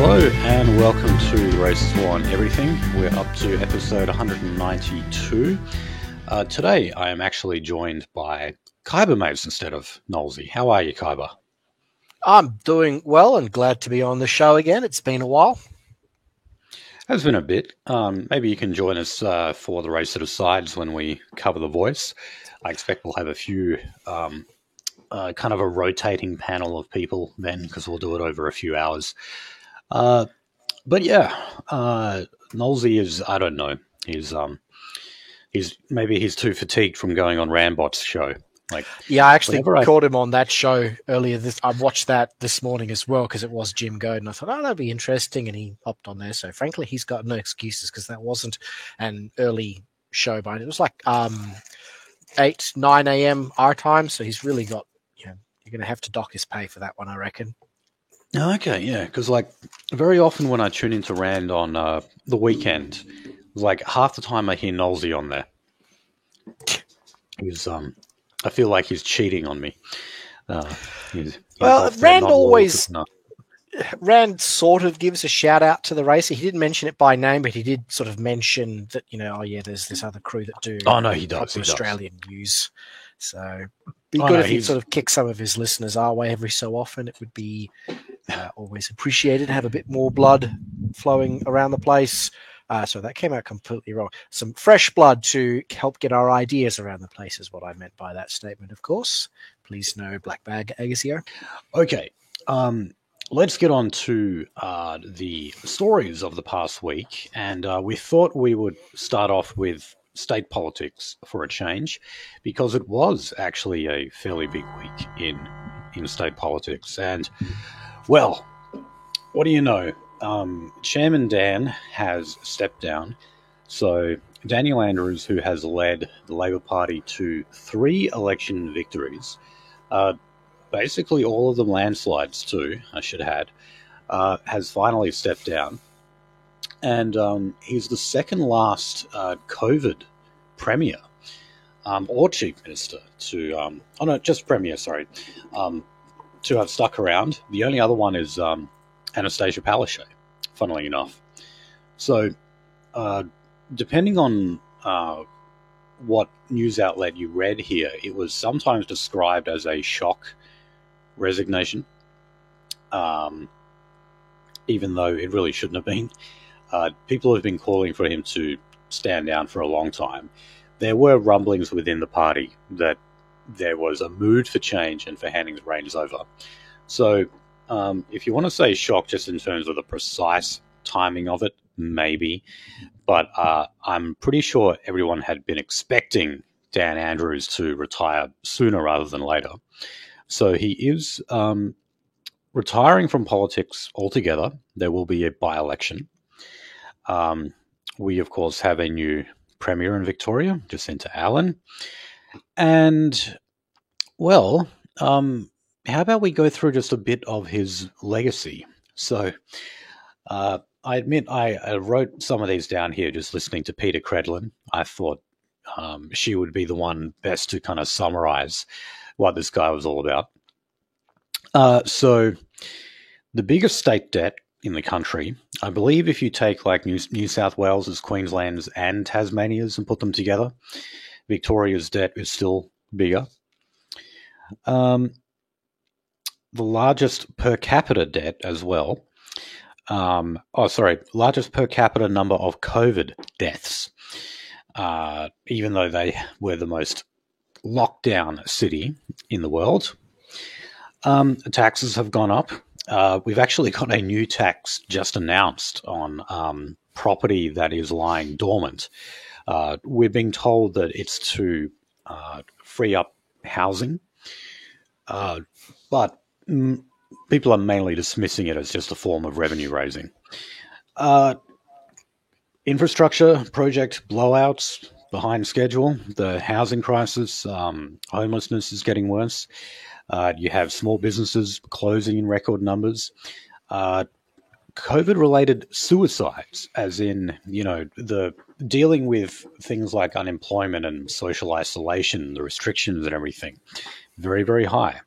Hello and welcome to Races One Everything. We're up to episode 192. Today I am actually joined by Kyber Maves instead of Nolsey. How are you, Kyber? I'm doing well and glad to be on the show again. It's been a while. Has been a bit. Maybe you can join us for the Race to the Sides when we cover the voice. I expect we'll have a few kind of a rotating panel of people then, because we'll do it over a few hours. But yeah, Nolsey is, I don't know, he's too fatigued from going on Rambot's show. Yeah, I actually caught him on that show earlier. I watched that this morning as well because it was Jim Goad, and I thought, that'd be interesting, and he hopped on there. So frankly, he's got no excuses because that wasn't an early show, but it was like 8, 9 a.m. our time. So he's really got, you're going to have to dock his pay for that one, I reckon. Okay, yeah, because very often when I tune into Rand on the weekend, half the time I hear Nolsey on there. He's I feel like he's cheating on me. Rand sort of gives a shout out to the racer. He didn't mention it by name, but he did sort of mention that, there's this other crew that do. Oh no, he does. Australian news. So be good if he sort of kicks some of his listeners our way every so often. It would be always appreciated to have a bit more blood flowing around the place. So that came out completely wrong. Some fresh blood to help get our ideas around the place is what I meant by that statement, of course. Please no black bag Agasio. Okay. Let's get on to the stories of the past week. And we thought we would start off with state politics for a change, because it was actually a fairly big week in state politics. And, well, what do you know? Chairman Dan has stepped down. So Daniel Andrews, who has led the Labor Party to 3 election victories, basically all of them landslides too, I should add, has finally stepped down. And he's the second last COVID Premier or Chief Minister to, just Premier, sorry, to have stuck around. The only other one is Anastasia Palaszczuk, funnily enough. So, depending on what news outlet you read here, it was sometimes described as a shock resignation, even though it really shouldn't have been. People have been calling for him to stand down for a long time. There were rumblings within the party that there was a mood for change and for handing the reins over. So, if you want to say shock just in terms of the precise timing of it, maybe. But I'm pretty sure everyone had been expecting Dan Andrews to retire sooner rather than later. So he is retiring from politics altogether. There will be a by-election. We, of course, have a new Premier in Victoria, Jacinta Allan. And, well, how about we go through just a bit of his legacy? So, I admit I wrote some of these down here just listening to Peter Credlin. I thought she would be the one best to kind of summarize what this guy was all about. So, the biggest state debt in the country, I believe if you take New South Wales's, Queensland's and Tasmania's and put them together, Victoria's debt is still bigger. The largest per capita debt as well. Largest per capita number of COVID deaths, even though they were the most locked down city in the world. Taxes have gone up. We've actually got a new tax just announced on property that is lying dormant. We're being told that it's to free up housing, but people are mainly dismissing it as just a form of revenue raising. Infrastructure project blowouts behind schedule. The housing crisis, homelessness is getting worse. You have small businesses closing in record numbers. COVID-related suicides, as in, the dealing with things like unemployment and social isolation, the restrictions and everything, very, very high.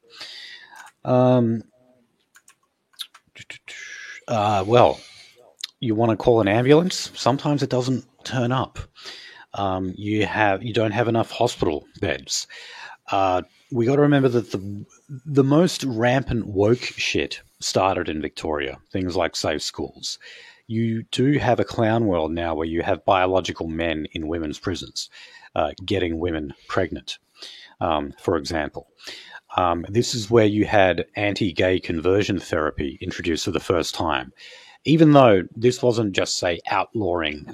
Well, you want to call an ambulance? Sometimes it doesn't turn up. You don't have enough hospital beds. We got to remember that the most rampant woke shit started in Victoria. Things like safe schools. You do have a clown world now where you have biological men in women's prisons getting women pregnant, for example. This is where you had anti-gay conversion therapy introduced for the first time. Even though this wasn't just, say, outlawing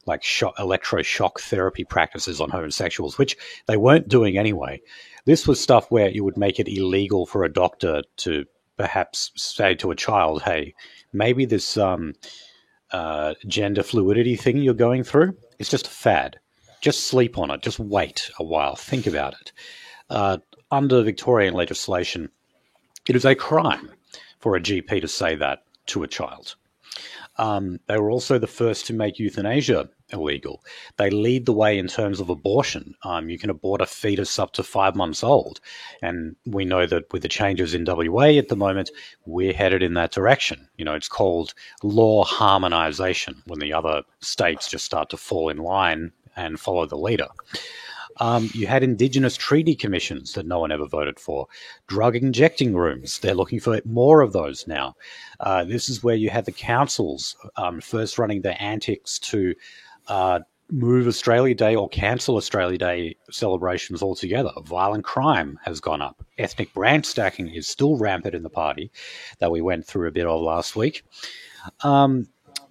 electroshock therapy practices on homosexuals, which they weren't doing anyway. This was stuff where you would make it illegal for a doctor to perhaps say to a child, hey, maybe this gender fluidity thing you're going through, it's just a fad. Just sleep on it. Just wait a while. Think about it. Under Victorian legislation, it is a crime for a GP to say that to a child. They were also the first to make euthanasia illegal. They lead the way in terms of abortion. You can abort a fetus up to 5 months old. And we know that with the changes in WA at the moment, we're headed in that direction. It's called law harmonisation, when the other states just start to fall in line and follow the leader. You had Indigenous treaty commissions that no one ever voted for. Drug injecting rooms. They're looking for more of those now. This is where you had the councils first running their antics to move Australia Day or cancel Australia Day celebrations altogether. Violent crime has gone up. Ethnic branch stacking is still rampant in the party that we went through a bit of last week.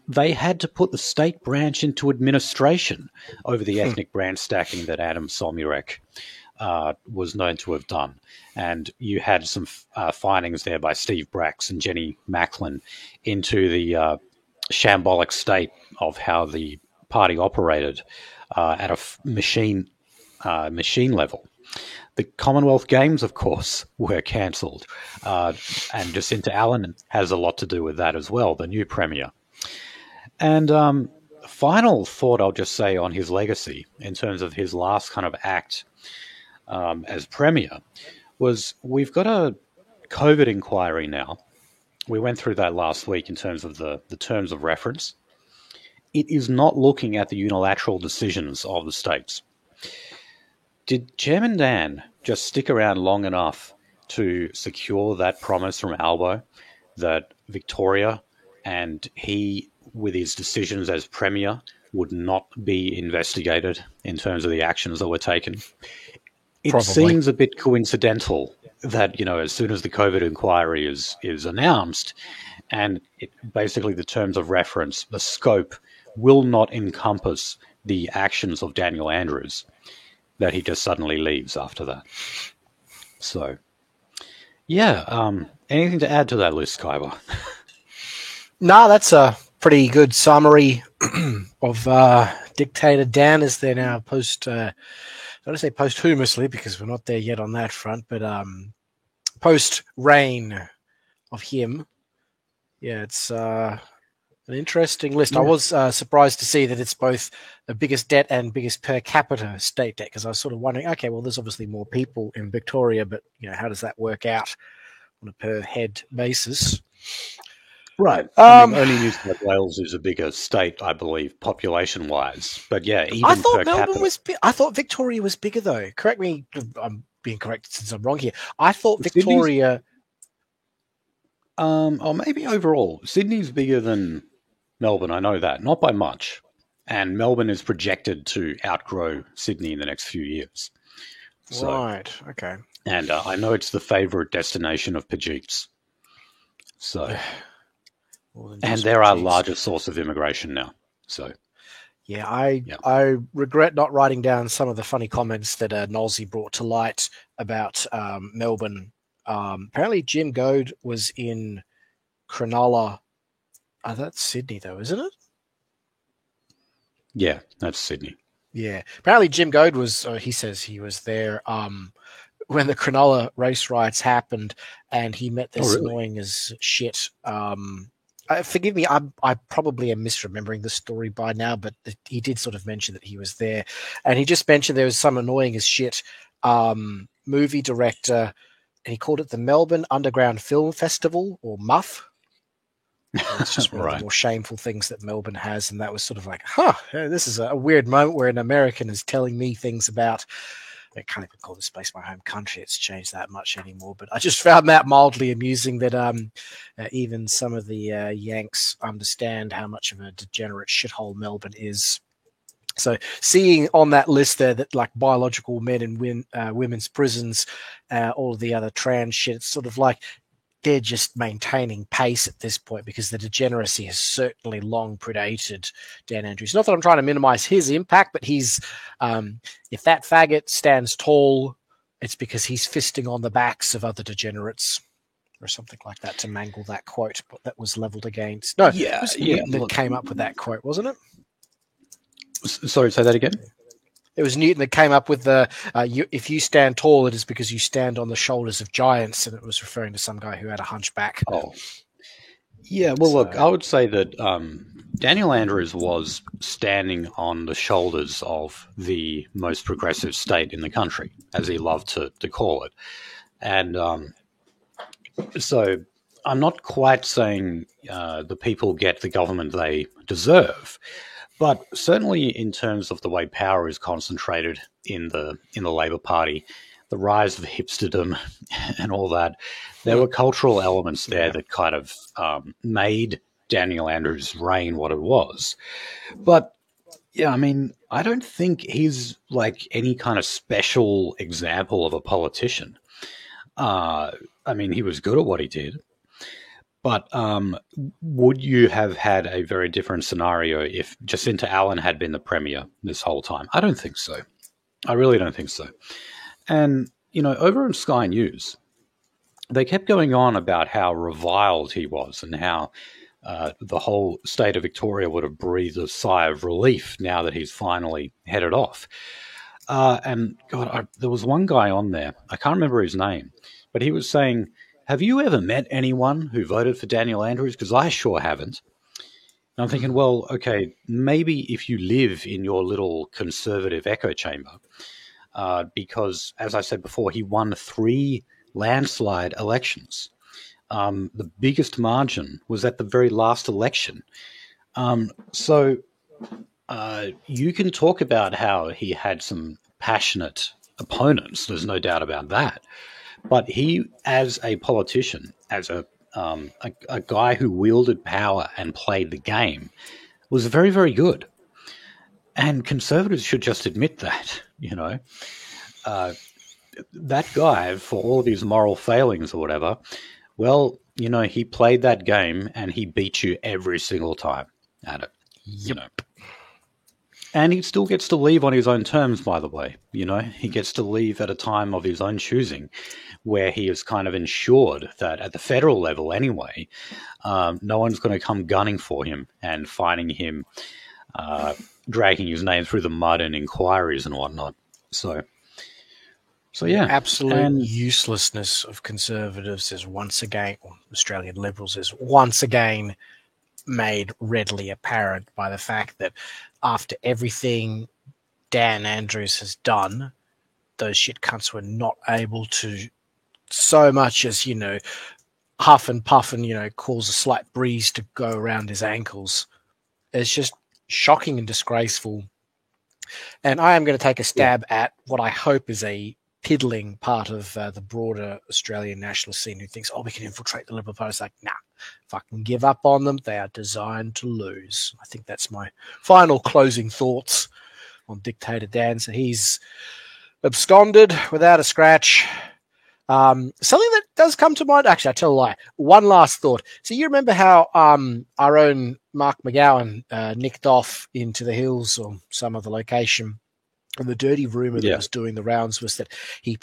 They had to put the state branch into administration over the ethnic branch stacking that Adam Somyurek was known to have done. And you had some findings there by Steve Bracks and Jenny Macklin into the shambolic state of how the party operated at a machine level. The Commonwealth Games, of course, were cancelled. And Jacinta Allen has a lot to do with that as well, the new Premier. And final thought I'll just say on his legacy in terms of his last kind of act as Premier was we've got a COVID inquiry now. We went through that last week in terms of the terms of reference. It is not looking at the unilateral decisions of the states. Did Chairman Dan just stick around long enough to secure that promise from Albo that Victoria and he, with his decisions as Premier, would not be investigated in terms of the actions that were taken? It Probably seems a bit coincidental that, as soon as the COVID inquiry is announced, and basically the terms of reference, the scope will not encompass the actions of Daniel Andrews, that he just suddenly leaves after that. So, yeah, anything to add to that list, Kyber? No, that's a pretty good summary of Dictator Dan, as they're now I don't say posthumously because we're not there yet on that front, but post-reign of him. Yeah, it's an interesting list. Yeah. I was surprised to see that it's both the biggest debt and biggest per capita state debt, because I was sort of wondering, okay, well, there's obviously more people in Victoria, but how does that work out on a per head basis? Right. Only New South Wales is a bigger state, I believe, population-wise. But yeah, even I thought per Melbourne capita. was. I thought Victoria was bigger, though. Correct me if I'm being corrected since I'm wrong here. I thought Victoria. Or maybe overall, Sydney's bigger than Melbourne. I know that, not by much. And Melbourne is projected to outgrow Sydney in the next few years. So, right. Okay. And I know it's the favourite destination of Pajeets. So. And they're our largest source of immigration now. So, yeah, I regret not writing down some of the funny comments that Nolsey brought to light about Melbourne Apparently Jim Goad was in Cronulla. Oh, that's Sydney, though, isn't it? Yeah, that's Sydney. Yeah. Apparently Jim Goad was, he says he was there when the Cronulla race riots happened, and he met this annoying as shit. Forgive me, I probably am misremembering the story by now, but he did sort of mention that he was there. And he just mentioned there was some annoying as shit movie director, and he called it the Melbourne Underground Film Festival, or MUF. It's just one of the more shameful things that Melbourne has, and that was sort of like, this is a weird moment where an American is telling me things about. I can't even call this place my home country. It's changed that much anymore. But I just found that mildly amusing that even some of the Yanks understand how much of a degenerate shithole Melbourne is. So seeing on that list there that like biological men and women's prisons, all of the other trans shit, it's sort of like they're just maintaining pace at this point because the degeneracy has certainly long predated Dan Andrews. Not that I'm trying to minimize his impact, but he's, if that faggot stands tall, it's because he's fisting on the backs of other degenerates or something like that to mangle that quote that was leveled against. No, it was Newton that came up with that quote, wasn't it? Sorry, say that again. It was Newton that came up with the if you stand tall, it is because you stand on the shoulders of giants, and it was referring to some guy who had a hunchback. Oh, yeah. Well, look, I would say that Daniel Andrews was standing on the shoulders of the most progressive state in the country, as he loved to call it. And so I'm not quite saying the people get the government they deserve. But certainly in terms of the way power is concentrated in the Labor Party, the rise of hipsterdom and all that, there were cultural elements there that kind of made Daniel Andrews' reign what it was. But, yeah, I mean, I don't think he's like any kind of special example of a politician. I mean, he was good at what he did. But would you have had a very different scenario if Jacinta Allen had been the premier this whole time? I don't think so. I really don't think so. And, you know, over in Sky News, they kept going on about how reviled he was and how the whole state of Victoria would have breathed a sigh of relief now that he's finally headed off. And, God, there was one guy on there, I can't remember his name, but he was saying, have you ever met anyone who voted for Daniel Andrews? Because I sure haven't. And I'm thinking, well, okay, maybe if you live in your little conservative echo chamber, because, as I said before, he won 3 landslide elections. The biggest margin was at the very last election. So you can talk about how he had some passionate opponents. There's no doubt about that. But he, as a politician, as a guy who wielded power and played the game, was very, very good. And conservatives should just admit that, you know. That guy, for all of his moral failings or whatever, well, you know, he played that game and he beat you every single time at it. Yep. You know. And he still gets to leave on his own terms, by the way. You know, he gets to leave at a time of his own choosing, where he is kind of ensured that at the federal level anyway, no one's going to come gunning for him and finding him, dragging his name through the mud in inquiries and whatnot. So yeah. Absolute uselessness of conservatives is once again, or Australian Liberals is once again made readily apparent by the fact that after everything Dan Andrews has done, those shit cunts were not able to so much as, you know, huff and puff and, you know, cause a slight breeze to go around his ankles. It's just shocking and disgraceful. And I am going to take a stab at what I hope is a piddling part of the broader Australian nationalist scene who thinks, oh, we can infiltrate the Liberal Party. It's like, nah, fucking give up on them. They are designed to lose. I think that's my final closing thoughts on Dictator Dan. So he's absconded without a scratch. Something that does come to mind, actually, I tell a lie. One last thought. So you remember how our own Mark McGowan nicked off into the hills or some other location And the dirty rumor that was doing the rounds was that he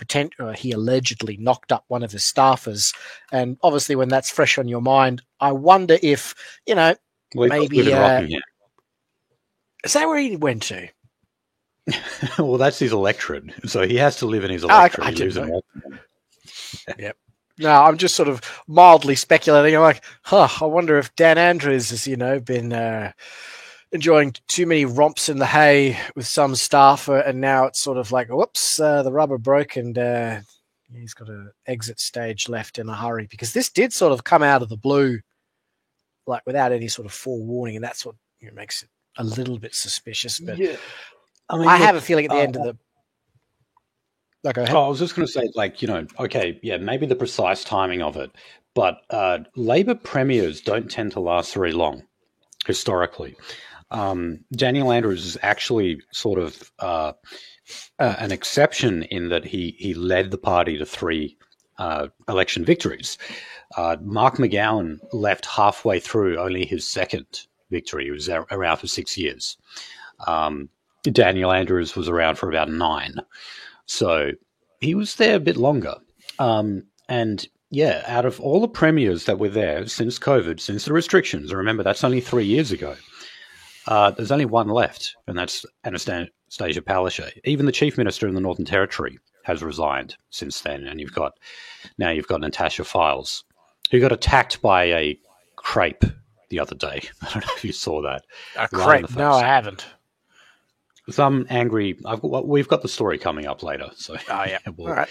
allegedly knocked up one of his staffers. And obviously, when that's fresh on your mind, I wonder if, maybe... is that where he went to? Well, that's his electorate. So he has to live in his electorate. I didn't know. Yep. No, I'm just sort of mildly speculating. I'm like, I wonder if Dan Andrews has, been... enjoying too many romps in the hay with some staffer, and now it's sort of like, whoops, the rubber broke, and he's got an exit stage left in a hurry, because this did sort of come out of the blue, like without any sort of forewarning, and that's what makes it a little bit suspicious. But I have a feeling at the end of the... Go ahead. I was just going to say, maybe the precise timing of it, but Labor premiers don't tend to last very long, historically. Daniel Andrews is actually sort of an exception in that he led the party to 3 election victories. Mark McGowan left halfway through only his second victory. He was around for 6 years. Daniel Andrews was around for about 9. So he was there a bit longer. And yeah, out of all the premiers that were there since COVID, since the restrictions, remember that's only 3 years ago, there's only one left, and that's Anastasia Palaszczuk. Even the chief minister in the Northern Territory has resigned since then, and you've got Natasha Files, who got attacked by a crepe the other day. I don't know if you saw that. A crepe? No, I haven't. Some angry... we've got the story coming up later, so all right.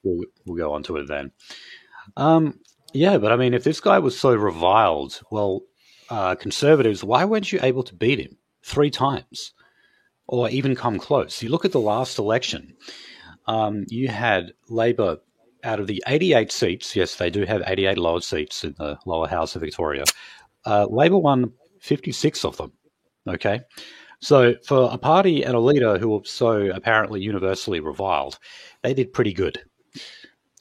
We'll go on to it then. But I mean, if this guy was so reviled, well... Conservatives, why weren't you able to beat him 3 times or even come close? You look at the last election, you had Labor out of the 88 seats. Yes, they do have 88 lower seats in the lower house of Victoria. Labor won 56 of them. Okay. So for a party and a leader who were so apparently universally reviled, they did pretty good.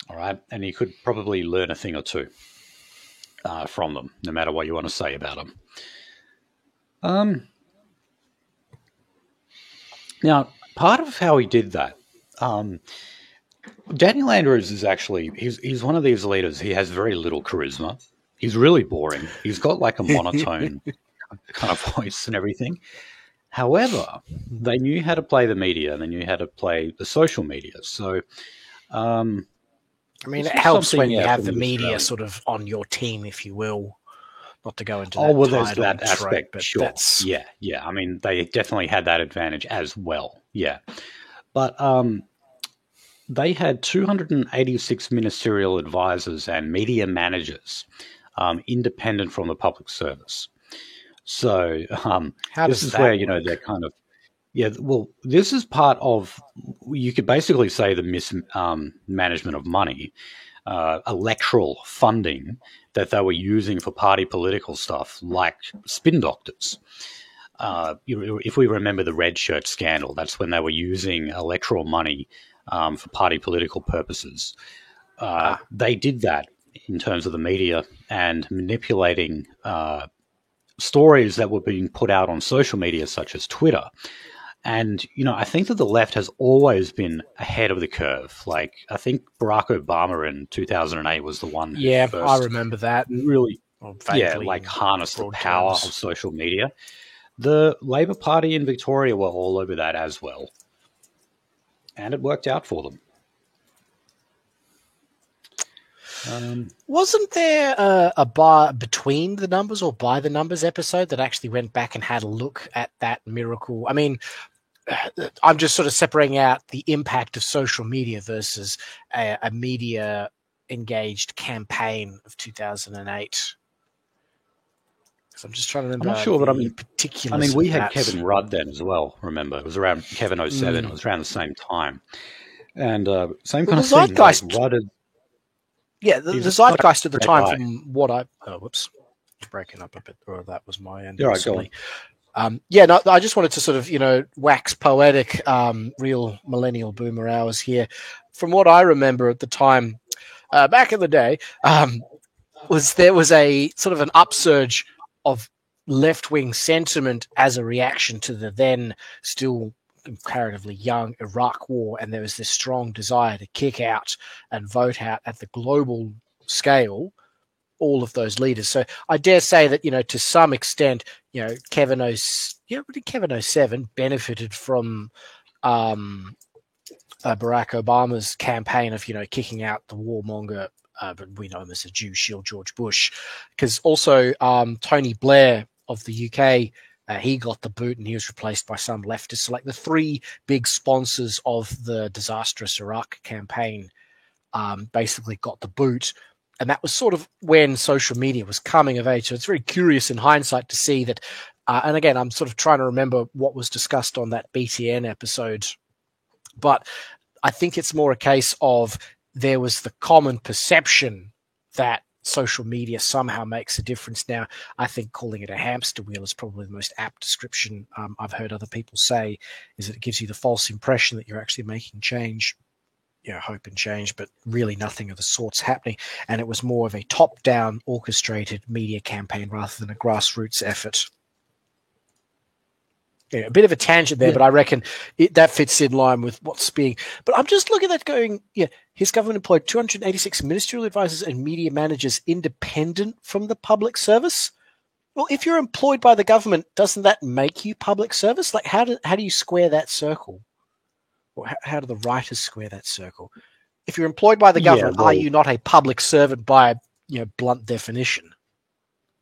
All right. And you could probably learn a thing or two from them, no matter what you want to say about them. Now, part of how he did that, Daniel Andrews is actually, he's one of these leaders. He has very little charisma. He's really boring. He's got like a monotone kind of voice and everything. However, they knew how to play the media, and they knew how to play the social media. So, I mean, it helps when you have the media sort of on your team, if you will. Not to go into that. Oh, well, there's that aspect, but sure. Yeah. I mean, they definitely had that advantage as well. Yeah. But they had 286 ministerial advisors and media managers, independent from the public service. So this is where, they're kind of... Yeah, well, this is part of, you could basically say, the mismanagement of money, electoral funding that they were using for party political stuff, like spin doctors. If we remember the red shirt scandal, that's when they were using electoral money for party political purposes. They did that in terms of the media and manipulating stories that were being put out on social media, such as Twitter. And, I think that the left has always been ahead of the curve. Like, I think Barack Obama in 2008 was the one. Yeah, I remember that. Really, harnessed the power of social media. The Labor Party in Victoria were all over that as well. And it worked out for them. Wasn't there a bar between the numbers or by the numbers episode that actually went back and had a look at that miracle? I mean, I'm just sort of separating out the impact of social media versus a media engaged campaign of 2008. So I'm just trying to remember. I'm not sure, but particular. We had Kevin Rudd then as well. Remember, it was around Kevin 07. It was around the same time, and same kind of thing. Like Rudd. Yeah, the zeitgeist at the time, from what whoops, breaking up a bit, or that was my end. Yeah, right, go on. I just wanted to sort of, wax poetic, real millennial boomer hours here. From what I remember at the time, back in the day, there was a sort of an upsurge of left-wing sentiment as a reaction to the then still comparatively young Iraq war, and there was this strong desire to kick out and vote out at the global scale all of those leaders. So I dare say that, to some extent, Kevin 07 benefited from Barack Obama's campaign of, kicking out the warmonger, but we know him as a Jew shield, George Bush, because also Tony Blair of the UK, he got the boot and he was replaced by some leftists. So like the three big sponsors of the disastrous Iraq campaign basically got the boot. And that was sort of when social media was coming of age. So it's very curious in hindsight to see that. And again, I'm sort of trying to remember what was discussed on that BTN episode. But I think it's more a case of there was the common perception that social media somehow makes a difference. Now, I think calling it a hamster wheel is probably the most apt description I've heard other people say, is that it gives you the false impression that you're actually making change. Hope and change, but really nothing of the sort's happening. And it was more of a top-down orchestrated media campaign rather than a grassroots effort. A bit of a tangent there, but I reckon that fits in line with what's being... But I'm just looking at that going, his government employed 286 ministerial advisors and media managers independent from the public service. Well, if you're employed by the government, doesn't that make you public service? Like, how do you square that circle? Or how do the writers square that circle? If you're employed by the government, are you not a public servant by blunt definition?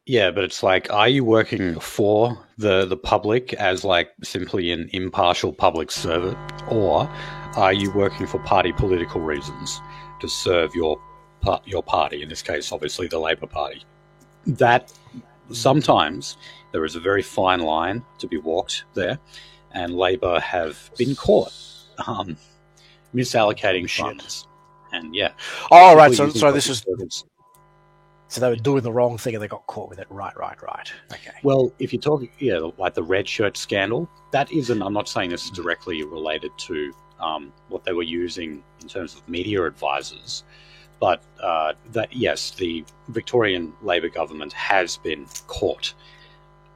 Yeah, but it's like, are you working for the public as like simply an impartial public servant, or are you working for party political reasons to serve your party? In this case, obviously the Labor Party. That sometimes there is a very fine line to be walked there, and Labor have been caught misallocating funds, and Oh, right. So this is. So they were doing the wrong thing and they got caught with it. Right. Okay. Well, if you're talking, like the red shirt scandal, that isn't. I'm not saying this is directly related to what they were using in terms of media advisors, but that yes, the Victorian Labor government has been caught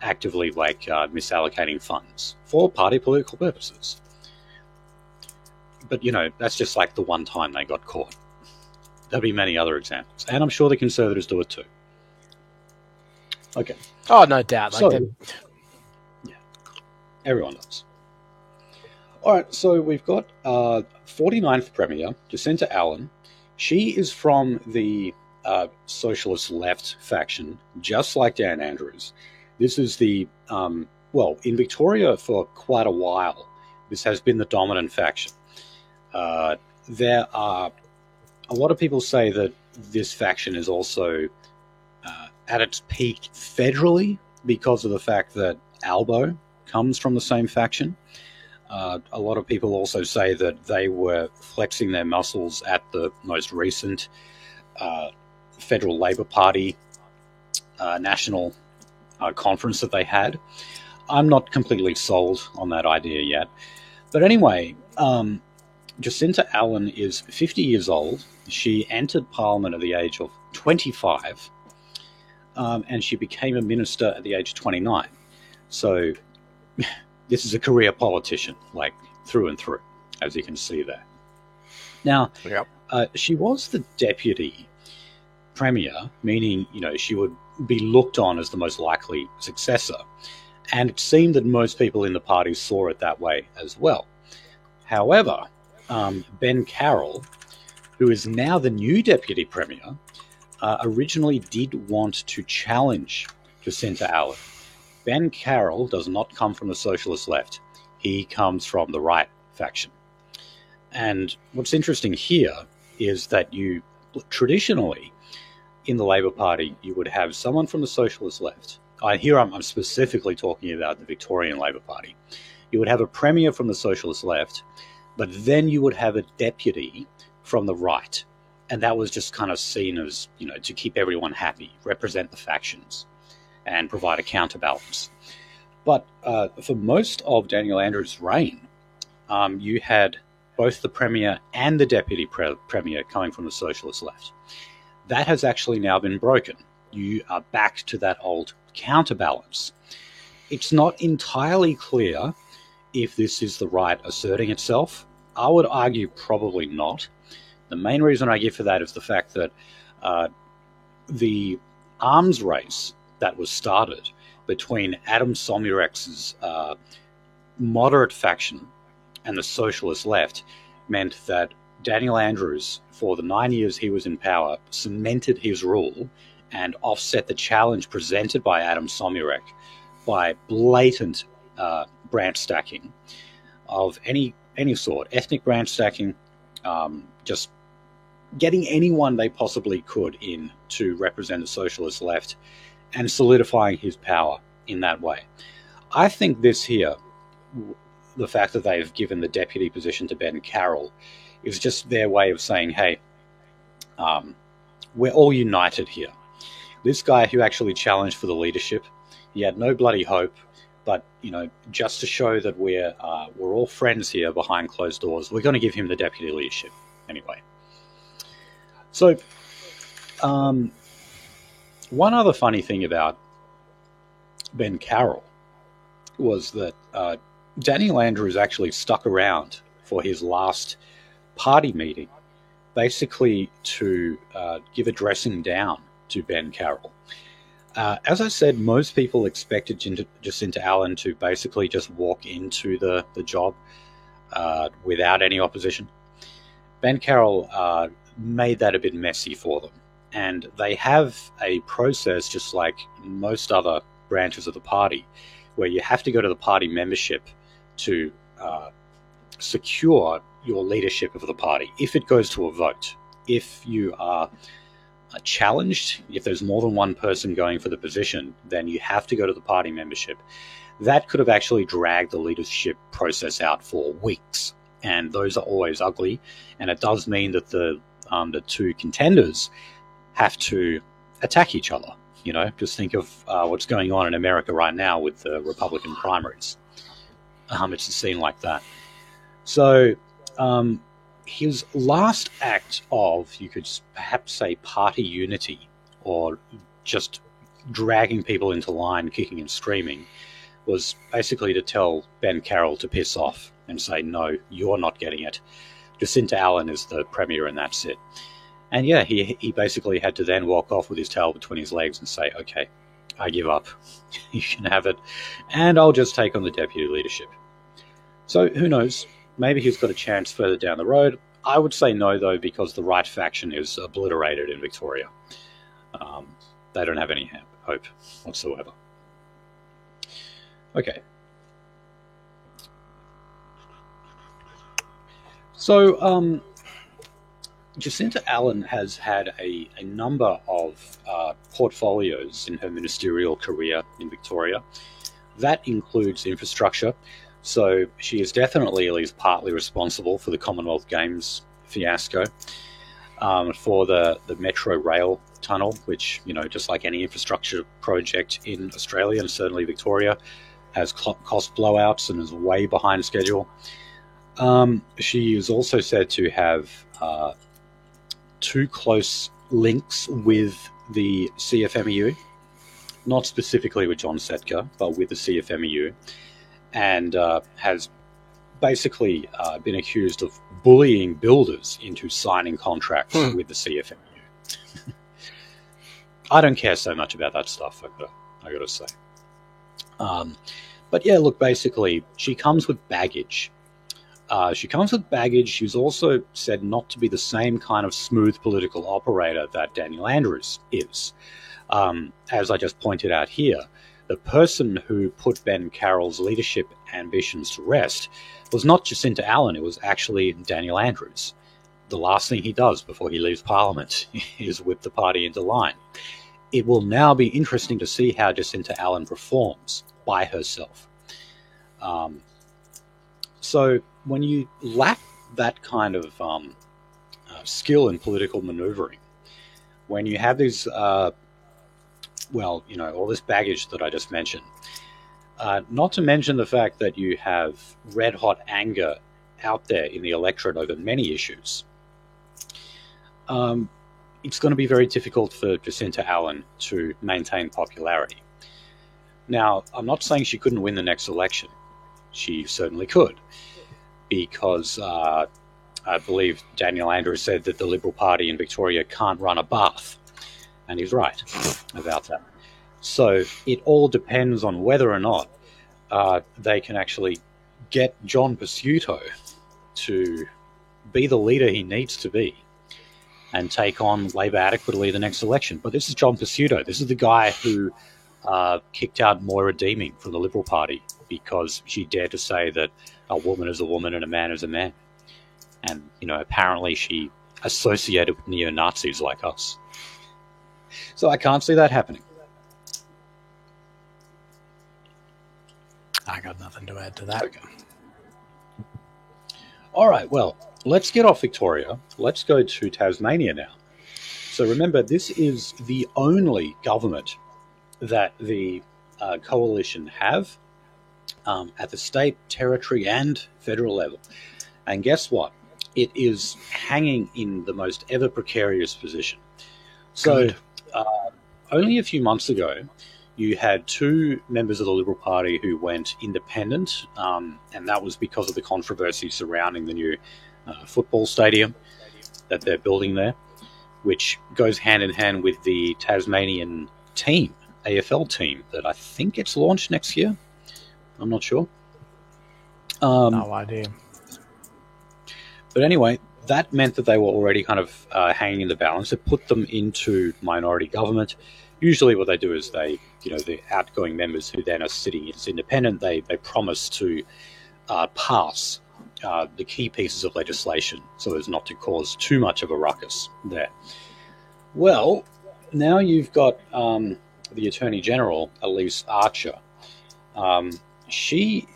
actively misallocating funds for party political purposes. But, that's just like the one time they got caught. There'll be many other examples. And I'm sure the Conservatives do it too. Okay. Oh, no doubt. Everyone does. All right, so we've got 49th Premier, Jacinta Allen. She is from the socialist left faction, just like Dan Andrews. This is the, in Victoria for quite a while, this has been the dominant faction. There are a lot of people say that this faction is also at its peak federally because of the fact that Albo comes from the same faction. A lot of people also say that they were flexing their muscles at the most recent Federal Labor Party national conference that they had. I'm not completely sold on that idea yet. But anyway, Jacinta Allen is 50 years old. She entered Parliament at the age of 25, and she became a minister at the age of 29. So this is a career politician, like through and through, as you can see there. Now, she was the deputy premier, meaning, she would be looked on as the most likely successor. And it seemed that most people in the party saw it that way as well. However, Ben Carroll, who is now the new deputy premier, originally did want to challenge Jacinta Allen. Ben Carroll does not come from the socialist left. He comes from the right faction. And what's interesting here is that you traditionally, in the Labor Party, you would have someone from the socialist left. Here I'm specifically talking about the Victorian Labor Party. You would have a premier from the socialist left, but then you would have a deputy from the right. And that was just kind of seen as, to keep everyone happy, represent the factions, and provide a counterbalance. But for most of Daniel Andrews' reign, you had both the premier and the deputy premier coming from the socialist left. That has actually now been broken. You are back to that old counterbalance. It's not entirely clear if this is the right asserting itself. I would argue probably not. The main reason I give for that is the fact that the arms race that was started between Adam Somurek's moderate faction and the socialist left meant that Daniel Andrews, for the 9 years he was in power, cemented his rule and offset the challenge presented by Adam Somurek by blatant branch stacking of any sort, ethnic branch stacking, just getting anyone they possibly could in to represent the socialist left and solidifying his power in that way. I think this here, the fact that they've given the deputy position to Ben Carroll, is just their way of saying, hey, we're all united here. This guy who actually challenged for the leadership, he had no bloody hope, but just to show that we're all friends here behind closed doors, we're going to give him the deputy leadership anyway. So, one other funny thing about Ben Carroll was that Daniel Andrews actually stuck around for his last party meeting, basically to give a dressing down to Ben Carroll. As I said, most people expected Jacinta Allen to basically just walk into the job without any opposition. Ben Carroll made that a bit messy for them. And they have a process, just like most other branches of the party, where you have to go to the party membership to secure your leadership of the party if it goes to a vote. If you are challenged, if there's more than one person going for the position, then you have to go to the party membership. That could have actually dragged the leadership process out for weeks, and those are always ugly. And it does mean that the two contenders have to attack each other. Just think of what's going on in America right now with the Republican primaries. It's a scene like that. So his last act of, you could perhaps say, party unity, or just dragging people into line, kicking and screaming, was basically to tell Ben Carroll to piss off and say, no, you're not getting it. Jacinta Allen is the premier and that's it. And yeah, he basically had to then walk off with his tail between his legs and say, okay, I give up. You can have it. And I'll just take on the deputy leadership. So who knows? Maybe he's got a chance further down the road. I would say no, though, because the right faction is obliterated in Victoria. They don't have any hope whatsoever. Okay. So, Jacinta Allen has had a number of portfolios in her ministerial career in Victoria. That includes infrastructure. So she is definitely at least partly responsible for the Commonwealth Games fiasco, for the Metro Rail tunnel, which, just like any infrastructure project in Australia and certainly Victoria, has cost blowouts and is way behind schedule. She is also said to have two close links with the CFMEU, not specifically with John Setka, but with the CFMEU, and has basically been accused of bullying builders into signing contracts with the CFMEU. I don't care so much about that stuff, I gotta say. But yeah, look, basically, she comes with baggage. She's also said not to be the same kind of smooth political operator that Daniel Andrews is. As I just pointed out here, the person who put Ben Carroll's leadership ambitions to rest was not Jacinta Allen, it was actually Daniel Andrews. The last thing he does before he leaves Parliament is whip the party into line. It will now be interesting to see how Jacinta Allen performs by herself. So when you lack that kind of skill in political maneuvering, when you have these, all this baggage that I just mentioned, not to mention the fact that you have red-hot anger out there in the electorate over many issues, it's going to be very difficult for Jacinta Allen to maintain popularity. Now, I'm not saying she couldn't win the next election. she certainly could, because I believe Daniel Andrews said that the Liberal Party in Victoria can't run a bath, and he's right about that. So it all depends on whether or not they can actually get John Pesutto to be the leader he needs to be and take on Labor adequately the next election. But this is John Pesutto. This is the guy who kicked out Moira Deeming from the Liberal Party because she dared to say that a woman is a woman and a man is a man. And, apparently she associated with neo-Nazis like us. So I can't see that happening. I got nothing to add to that. Okay. All right, well, let's get off Victoria. Let's go to Tasmania now. So remember, this is the only government that the coalition have at the state, territory, and federal level. And guess what? It is hanging in the most ever precarious position. So only a few months ago, you had two members of the Liberal Party who went independent, and that was because of the controversy surrounding the new football stadium that they're building there, which goes hand in hand with the Tasmanian team, AFL team, that I think gets launched next year. I'm not sure. No idea. But anyway, that meant that they were already kind of hanging in the balance. It put them into minority government. Usually what they do is the outgoing members who then are sitting as independent, they promise to pass the key pieces of legislation so as not to cause too much of a ruckus there. Well, now you've got the Attorney General, Elise Archer. Actually,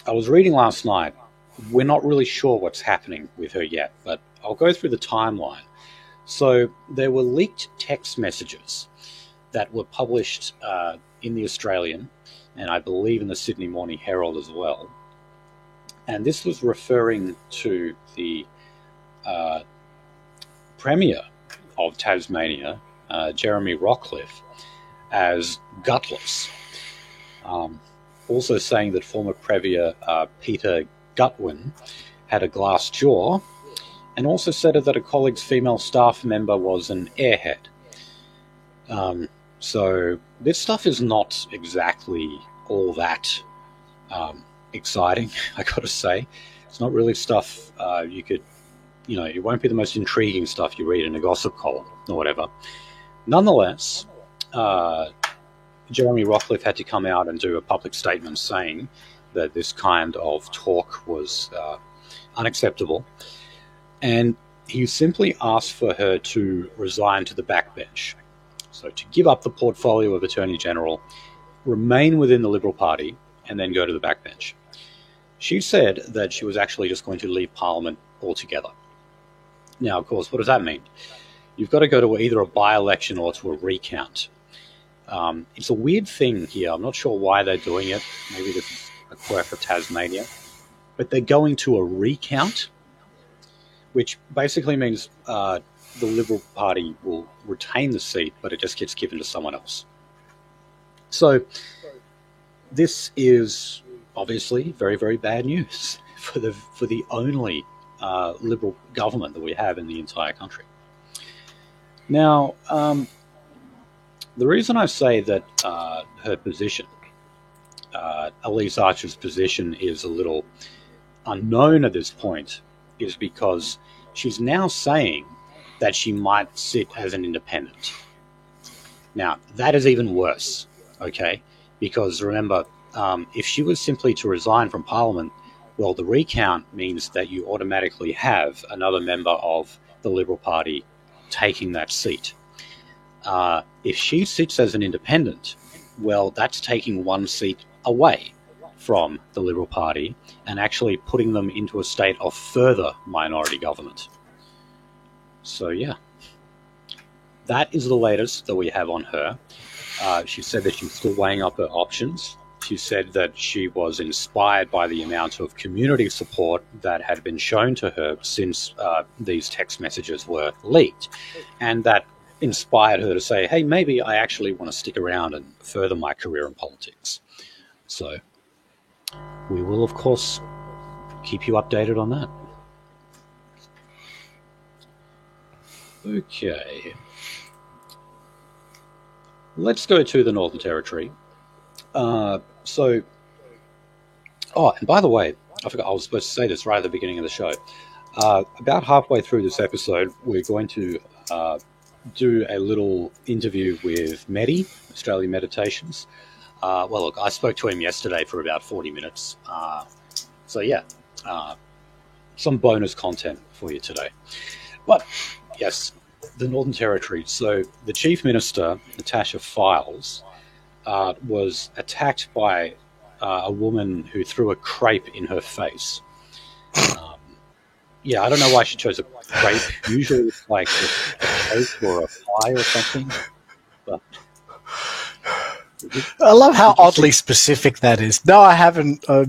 I was reading last night. We're not really sure what's happening with her yet, but I'll go through the timeline. So there were leaked text messages that were published in the Australian, and I believe in the Sydney Morning Herald as well. And this was referring to the Premier of Tasmania, Jeremy Rockliff, as gutless. Also saying that former Premier Peter Gutwin had a glass jaw, and also said that a colleague's female staff member was an airhead. So this stuff is not exactly all that exciting, I gotta say. It's not really stuff it won't be the most intriguing stuff you read in a gossip column or whatever. Nonetheless, Jeremy Rockliff had to come out and do a public statement saying that this kind of talk was unacceptable. And he simply asked for her to resign to the backbench. So to give up the portfolio of Attorney General, remain within the Liberal Party, and then go to the backbench. She said that she was actually just going to leave Parliament altogether. Now, of course, what does that mean? You've got to go to either a by-election or to a recount. It's a weird thing here. I'm not sure why they're doing it. Maybe this is a quirk of Tasmania. But they're going to a recount, which basically means the Liberal Party will retain the seat, but it just gets given to someone else. So this is obviously very, very bad news for the only Liberal government that we have in the entire country. Now, the reason I say that her position, Elise Archer's position, is a little unknown at this point is because she's now saying that she might sit as an independent. Now, that is even worse, okay? Because remember, if she was simply to resign from Parliament, well, the recount means that you automatically have another member of the Liberal Party taking that seat. If she sits as an independent, well, that's taking one seat away from the Liberal Party and actually putting them into a state of further minority government. So, yeah. That is the latest that we have on her. She said that she's still weighing up her options. She said that she was inspired by the amount of community support that had been shown to her since these text messages were leaked. And that inspired her to say, hey, maybe I actually want to stick around and further my career in politics. So we will, of course, keep you updated on that. Okay. Let's go to the Northern Territory. And by the way, I forgot I was supposed to say this right at the beginning of the show. About halfway through this episode, we're going to do a little interview with Medi, Australian Meditations. Well, look, I spoke to him yesterday for about 40 minutes. Some bonus content for you today. But, yes, the Northern Territory. So the Chief Minister, Natasha Fyles, was attacked by a woman who threw a crepe in her face. I don't know why she chose a crepe. Usually it's like a cake or a pie or something. But I love how oddly specific that is. No, I haven't. I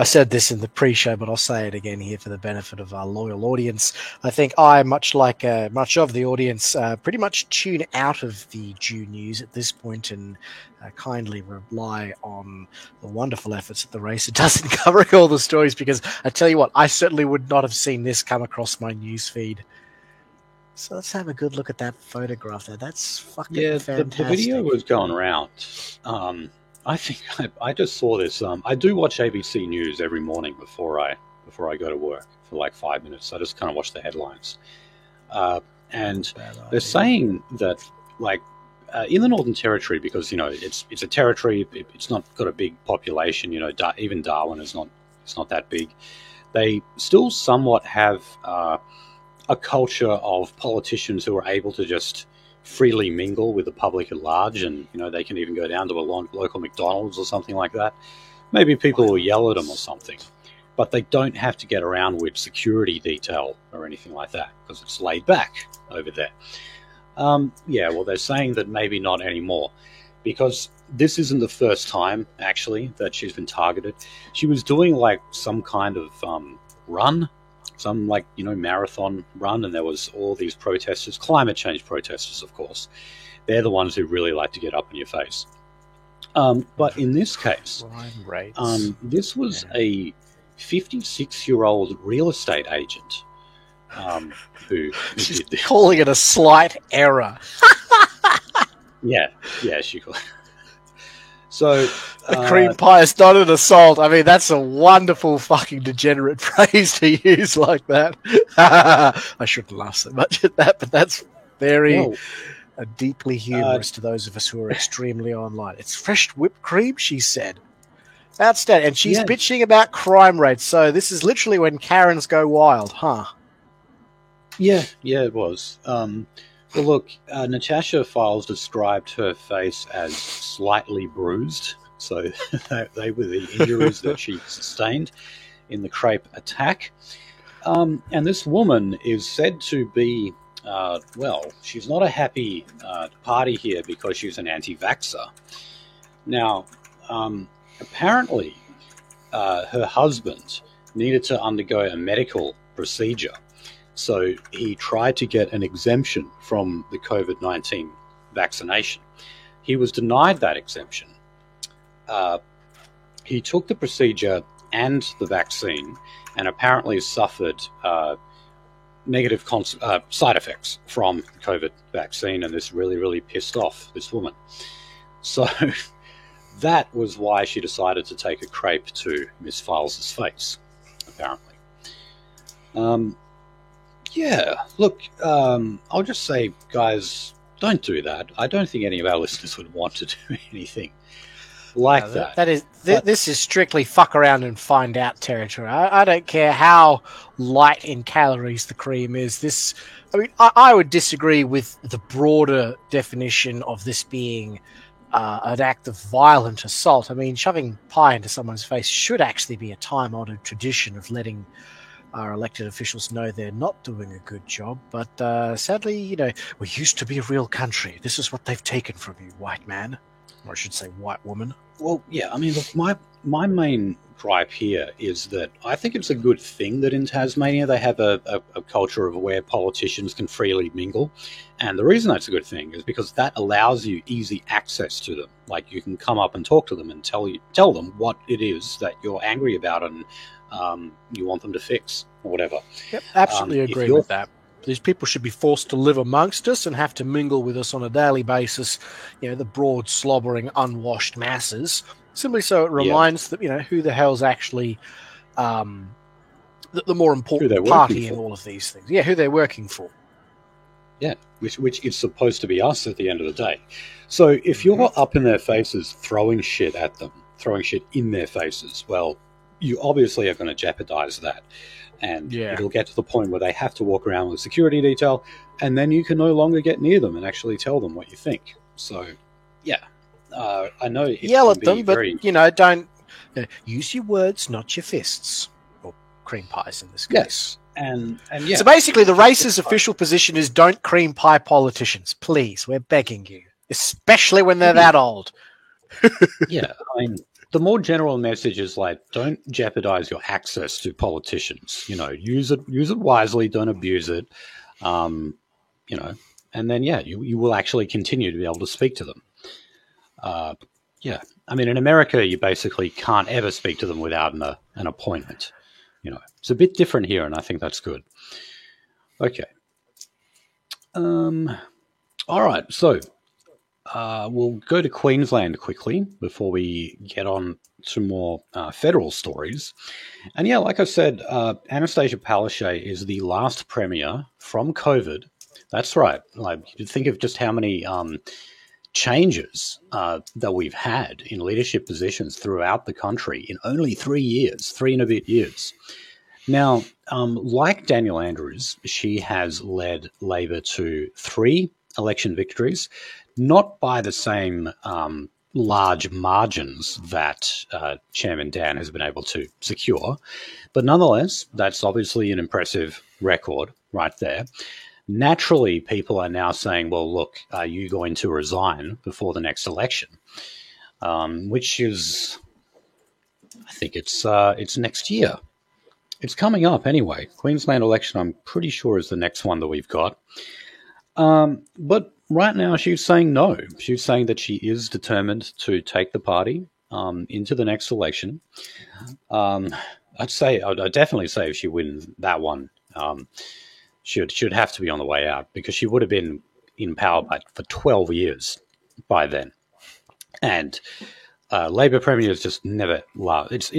said this in the pre-show, but I'll say it again here for the benefit of our loyal audience. I think I, much like much of the audience, pretty much tune out of the Jew news at this point and kindly rely on the wonderful efforts that the racer does in covering all the stories, because I tell you what, I certainly would not have seen this come across my news feed. So let's have a good look at that photograph there. That's fucking fantastic. The video was going around. I think I just saw this. I do watch ABC News every morning before I go to work for like 5 minutes. I just kind of watch the headlines, and they're saying that in the Northern Territory, because it's a territory, it's not got a big population. Even Darwin is not that big. They still somewhat have a culture of politicians who are able to just freely mingle with the public at large, and they can even go down to a local McDonald's or something like that. Maybe people will yell at them or something, but they don't have to get around with security detail or anything like that because it's laid back over there. Well, they're saying that maybe not anymore, because this isn't the first time actually that she's been targeted. She was doing like some kind of run, some marathon run, and there was all these protesters, climate change protesters, of course. They're the ones who really like to get up in your face. But in this case, this was a 56-year-old real estate agent who did this. Calling it a slight error. Yeah, she called. So a cream pie is not an assault. I mean, that's a wonderful fucking degenerate phrase to use like that. I shouldn't laugh so much at that, but that's very deeply humorous to those of us who are extremely online. It's fresh whipped cream, she said. Outstanding. And she's bitching about crime rates. So this is literally when Karens go wild, huh? Yeah, it was. Well, look, Natasha Fyles described her face as slightly bruised. So they were the injuries that she sustained in the crepe attack. And this woman is said to be, she's not a happy party here because she's an anti-vaxxer. Now, apparently, her husband needed to undergo a medical procedure. So he tried to get an exemption from the COVID-19 vaccination. He was denied that exemption. He took the procedure and the vaccine and apparently suffered negative side effects from the COVID vaccine, and this really, really pissed off this woman. So that was why she decided to take a crepe to Miss Fyles' face, apparently. Look, I'll just say, guys, don't do that. I don't think any of our listeners would want to do anything like that. This is strictly fuck around and find out territory. I don't care how light in calories the cream is. I would disagree with the broader definition of this being an act of violent assault. I mean, shoving pie into someone's face should actually be a time-honored tradition of letting our elected officials know they're not doing a good job. But sadly, we used to be a real country. This is what they've taken from you, white man. or I should say white woman. Well, yeah, I mean, look, my main gripe here is that I think it's a good thing that in Tasmania they have a culture of where politicians can freely mingle. And the reason that's a good thing is because that allows you easy access to them. Like, you can come up and talk to them and tell them what it is that you're angry about and you want them to fix or whatever. Yep, absolutely agree with that. These people should be forced to live amongst us and have to mingle with us on a daily basis, the broad, slobbering, unwashed masses, simply so it reminds them, who the hell's actually the more important party in all of these things. Yeah, who they're working for. Yeah, which is supposed to be us at the end of the day. So if you're up in their faces throwing shit at them, throwing shit in their faces, well, you obviously are going to jeopardize that. And it'll get to the point where they have to walk around with security detail, and then you can no longer get near them and actually tell them what you think. So, I know it yell at them, but don't use your words, not your fists, or cream pies in this case. Yes, and yeah. So basically, the race's official position is: don't cream pie politicians, please. We're begging you, especially when they're that old. Yeah, I mean, the more general message is like, don't jeopardize your access to politicians. Use it wisely, don't abuse it. And then you will actually continue to be able to speak to them. I mean, in America, you basically can't ever speak to them without an appointment. It's a bit different here, and I think that's good. Okay. All right, so. We'll go to Queensland quickly before we get on to more federal stories. And like I said, Anastasia Palaszczuk is the last premier from COVID. That's right. Like, you think of just how many changes that we've had in leadership positions throughout the country in only 3 and a bit years. Now, like Daniel Andrews, she has led Labor to 3 election victories, not by the same large margins that Chairman Dan has been able to secure, but nonetheless, that's obviously an impressive record right there. Naturally, people are now saying, well, look, are you going to resign before the next election? Which is, I think it's next year. It's coming up anyway. Queensland election, I'm pretty sure, is the next one that we've got. But right now, she's saying no. She's saying that she is determined to take the party into the next election. I'd definitely say if she wins that one, she'd have to be on the way out, because she would have been in power for 12 years by then. And Labor premiers just never last.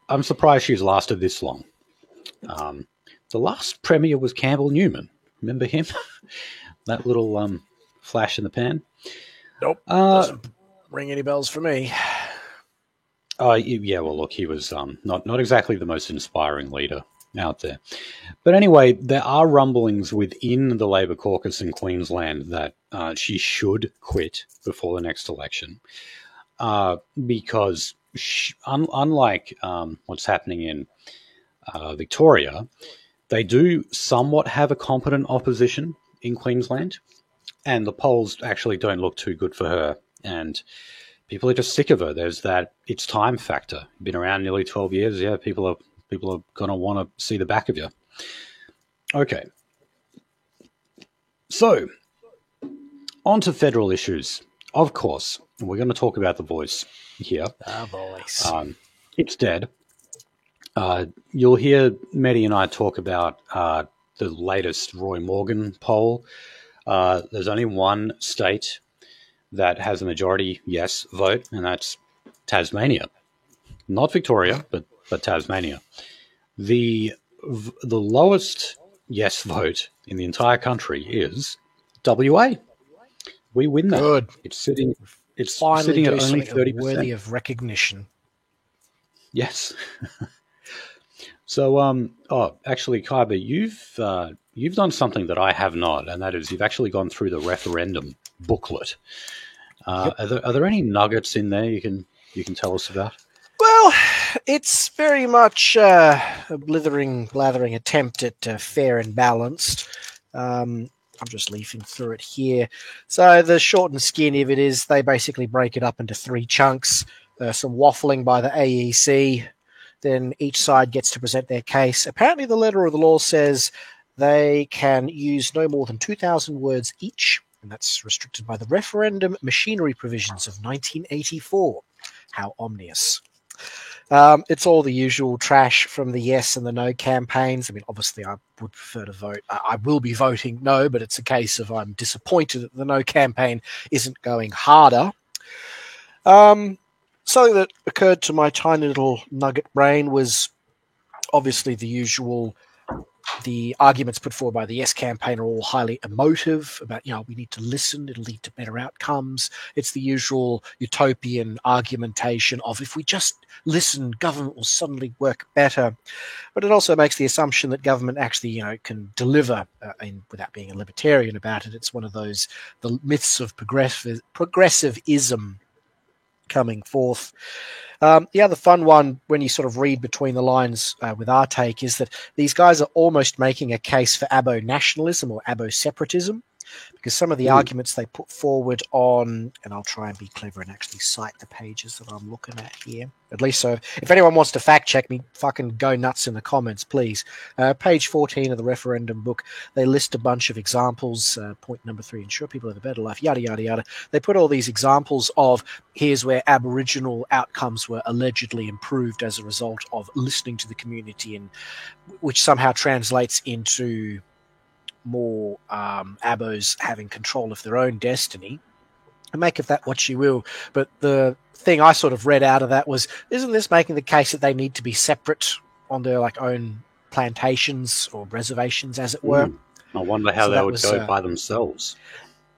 I'm surprised she's lasted this long. The last premier was Campbell Newman. Remember him? That little flash in the pan. Nope. Doesn't ring any bells for me. Yeah, well, look, he was not exactly the most inspiring leader out there. But anyway, there are rumblings within the Labor caucus in Queensland that she should quit before the next election, because unlike what's happening in Victoria, they do somewhat have a competent opposition in Queensland, and the polls actually don't look too good for her, and people are just sick of her. There's that it's time factor. Been around nearly 12 years. Yeah, people are going to want to see the back of you. Okay. So, on to federal issues. Of course, we're going to talk about The Voice here. The Voice. It's dead. You'll hear Mehdi and I talk about the latest Roy Morgan poll. There's only one state that has a majority yes vote, and that's Tasmania. Not Victoria, but Tasmania. The lowest yes vote in the entire country is WA. We win that. Good. It's sitting at only $30, worthy of recognition. Yes. So, actually, Khyber, you've done something that I have not, and that is you've actually gone through the referendum booklet. Yep. Are there any nuggets in there you can tell us about? Well, it's very much a blathering attempt at fair and balanced. I'm just leafing through it here. So the short and skinny of it is they basically break it up into 3 chunks. Some waffling by the AEC. Then each side gets to present their case. Apparently the letter of the law says they can use no more than 2,000 words each, and that's restricted by the referendum machinery provisions of 1984. How ominous. It's all the usual trash from the yes and the no campaigns. I mean, obviously, I would prefer to vote. I will be voting no, but it's a case of I'm disappointed that the no campaign isn't going harder. Something that occurred to my tiny little nugget brain was obviously the usual. The arguments put forward by the Yes campaign are all highly emotive about, we need to listen, it'll lead to better outcomes. It's the usual utopian argumentation of if we just listen, government will suddenly work better. But it also makes the assumption that government actually, can deliver without being a libertarian about it. It's one of those, the myths of progressivism coming forth. The other fun one, when you sort of read between the lines with our take, is that these guys are almost making a case for Abo nationalism or Abo separatism, because some of the arguments they put forward on, and I'll try and be clever and actually cite the pages that I'm looking at here. At least so if anyone wants to fact check me, fucking go nuts in the comments, please. Page 14 of the referendum book, they list a bunch of examples. Point number 3, ensure people have a better life, yada, yada, yada. They put all these examples of here's where Aboriginal outcomes were allegedly improved as a result of listening to the community, and which somehow translates into more Abos having control of their own destiny. And make of that what you will. But the thing I sort of read out of that was, isn't this making the case that they need to be separate on their own plantations or reservations, as it were? I wonder how they would go by themselves.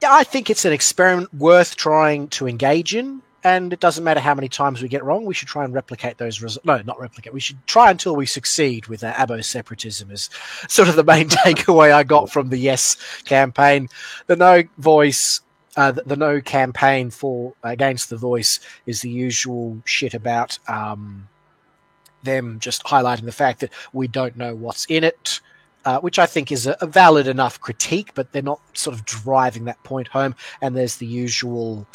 I think it's an experiment worth trying to engage in. And it doesn't matter how many times we get wrong. We should try and replicate those results. No, not replicate. We should try until we succeed with Abo separatism is sort of the main takeaway I got from the Yes campaign. The No voice, the No campaign for against the Voice is the usual shit about them just highlighting the fact that we don't know what's in it. Which I think is a valid enough critique, but they're not sort of driving that point home. And there's the usual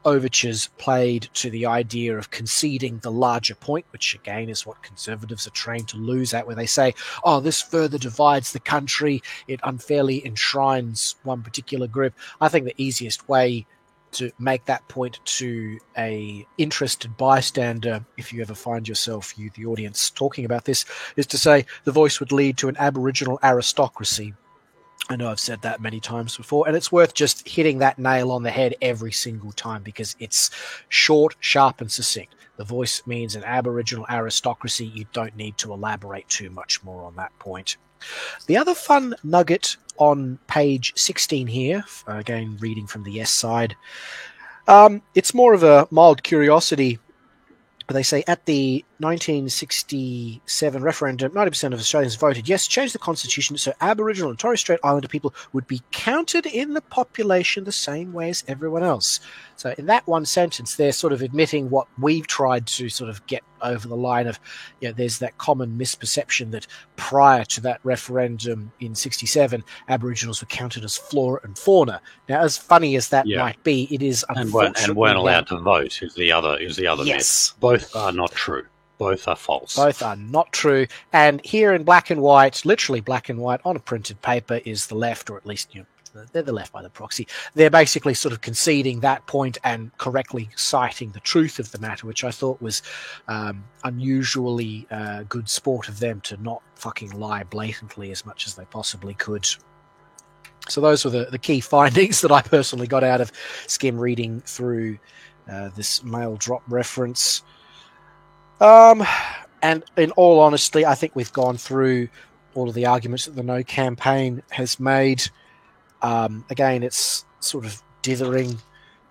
overtures played to the idea of conceding the larger point, which again is what conservatives are trained to lose at, where they say, oh, this further divides the country, it unfairly enshrines one particular group. I think the easiest way to make that point to a interested bystander, if you ever find yourself, you the audience, talking about this, is to say the Voice would lead to an Aboriginal aristocracy. I know I've said that many times before, and it's worth just hitting that nail on the head every single time because it's short, sharp, and succinct. The Voice means an Aboriginal aristocracy. You don't need to elaborate too much more on that point. The other fun nugget on page 16 here, again reading from the Yes side, it's more of a mild curiosity. They say at the 1967 referendum, 90% of Australians voted yes, change the constitution so Aboriginal and Torres Strait Islander people would be counted in the population the same way as everyone else. So in that one sentence, they're sort of admitting what we've tried to sort of get over the line of, there's that common misperception that prior to that referendum in 67, Aboriginals were counted as flora and fauna. Now, as funny as that might be, it is unfortunately... And weren't allowed to vote is the other myth. Both are not true. Both are false. Both are not true. And here in black and white, literally black and white on a printed paper, is the left, or at least they're the left by the proxy. They're basically sort of conceding that point and correctly citing the truth of the matter, which I thought was unusually good sport of them to not fucking lie blatantly as much as they possibly could. So those were the key findings that I personally got out of skim reading through this mail drop reference. And in all honesty, I think we've gone through all of the arguments that the No campaign has made. Again, it's sort of dithering.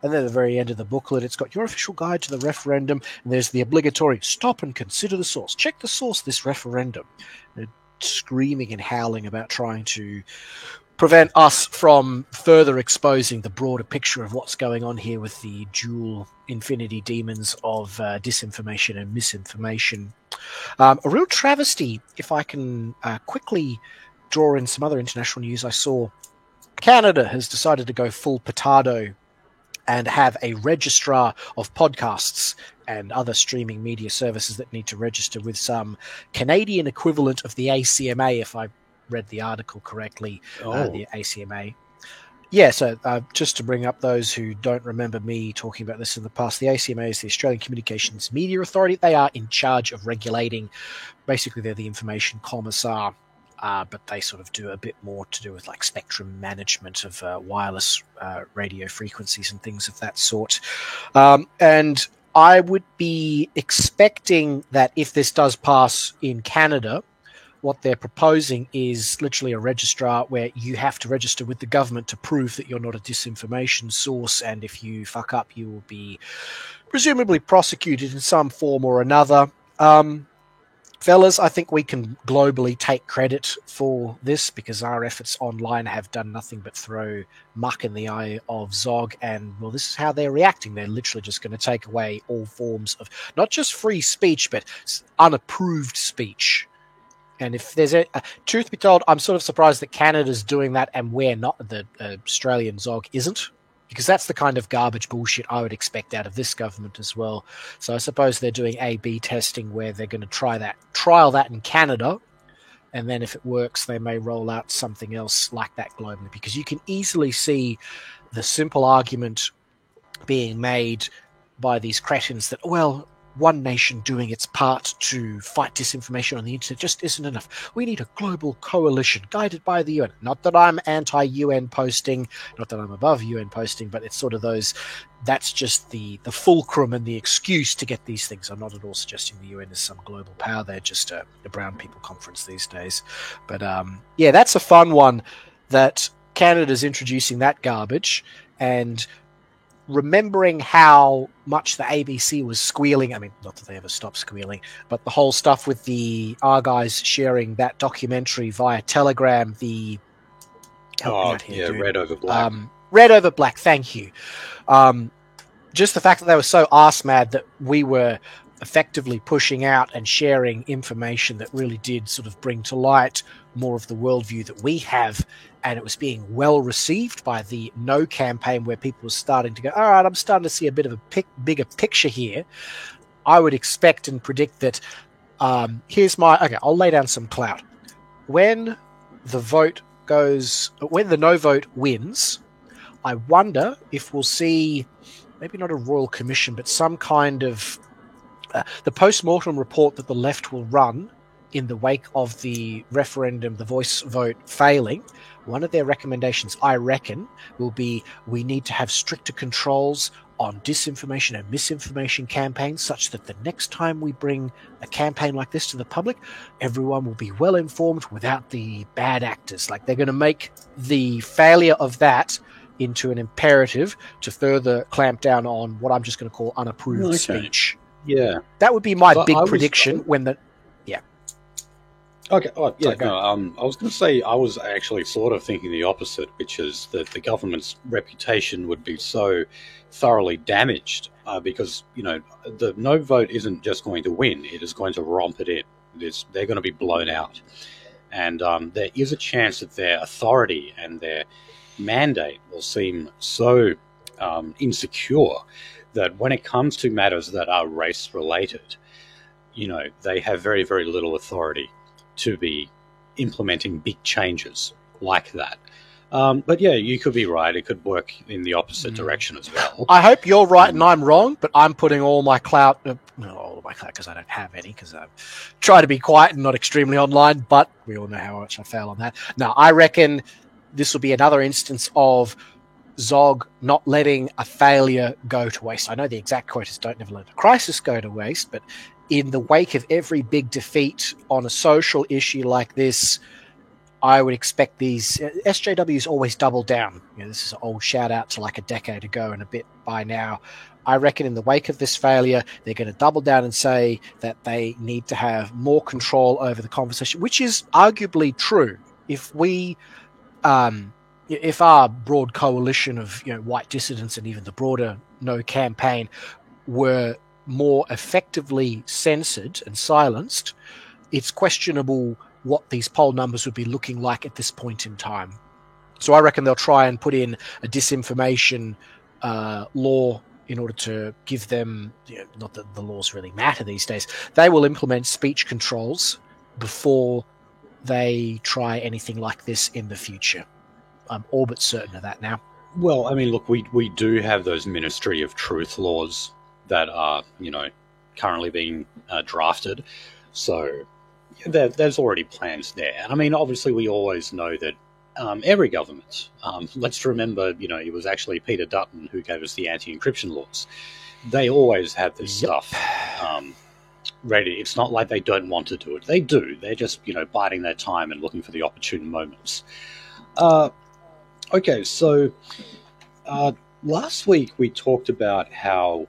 And then at the very end of the booklet, it's got your official guide to the referendum. And there's the obligatory stop and consider the source. Check the source of this referendum. They're screaming and howling about trying to prevent us from further exposing the broader picture of what's going on here with the dual infinity demons of disinformation and misinformation. A real travesty, if I can quickly draw in some other international news I saw. Canada has decided to go full potato and have a registrar of podcasts and other streaming media services that need to register with some Canadian equivalent of the ACMA, if I read the article correctly, the ACMA. Yeah, so just to bring up those who don't remember me talking about this in the past, the ACMA is the Australian Communications Media Authority. They are in charge of regulating, basically they're the information commissar, but they sort of do a bit more to do with like spectrum management of wireless radio frequencies and things of that sort. And I would be expecting that if this does pass in Canada, what they're proposing is literally a registrar where you have to register with the government to prove that you're not a disinformation source, and if you fuck up, you will be presumably prosecuted in some form or another. Fellas, I think we can globally take credit for this because our efforts online have done nothing but throw muck in the eye of Zog, and well, this is how they're reacting. They're literally just going to take away all forms of not just free speech, but unapproved speech. And if there's truth be told, I'm sort of surprised that Canada's doing that and we're not, the Australian Zog isn't, because that's the kind of garbage bullshit I would expect out of this government as well. So I suppose they're doing A/B testing where they're going to trial that in Canada, and then if it works, they may roll out something else like that globally, because you can easily see the simple argument being made by these cretins that, well, one nation doing its part to fight disinformation on the internet just isn't enough. We need a global coalition guided by the UN. Not that I'm anti-UN posting, not that I'm above UN posting, but it's sort of that's just the fulcrum and the excuse to get these things. I'm not at all suggesting the UN is some global power. They're just a brown people conference these days. But yeah, that's a fun one that Canada's introducing that garbage, and remembering how much the ABC was squealing. I mean, not that they ever stopped squealing, but the whole stuff with the guys sharing that documentary via Telegram, Red Over Black. Red Over Black, thank you. Just the fact that they were so arse mad that we were effectively pushing out and sharing information that really did sort of bring to light more of the worldview that we have, and it was being well received by the No campaign, where people were starting to go, all right, I'm starting to see a bit of a bigger picture here. I would expect and predict that I'll lay down some clout. When the No vote wins, I wonder if we'll see maybe not a royal commission, but some kind of the post-mortem report that the left will run in the wake of the referendum, the voice vote failing. One of their recommendations, I reckon, will be we need to have stricter controls on disinformation and misinformation campaigns, such that the next time we bring a campaign like this to the public, everyone will be well informed without the bad actors. Like, they're going to make the failure of that into an imperative to further clamp down on what I'm just going to call unapproved speech. Yeah. That would be my big prediction Okay. Oh, yeah. I was going to say I was actually sort of thinking the opposite, which is that the government's reputation would be so thoroughly damaged because the no vote isn't just going to win; it is going to romp it in. They're going to be blown out, and there is a chance that their authority and their mandate will seem so insecure that when it comes to matters that are race related, they have very, very little authority to be implementing big changes like that. But yeah, you could be right. It could work in the opposite direction as well. I hope you're right and I'm wrong, but I'm putting all my clout, because I don't have any, because I try to be quiet and not extremely online, but we all know how much I fail on that. Now, I reckon this will be another instance of Zog not letting a failure go to waste. I know the exact quote is "Don't never let a crisis go to waste," but in the wake of every big defeat on a social issue like this, I would expect these SJWs always double down. This is an old shout out to like a decade ago and a bit by now. I reckon in the wake of this failure, they're going to double down and say that they need to have more control over the conversation, which is arguably true. If our broad coalition of white dissidents and even the broader No campaign were more effectively censored and silenced, it's questionable what these poll numbers would be looking like at this point in time. So I reckon they'll try and put in a disinformation law in order to give them, not that the laws really matter these days, they will implement speech controls before they try anything like this in the future. I'm all but certain of that now. Well, I mean, look, we do have those Ministry of Truth laws that are, currently being drafted. So there's already plans there. I mean, obviously, we always know that every government, let's remember, it was actually Peter Dutton who gave us the anti-encryption laws. They always have this stuff ready. It's not like they don't want to do it. They do. They're just, biding their time and looking for the opportune moments. Okay, so last week we talked about how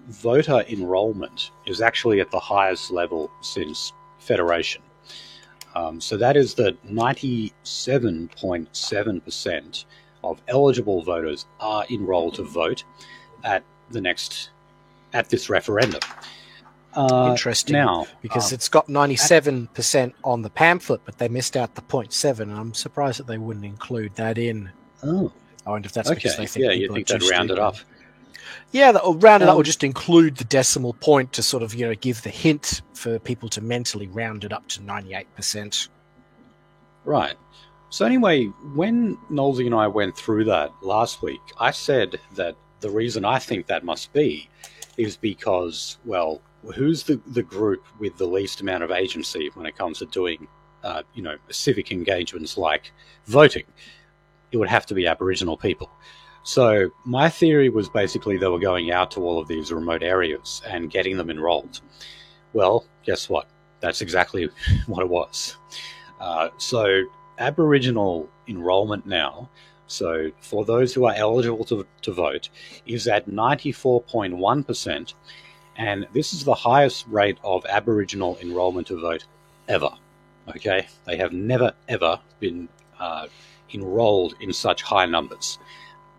voter enrollment is actually at the highest level since Federation. So that is that 97.7% of eligible voters are enrolled to vote at this referendum. Interesting. Now, because it's got 97% on the pamphlet, but they missed out the 0.7, and I'm surprised that they wouldn't include that in. Oh, I wonder if that's because they think you think they'd round it up. Yeah, round it up or just include the decimal point to sort of, give the hint for people to mentally round it up to 98%. Right. So anyway, when Nolsey and I went through that last week, I said that the reason I think that must be is because, well, who's the group with the least amount of agency when it comes to doing, civic engagements like voting? It would have to be Aboriginal people. So my theory was basically they were going out to all of these remote areas and getting them enrolled. Well, guess what? That's exactly what it was. So Aboriginal enrollment now, so for those who are eligible to vote, is at 94.1%, and this is the highest rate of Aboriginal enrollment to vote ever. Okay? They have never, ever been enrolled in such high numbers.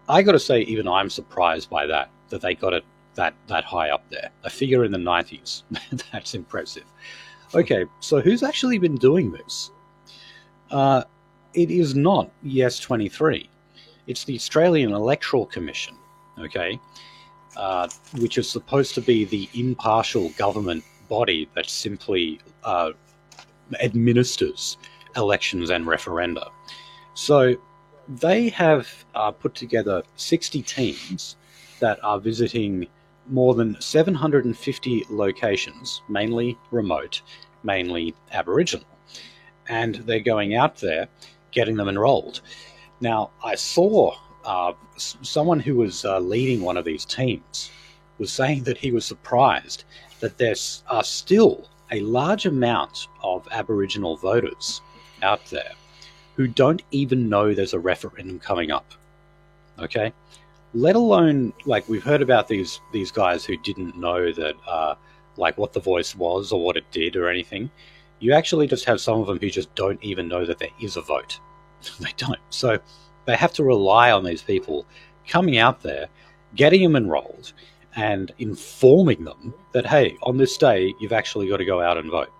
I got to say, even I'm surprised by that they got it that high up there. A figure in the 90s. That's impressive. Okay, so who's actually been doing this? It is not Yes23. It's the Australian Electoral Commission, okay, which is supposed to be the impartial government body that simply administers elections and referenda. So they have put together 60 teams that are visiting more than 750 locations, mainly remote, mainly Aboriginal. And they're going out there, getting them enrolled. Now, I saw someone who was leading one of these teams was saying that he was surprised that there are still a large amount of Aboriginal voters out there who don't even know there's a referendum coming up. Okay? Let alone, like, we've heard about these guys who didn't know that, what the voice was or what it did or anything. You actually just have some of them who just don't even know that there is a vote. They don't. So they have to rely on these people coming out there, getting them enrolled, and informing them that, hey, on this day, you've actually got to go out and vote,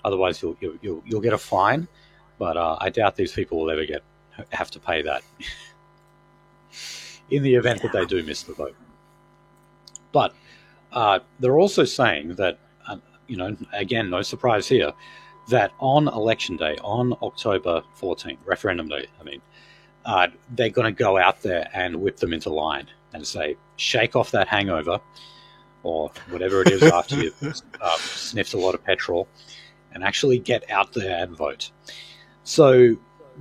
Otherwise, you'll get a fine, but I doubt these people will ever have to pay that in the event that they do miss the vote. But they're also saying that, again, no surprise here, that on election day, on October 14, referendum day, they're going to go out there and whip them into line and say, shake off that hangover or whatever it is after you've sniffed a lot of petrol and actually get out there and vote. So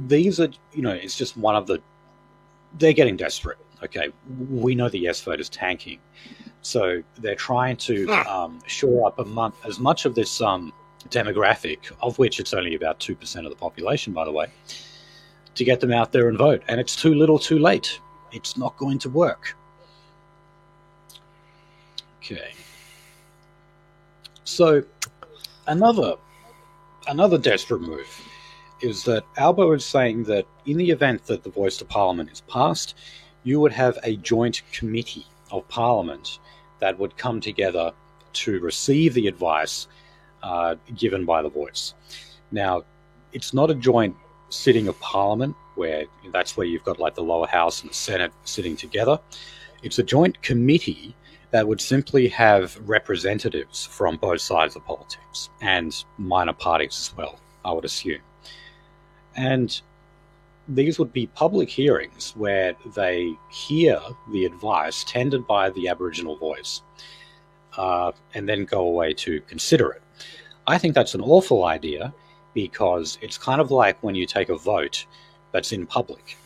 these are, it's just one of they're getting desperate. Okay, we know the yes vote is tanking. So they're trying to shore up as much of this demographic, of which it's only about 2% of the population, by the way, to get them out there and vote. And it's too little too late. It's not going to work. Okay. So another desperate move is that Albo is saying that in the event that the Voice to Parliament is passed, you would have a joint committee of Parliament that would come together to receive the advice given by the Voice. Now, it's not a joint sitting of Parliament where that's where you've got like the lower house and the Senate sitting together. It's a joint committee that would simply have representatives from both sides of politics and minor parties as well, I would assume. And these would be public hearings where they hear the advice tendered by the Aboriginal voice and then go away to consider it. I think that's an awful idea because it's kind of like when you take a vote that's in public.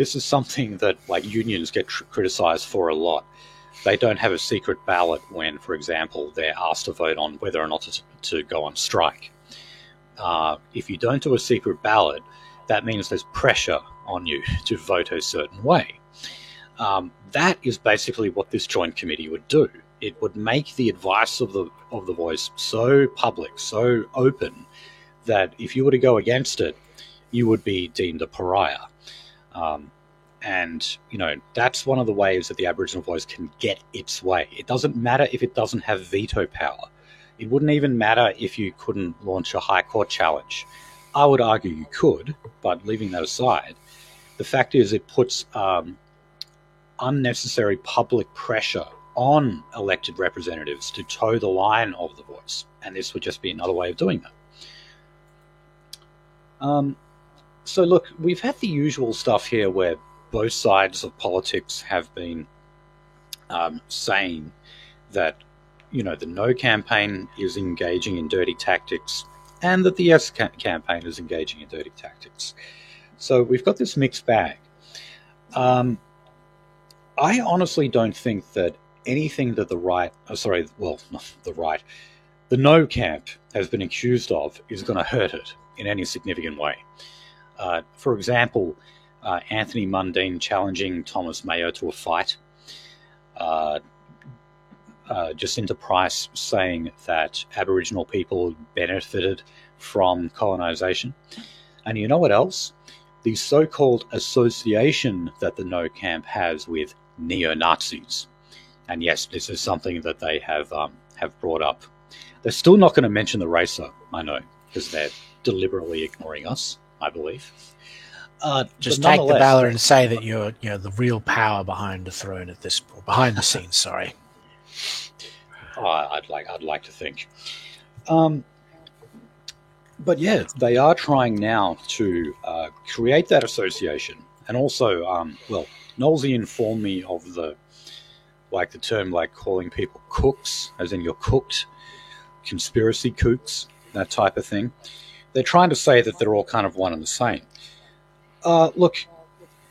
This is something that like unions get criticized for a lot. They don't have a secret ballot when, for example, they're asked to vote on whether or not to go on strike. If you don't do a secret ballot, that means there's pressure on you to vote a certain way. That is basically what this joint committee would do. It would make the advice of the voice so public, so open, that if you were to go against it, you would be deemed a pariah. And that's one of the ways that the Aboriginal voice can get its way. It doesn't matter if it doesn't have veto power. It wouldn't even matter if you couldn't launch a High Court challenge. I would argue you could, but leaving that aside, the fact is it puts unnecessary public pressure on elected representatives to toe the line of the voice. And this would just be another way of doing that. So look, we've had the usual stuff here where both sides of politics have been saying that, the No campaign is engaging in dirty tactics and that the Yes campaign is engaging in dirty tactics. So we've got this mixed bag. I honestly don't think that anything that the No camp has been accused of is going to hurt it in any significant way. For example, Anthony Mundine challenging Thomas Mayo to a fight. Jacinta Price saying that Aboriginal people benefited from colonisation. And you know what else? The so-called association that the No camp has with neo-Nazis. And yes, this is something that they have brought up. They're still not going to mention the racer, I know, because they're deliberately ignoring us, I believe. Just take the valor and say that you're the real power behind the throne at this, or behind the scenes. Sorry. I'd like to think. But yeah, they are trying now to create that association, and also, Nolsey informed me of the term calling people cooks, as in you're cooked, conspiracy kooks, that type of thing. They're trying to say that they're all kind of one and the same. Look,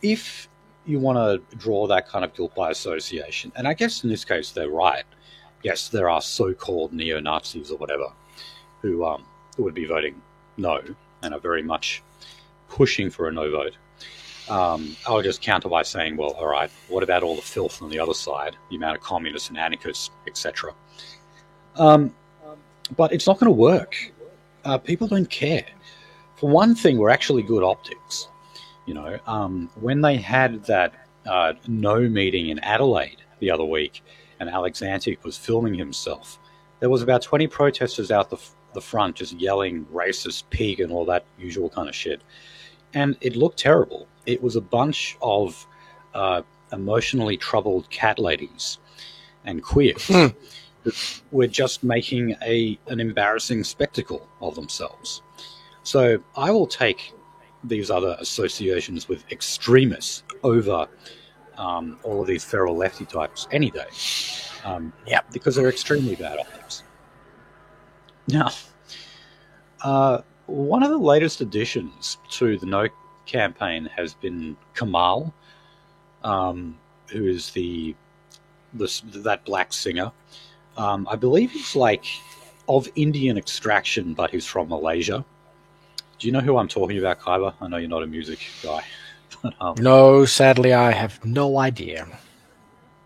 if you want to draw that kind of guilt by association, and I guess in this case they're right. Yes, there are so-called neo-Nazis or whatever who would be voting no and are very much pushing for a no vote. I'll just counter by saying, well, all right, what about all the filth on the other side, the amount of communists and anarchists, etc.? But it's not going to work. People don't care. For one thing, we're actually good optics. When they had that no meeting in Adelaide the other week, and Alex Antic was filming himself, there was about 20 protesters out the front just yelling racist pig and all that usual kind of shit. And it looked terrible. It was a bunch of emotionally troubled cat ladies and queers who were just making an embarrassing spectacle of themselves. So I will take these other associations with extremists over all of these feral lefty types any day. Because they're extremely bad optics. Now, one of the latest additions to the No campaign has been Kamal, who is that black singer. I believe he's of Indian extraction, but he's from Malaysia. Do you know who I'm talking about, Khyber? I know you're not a music guy. But, no, sadly, I have no idea.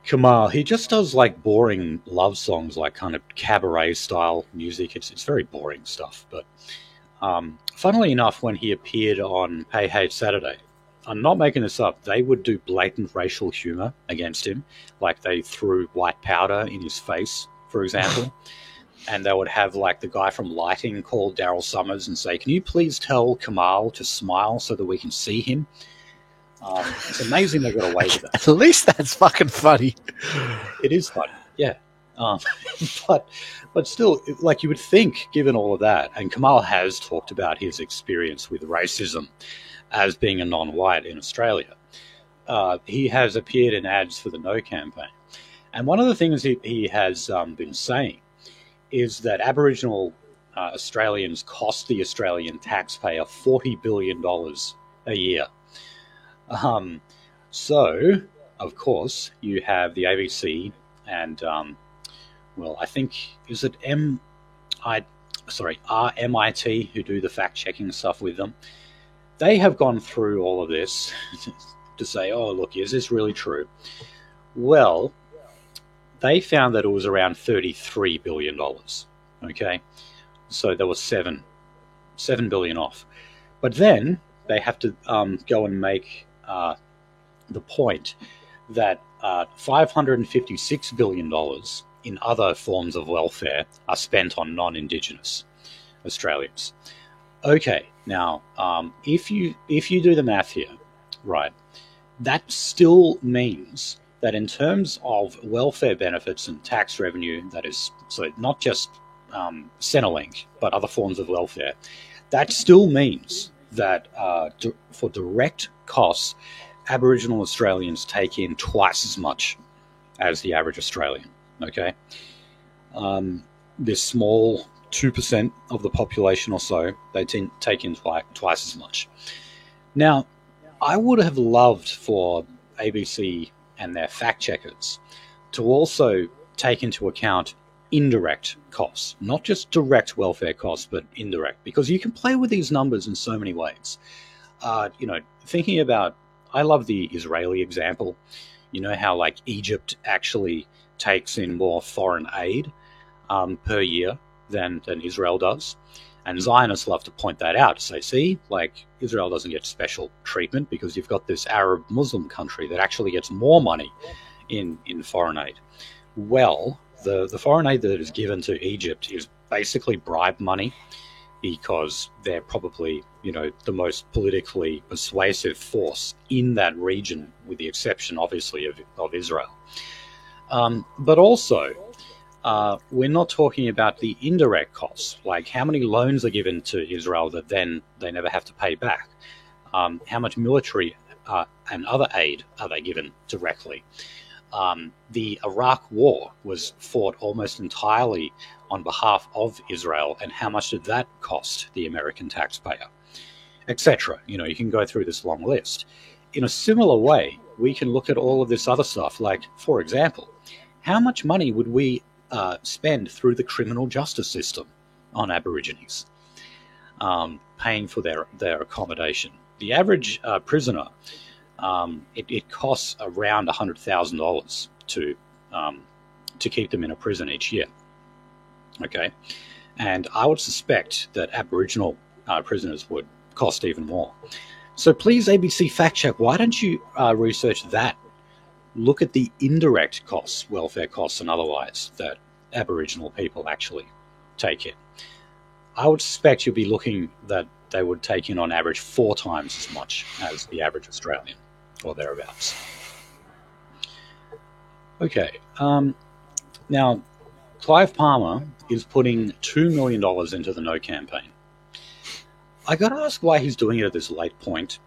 Kamal, he just does boring love songs, kind of cabaret-style music. It's very boring stuff. But funnily enough, when he appeared on Pay Hate Saturday, I'm not making this up, they would do blatant racial humor against him. They threw white powder in his face, for example. and they would have like the guy from lighting call Daryl Summers and say, "Can you please tell Kamal to smile so that we can see him?" It's amazing they got away with that. At least that's fucking funny. It is funny, yeah. But still, like you would think, given all of that, and Kamal has talked about his experience with racism as being a non-white in Australia. He has appeared in ads for the No campaign. And one of the things he has been saying is that Aboriginal Australians cost the Australian taxpayer $40 billion a year. So, of course, you have the ABC and, well, I think, is it RMIT who do the fact-checking stuff with them. They have gone through all of this to say, oh, look, is this really true? Well, they found that it was around $33 billion, okay? So there was $7 billion off. But then they have to go and make the point that $556 billion in other forms of welfare are spent on non-Indigenous Australians. Okay, now if you do the math here, right, that still means that in terms of welfare benefits and tax revenue, that is, so not just Centrelink, but other forms of welfare, that still means that for direct costs, Aboriginal Australians take in twice as much as the average Australian, okay? This small 2% of the population or so, they take in twice as much. Now, I would have loved for ABC and their fact-checkers to also take into account indirect costs, not just direct welfare costs, but indirect, because you can play with these numbers in so many ways. Thinking about, I love the Israeli example. You know how like Egypt actually takes in more foreign aid per year than Israel does. And Zionists love to point that out, to say, see, like Israel doesn't get special treatment because you've got this Arab Muslim country that actually gets more money in foreign aid. Well, the foreign aid that is given to Egypt is basically bribe money because they're probably, the most politically persuasive force in that region, with the exception, obviously, of Israel. But also, we're not talking about the indirect costs, like how many loans are given to Israel that then they never have to pay back. How much military and other aid are they given directly? The Iraq War was fought almost entirely on behalf of Israel, and how much did that cost the American taxpayer, etc. You can go through this long list. In a similar way, we can look at all of this other stuff, like, for example, how much money would we spend through the criminal justice system on Aborigines, paying for their accommodation? The average prisoner, it costs around $100,000 to keep them in a prison each year. Okay, and I would suspect that Aboriginal prisoners would cost even more. So please, ABC Fact Check, why don't you research that? Look at the indirect costs, welfare costs and otherwise, that Aboriginal people actually take in. I would suspect you'll be looking that they would take in on average 4 times as much as the average Australian, or thereabouts. Okay, now Clive Palmer is putting $2 million into the No campaign. I got to ask why he's doing it at this late point.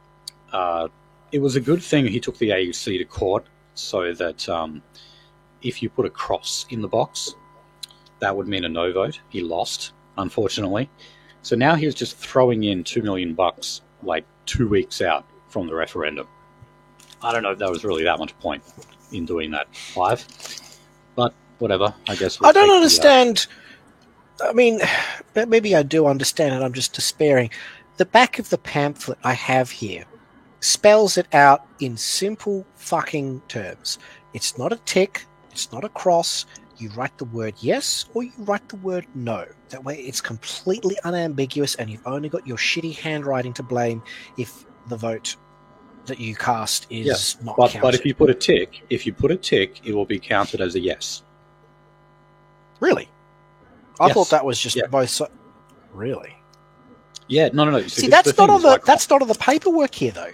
It was a good thing he took the AUC to court, so that if you put a cross in the box, that would mean a no vote. He lost, unfortunately. So now he's just throwing in $2 million like 2 weeks out from the referendum. I don't know if there was really that much point in doing that, Clive. But whatever, I guess. I don't understand. I mean, maybe I do understand it. I'm just despairing. The back of the pamphlet I have here spells it out in simple fucking terms. It's not a tick. It's not a cross. You write the word yes or you write the word no. That way it's completely unambiguous and you've only got your shitty handwriting to blame if the vote that you cast is not counted. But if you put a tick, it will be counted as a yes. Really? I thought that was just both. Really? Yeah, no. See, that's not on the paperwork here, though.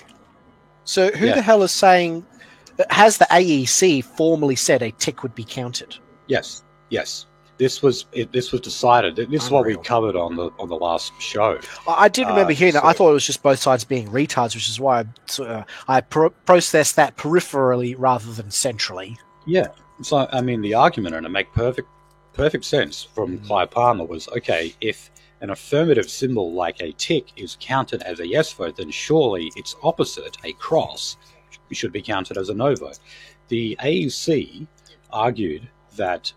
So who the hell is saying? Has the AEC formally said a tick would be counted? Yes. This was decided. This is what we covered on the last show. I did remember hearing that. I thought it was just both sides being retards, which is why I processed that peripherally rather than centrally. Yeah. So I mean, the argument, and it makes perfect sense from Clive Palmer, was okay if an affirmative symbol like a tick is counted as a yes vote, then surely its opposite, a cross, should be counted as a no vote. The AEC argued that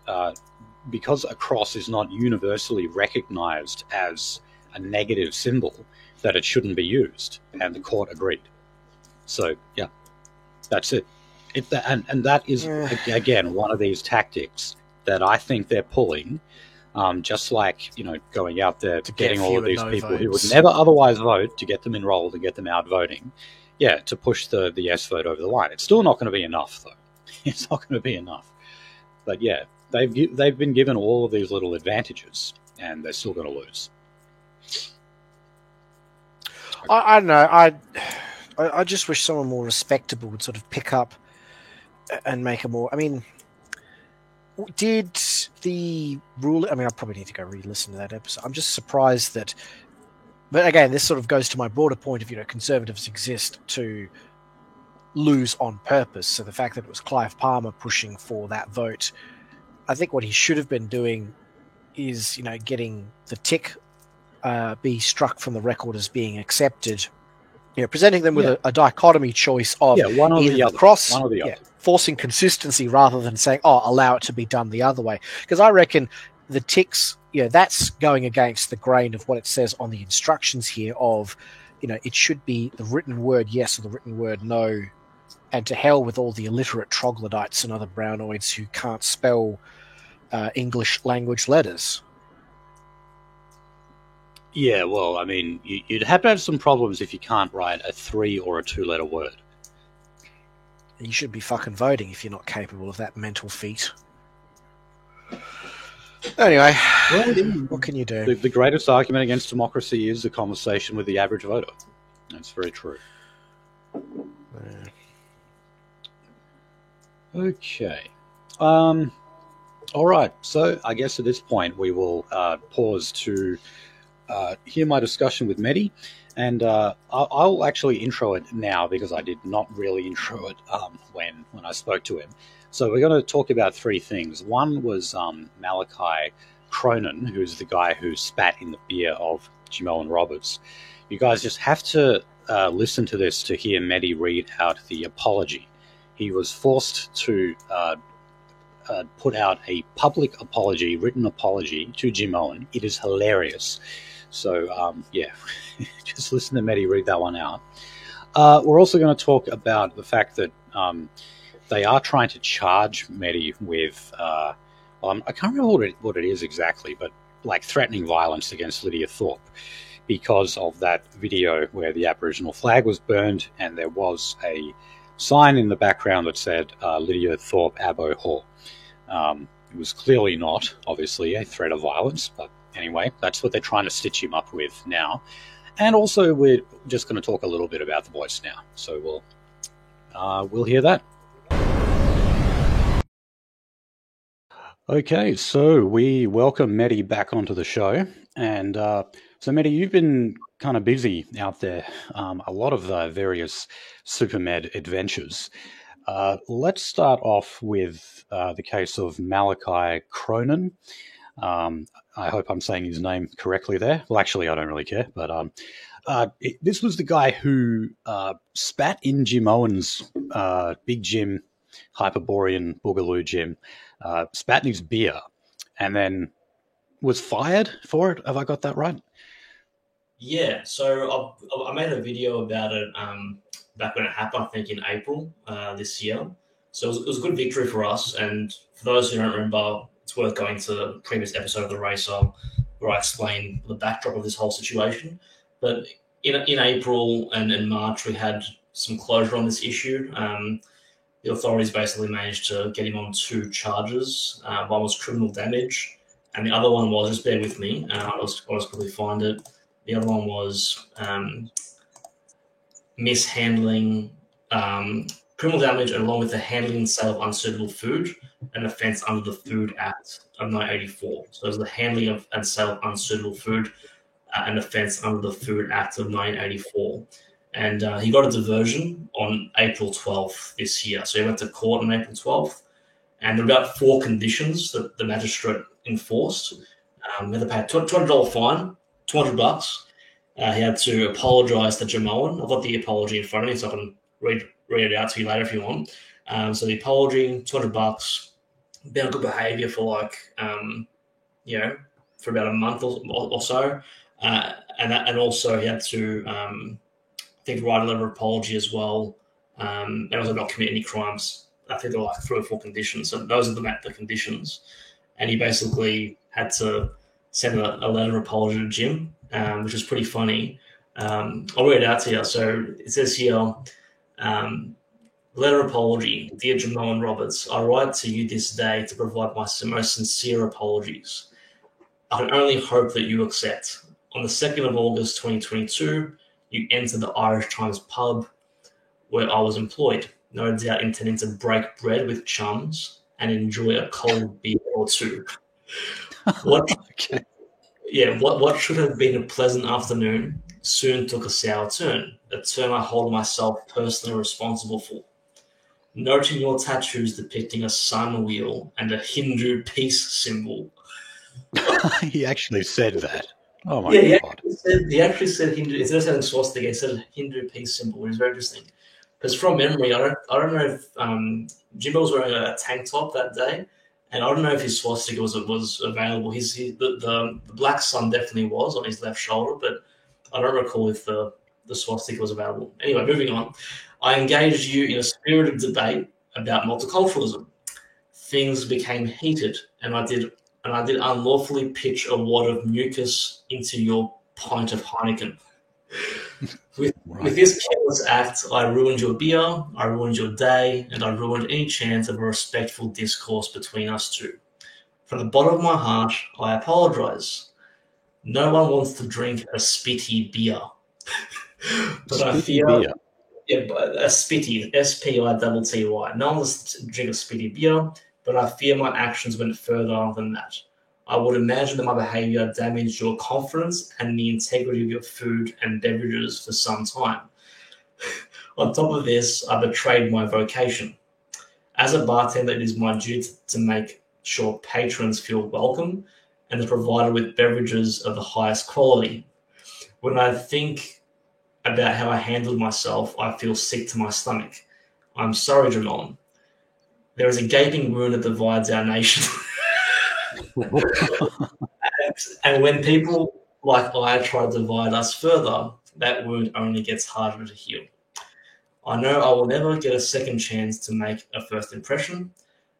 because a cross is not universally recognized as a negative symbol, that it shouldn't be used, and the court agreed. So, yeah, that's it. And that is, again, one of these tactics that I think they're pulling, just like, going out there, getting all of these people who would never otherwise vote, to get them enrolled and get them out voting. Yeah, to push the yes vote over the line. It's still not going to be enough, though. It's not going to be enough. But yeah, they've been given all of these little advantages, and they're still going to lose. I don't know. I just wish someone more respectable would sort of pick up and make a more. I mean, did the rule? I mean, I probably need to go re-listen to that episode. I'm just surprised that. But again, this sort of goes to my broader point of, conservatives exist to lose on purpose. So the fact that it was Clive Palmer pushing for that vote, I think what he should have been doing is, getting the tick be struck from the record as being accepted, presenting them with a dichotomy choice of one or the other. Cross, one or the other. Forcing consistency rather than saying, allow it to be done the other way. Because I reckon the ticks, that's going against the grain of what it says on the instructions here of, it should be the written word yes or the written word no, and to hell with all the illiterate troglodytes and other brownoids who can't spell English language letters. Yeah, well, I mean, you'd have to have some problems if you can't write a 3 or a 2-letter word. You should be fucking voting if you're not capable of that mental feat. Anyway, what can you do? The greatest argument against democracy is the conversation with the average voter. That's very true. Okay. All right. So I guess at this point we will pause to hear my discussion with Mehdi. And I'll actually intro it now because I did not really intro it when I spoke to him. So we're going to talk about 3 things. One was Malachi Cronin, who's the guy who spat in the beer of Jimeoin Roberts. You guys just have to listen to this to hear Mehdi read out the apology. He was forced to put out a public apology, written apology to Jimeoin. It is hilarious. So, just listen to Mehdi read that one out. We're also going to talk about the fact that they are trying to charge Mehdi with, I can't remember what it is exactly, but like threatening violence against Lydia Thorpe because of that video where the Aboriginal flag was burned and there was a sign in the background that said Lydia Thorpe Abo Hor. It was clearly not, obviously, a threat of violence, but anyway, that's what they're trying to stitch him up with now. And also, we're just going to talk a little bit about the voice now. So we'll hear that. Okay, so we welcome Mehdi back onto the show. And so, Mehdi, you've been kind of busy out there, a lot of various SuperMed adventures. Let's start off with the case of Malachi Cronin. I hope I'm saying his name correctly there. Well, actually, I don't really care. But this was the guy who spat in Jimeoin's big gym, Hyperborean Boogaloo gym, spat in his beer, and then was fired for it. Have I got that right? Yeah. So I made a video about it back when it happened, I think in April this year. So it was a good victory for us. And for those who don't remember, it's worth going to the previous episode of The Racer where I explain the backdrop of this whole situation. But in April and in March, we had some closure on this issue. The authorities basically managed to get him on 2 charges. One was criminal damage And the other one was, just bear with me, I'll just quickly find it. The other one was mishandling, criminal damage, along with the handling and sale of unsuitable food, an offence under the Food Act of 1984. So it was the handling of and sale of unsuitable food, an offence under the Food Act of 1984. And he got a diversion on April 12th this year. So he went to court on April 12th, and there were about 4 conditions that the magistrate enforced. He had to pay a $200 fine, $200. He had to apologise to Jamoan. I've got the apology in front of me, so I can read it out to you later if you want. So the apology, $200, been on good behaviour for for about a month or so. And also he had to, write a letter of apology as well, and also not commit any crimes. I think there were like 3 or 4 conditions. So those are the conditions. And he basically had to send a letter of apology to Jim, which is pretty funny. I'll read it out to you. So it says here, letter of apology. Dear Jamoan Roberts, I write to you this day to provide my most sincere apologies. I can only hope that you accept. On the 2nd of August 2022, you entered the Irish Times pub where I was employed, no doubt intending to break bread with chums and enjoy a cold beer or 2. What should have been a pleasant afternoon soon took a sour turn, a turn I hold myself personally responsible for. Noting your tattoos depicting a sun wheel and a Hindu peace symbol. He actually said that. Oh my God. He actually said Hindu, instead of saying swastika, he said Hindu peace symbol, which is very interesting. Because from memory, I don't know if Jimbo was wearing a tank top that day, and I don't know if his swastika was available. The black sun definitely was on his left shoulder, but I don't recall if the swastika was available. Anyway, moving on. I engaged you in a spirited debate about multiculturalism. Things became heated, and I did unlawfully pitch a wad of mucus into your pint of Heineken. With this careless act, I ruined your beer, I ruined your day, and I ruined any chance of a respectful discourse between us two. From the bottom of my heart, I apologise. No one wants to drink a spitty beer. But I fear... Beer. Yeah, a spitty, S-P-I-T-T-Y. No one wants to drink a spitty beer, but I fear my actions went further than that. I would imagine that my behaviour damaged your confidence and the integrity of your food and beverages for some time. On top of this, I betrayed my vocation. As a bartender, it is my duty to make sure patrons feel welcome and is provided with beverages of the highest quality. When I think about how I handled myself, I feel sick to my stomach. I'm sorry, Jamoan. There is a gaping wound that divides our nation. and when people like I try to divide us further, that wound only gets harder to heal. I know I will never get a second chance to make a first impression,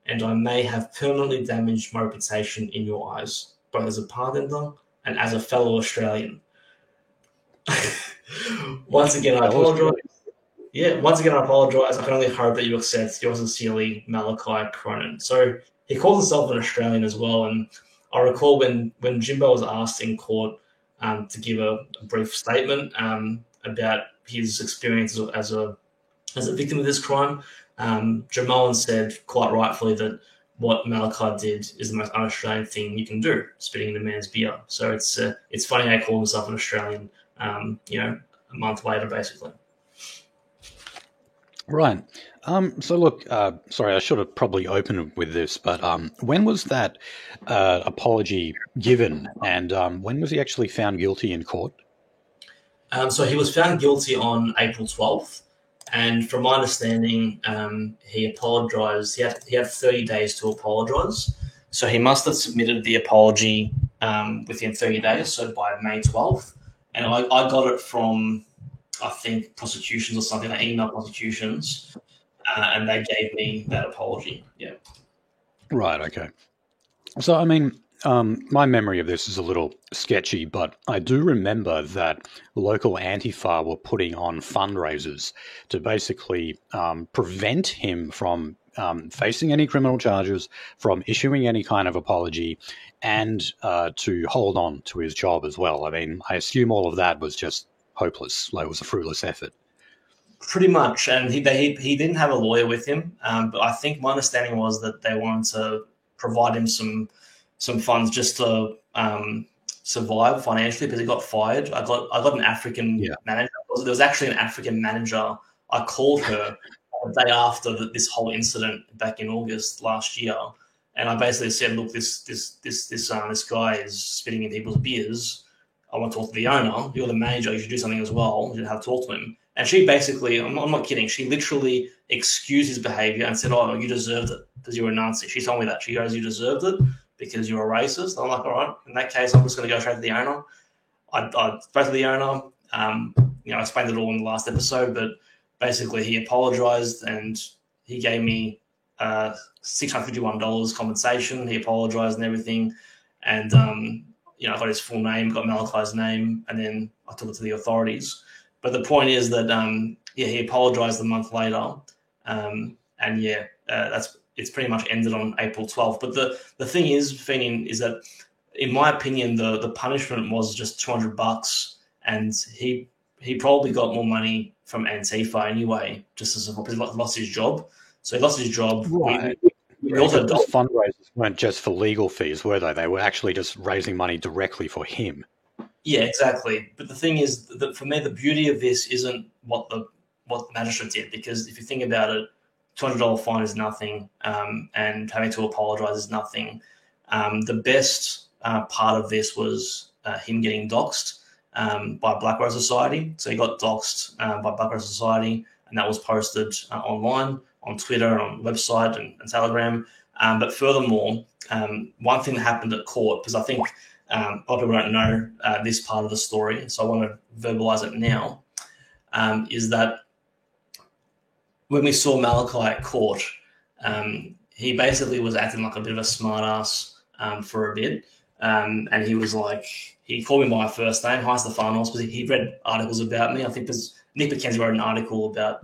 and I may have permanently damaged my reputation in your eyes, both as a bartender and as a fellow Australian. Once again, I apologise. I can only hope that you accept. Yours sincerely, Malachi Cronin. So he calls himself an Australian as well. And I recall when Jimbo was asked in court to give a brief statement about his experience as a victim of this crime, Jamoan said quite rightfully that what Malachi did is the most un-Australian thing you can do, spitting in a man's beer. So it's funny how he called himself an Australian, a month later, basically. Right. So look, sorry, I should have probably opened with this, but when was that apology given, and when was he actually found guilty in court? So he was found guilty on April 12th, and from my understanding, he apologised. He had 30 days to apologise. So he must have submitted the apology within 30 days, so by May 12th. And I got it from, I think, prosecutions or something, like email prosecutions, and they gave me that apology. Yeah. Right, okay. So, I mean, my memory of this is a little sketchy, but I do remember that local Antifa were putting on fundraisers to basically prevent him from facing any criminal charges, from issuing any kind of apology, and to hold on to his job as well. I mean, I assume all of that was just hopeless. Like, it was a fruitless effort. Pretty much, and he didn't have a lawyer with him, but I think my understanding was that they wanted to provide him some funds just to survive financially, because he got fired. I got an African manager. There was actually an African manager. I called her the day after this whole incident back in August last year, and I basically said, "Look, this guy is spitting in people's beers. I want to talk to the owner. You're the manager. You should do something as well. You should have to talk to him." And she basically, I'm not kidding, she literally excused his behavior and said, "Oh, you deserved it because you were a Nazi." She told me that. She goes, "You deserved it because you're a racist." I'm like, "All right, in that case, I'm just going to go straight to the owner." I spoke to the owner. I explained it all in the last episode, but basically he apologized and he gave me $651 compensation. He apologized and everything. And, I got his full name, got Malachi's name, and then I took it to the authorities. But the point is that, he apologized a month later. It's pretty much ended on April 12th. But the thing is, Fenian, is that, in my opinion, the punishment was just $200, and he probably got more money from Antifa anyway, just as he lost his job. So he lost his job. Right. Those fundraisers weren't just for legal fees, were they? They were actually just raising money directly for him. Yeah, exactly. But the thing is that, for me, the beauty of this isn't what the magistrate did, because if you think about it, $200 fine is nothing, and having to apologise is nothing. The best part of this was him getting doxxed by Black Rose Society. So he got doxxed by Black Rose Society, and that was posted online, on Twitter, on the website, and Telegram. But furthermore, one thing that happened at court, because I think a lot of people don't know this part of the story, so I want to verbalise it now, is that when we saw Malachi at court, he basically was acting like a bit of a smartass for a bit. And he was like, he called me by my first name, "Hi, Stefanos," because he read articles about me. I think Nick McKenzie wrote an article about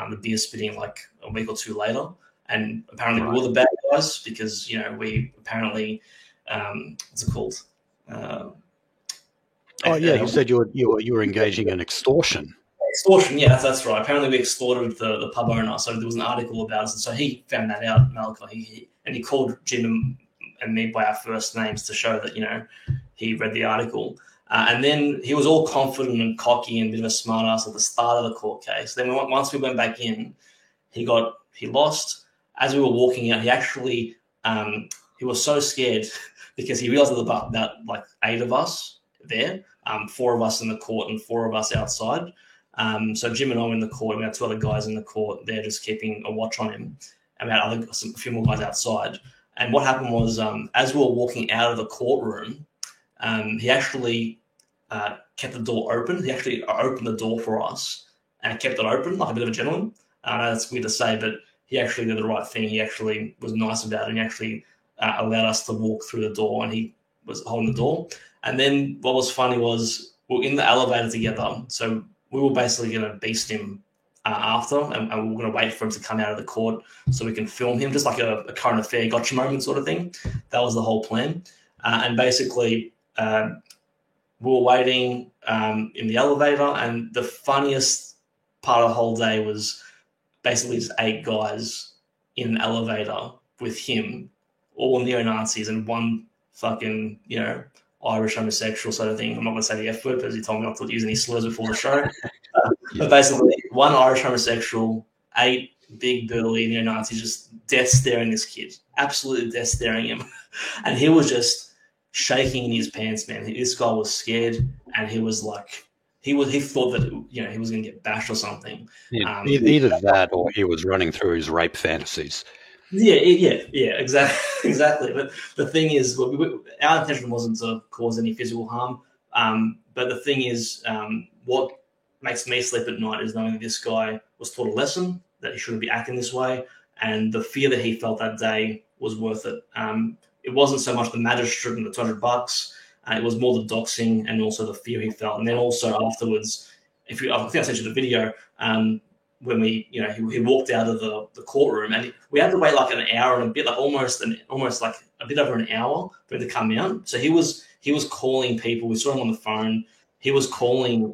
the beer spitting like a week or two later. And apparently we were the bad guys because, we apparently, what's it called? You said you were engaging in extortion. Extortion, yeah, that's right. Apparently we extorted the pub owner. So there was an article about us. And so he found that out, Malachi. He called Jim and me by our first names to show that, he read the article. And then he was all confident and cocky and a bit of a smartass at the start of the court case. Then once we went back in, he lost. As we were walking out, he actually he was so scared because he realized there were about like 8 of us there, 4 of us in the court and 4 of us outside. So Jim and I were in the court, and we had 2 other guys in the court there just keeping a watch on him, and we had a few more guys outside. And what happened was, as we were walking out of the courtroom, he actually kept the door open. He actually opened the door for us and kept it open like a bit of a gentleman. I know that's weird to say, but he actually did the right thing. He actually was nice about it, and he actually allowed us to walk through the door, and he was holding the door. And then what was funny was we were in the elevator together. So we were basically going to beast him after, and we were going to wait for him to come out of the court so we can film him, just like a current affair gotcha moment sort of thing. That was the whole plan. And basically, we were waiting in the elevator, and the funniest part of the whole day was basically just 8 guys in an elevator with him, all neo-Nazis, and one fucking, Irish homosexual sort of thing. I'm not going to say the F word because he told me not to use any slurs before the show. But basically, one Irish homosexual, 8 big burly neo-Nazis just death staring this kid, absolutely death staring him. And he was just shaking in his pants, man. This guy was scared, and he was like, he thought that he was going to get bashed or something. Yeah, either that, or he was running through his rape fantasies. Yeah, exactly. But the thing is, our intention wasn't to cause any physical harm. But the thing is, what makes me sleep at night is knowing that this guy was taught a lesson, that he shouldn't be acting this way, and the fear that he felt that day was worth it. It wasn't so much the magistrate and the $200. It was more the doxing and also the fear he felt. And then also afterwards, I think I sent you the video, when he walked out of the courtroom, and we had to wait like an hour and a bit, like almost like a bit over an hour for him to come out. So he was calling people. We saw him on the phone. He was calling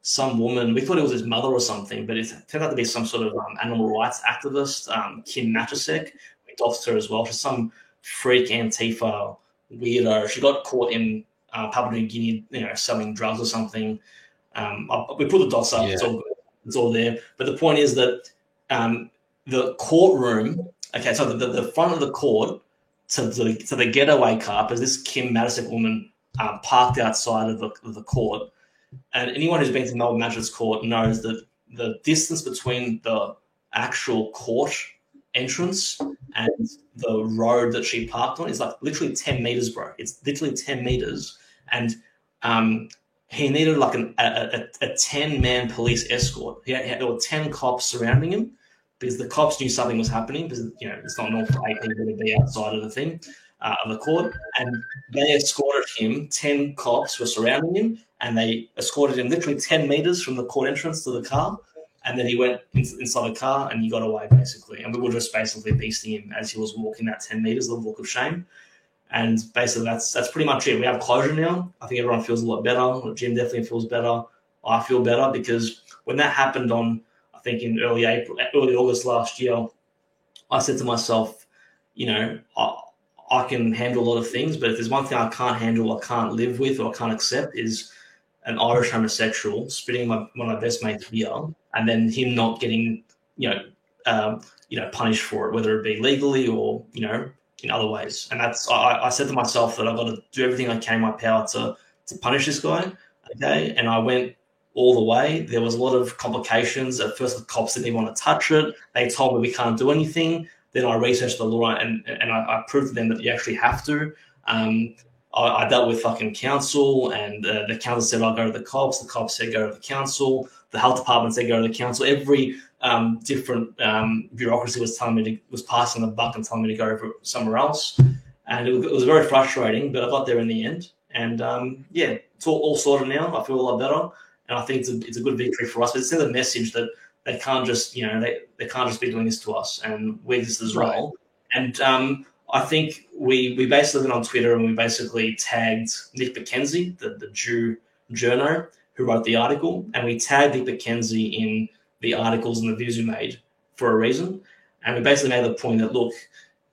some woman. We thought it was his mother or something, but it turned out to be some sort of animal rights activist, Kim Matusek. We doxed her as well. She's some freak Antifa weirdo. She got caught in Papua New Guinea, selling drugs or something. We put the dots up. Yeah. It's all there. But the point is that the courtroom. Okay, so the front of the court to the getaway car, because this Kim Matusek woman parked outside of the court. And anyone who's been to Melbourne Magistrates Court knows that the distance between the actual court entrance and the road that she parked on is like literally 10 meters, bro. It's literally 10 meters. And he needed like a 10-man police escort. There were 10 cops surrounding him because the cops knew something was happening, because it's not normal for 8 people to be outside of the thing, of the court. And they escorted him. 10 cops were surrounding him, and they escorted him literally 10 meters from the court entrance to the car. And then he went inside the car and he got away, basically. And we were just basically beasting him as he was walking that 10 meters, the walk of shame. And basically that's pretty much it. We have closure now. I think everyone feels a lot better. Jim definitely feels better. I feel better, because when that happened I think in early August last year, I said to myself, I can handle a lot of things, but if there's one thing I can't handle, I can't live with, or I can't accept, is an Irish homosexual spitting one of my best mates' beer, and then him not getting, punished for it, whether it be legally or, in other ways. And that's, I said to myself that I've got to do everything I can in my power to punish this guy. Okay. And I went all the way. There was a lot of complications. At first, the cops didn't even want to touch it. They told me we can't do anything. Then I researched the law and I proved to them that you actually have to. I dealt with fucking council, and the council said I'll go to the cops. The cops said go to the council. The health department said go to the council. Every different bureaucracy was passing the buck and telling me to go over somewhere else. And it was very frustrating, but I got there in the end. And it's all sorted now. I feel a lot better, and I think it's a good victory for us. But it sends a message that they can't just they can't just be doing this to us, and we exist as well. And I think we basically went on Twitter and we basically tagged Nick McKenzie, the Jew journo who wrote the article, and we tagged Nick McKenzie in the articles and the views we made for a reason. And we basically made the point that, look,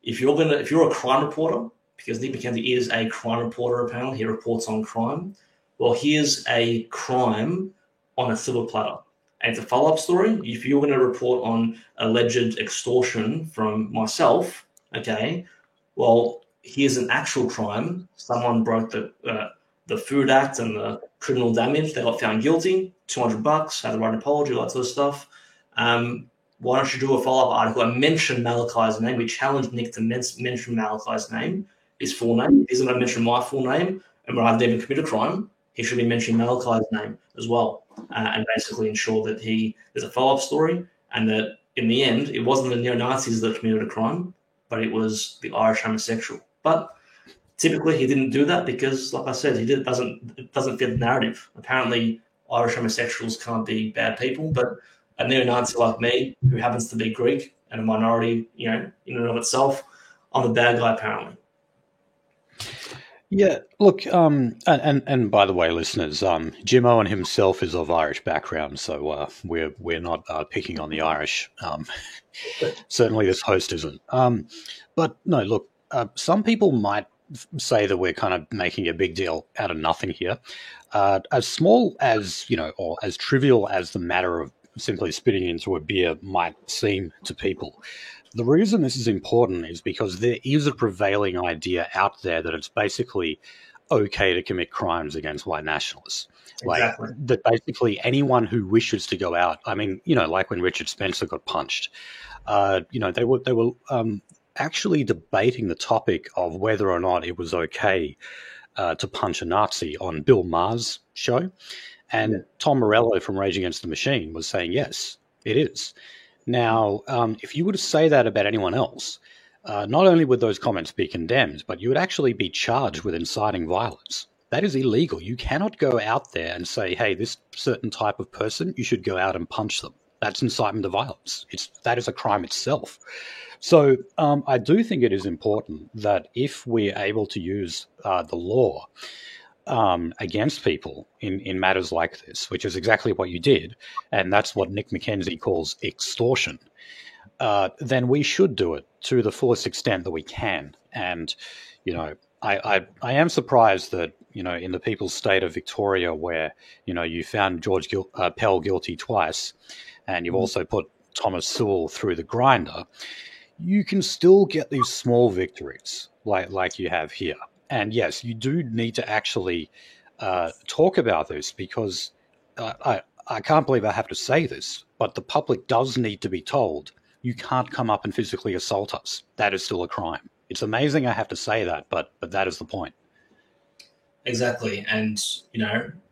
if you're a crime reporter, because Nick McKenzie is a crime reporter, apparently he reports on crime. Well, here's a crime on a silver platter. And it's a follow-up story. If you're going to report on alleged extortion from myself, okay, well, here's an actual crime. Someone broke the Food Act and the criminal damage. They got found guilty, $200, had to write an apology, all that sort of stuff. Why don't you do a follow-up article and mention Malachi's name? We challenged Nick to mention Malachi's name, his full name. He's going to mention my full name, and when I didn't even commit a crime, he should be mentioning Malachi's name as well, and basically ensure that there's a follow-up story, and that in the end, it wasn't the neo-Nazis that committed a crime, but it was the Irish homosexual. But typically, he didn't do that because, like I said, it doesn't fit the narrative. Apparently, Irish homosexuals can't be bad people, but a neo-Nazi like me, who happens to be Greek and a minority, in and of itself, I'm the bad guy, apparently. Yeah, look, and by the way, listeners, Jim Owen himself is of Irish background, so we're not picking on the Irish. Certainly, this host isn't. But no, look, some people might say that we're kind of making a big deal out of nothing here. As small as or as trivial as the matter of simply spitting into a beer might seem to people, the reason this is important is because there is a prevailing idea out there that it's basically okay to commit crimes against white nationalists. Exactly. Like that basically anyone who wishes to go out, I mean, like when Richard Spencer got punched, they were actually debating the topic of whether or not it was okay to punch a Nazi on Bill Maher's show. And Tom Morello from Rage Against the Machine was saying, yes, it is. Now, if you were to say that about anyone else, not only would those comments be condemned, but you would actually be charged with inciting violence. That is illegal. You cannot go out there and say, hey, this certain type of person, you should go out and punch them. That's incitement to violence. That is a crime itself. So I do think it is important that if we're able to use the law against people in matters like this, which is exactly what you did, and that's what Nick McKenzie calls extortion, then we should do it to the fullest extent that we can. And, I am surprised that, in the People's State of Victoria, where, you found George Pell guilty twice, and you've also put Thomas Sewell through the grinder, you can still get these small victories like you have here. And yes, you do need to actually talk about this, because I can't believe I have to say this, but the public does need to be told, you can't come up and physically assault us. That is still a crime. It's amazing I have to say that, but that is the point. Exactly. And,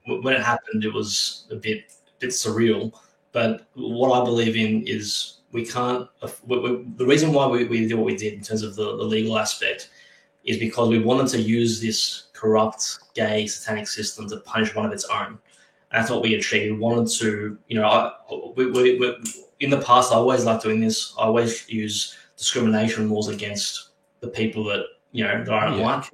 when it happened, it was a bit surreal. But what I believe in is we can't. The reason why we did what we did in terms of the legal aspect is because we wanted to use this corrupt, gay, satanic system to punish one of its own. And that's what we achieved. We wanted to, in the past, I always liked doing this. I always use discrimination laws against the people that, that I don't like.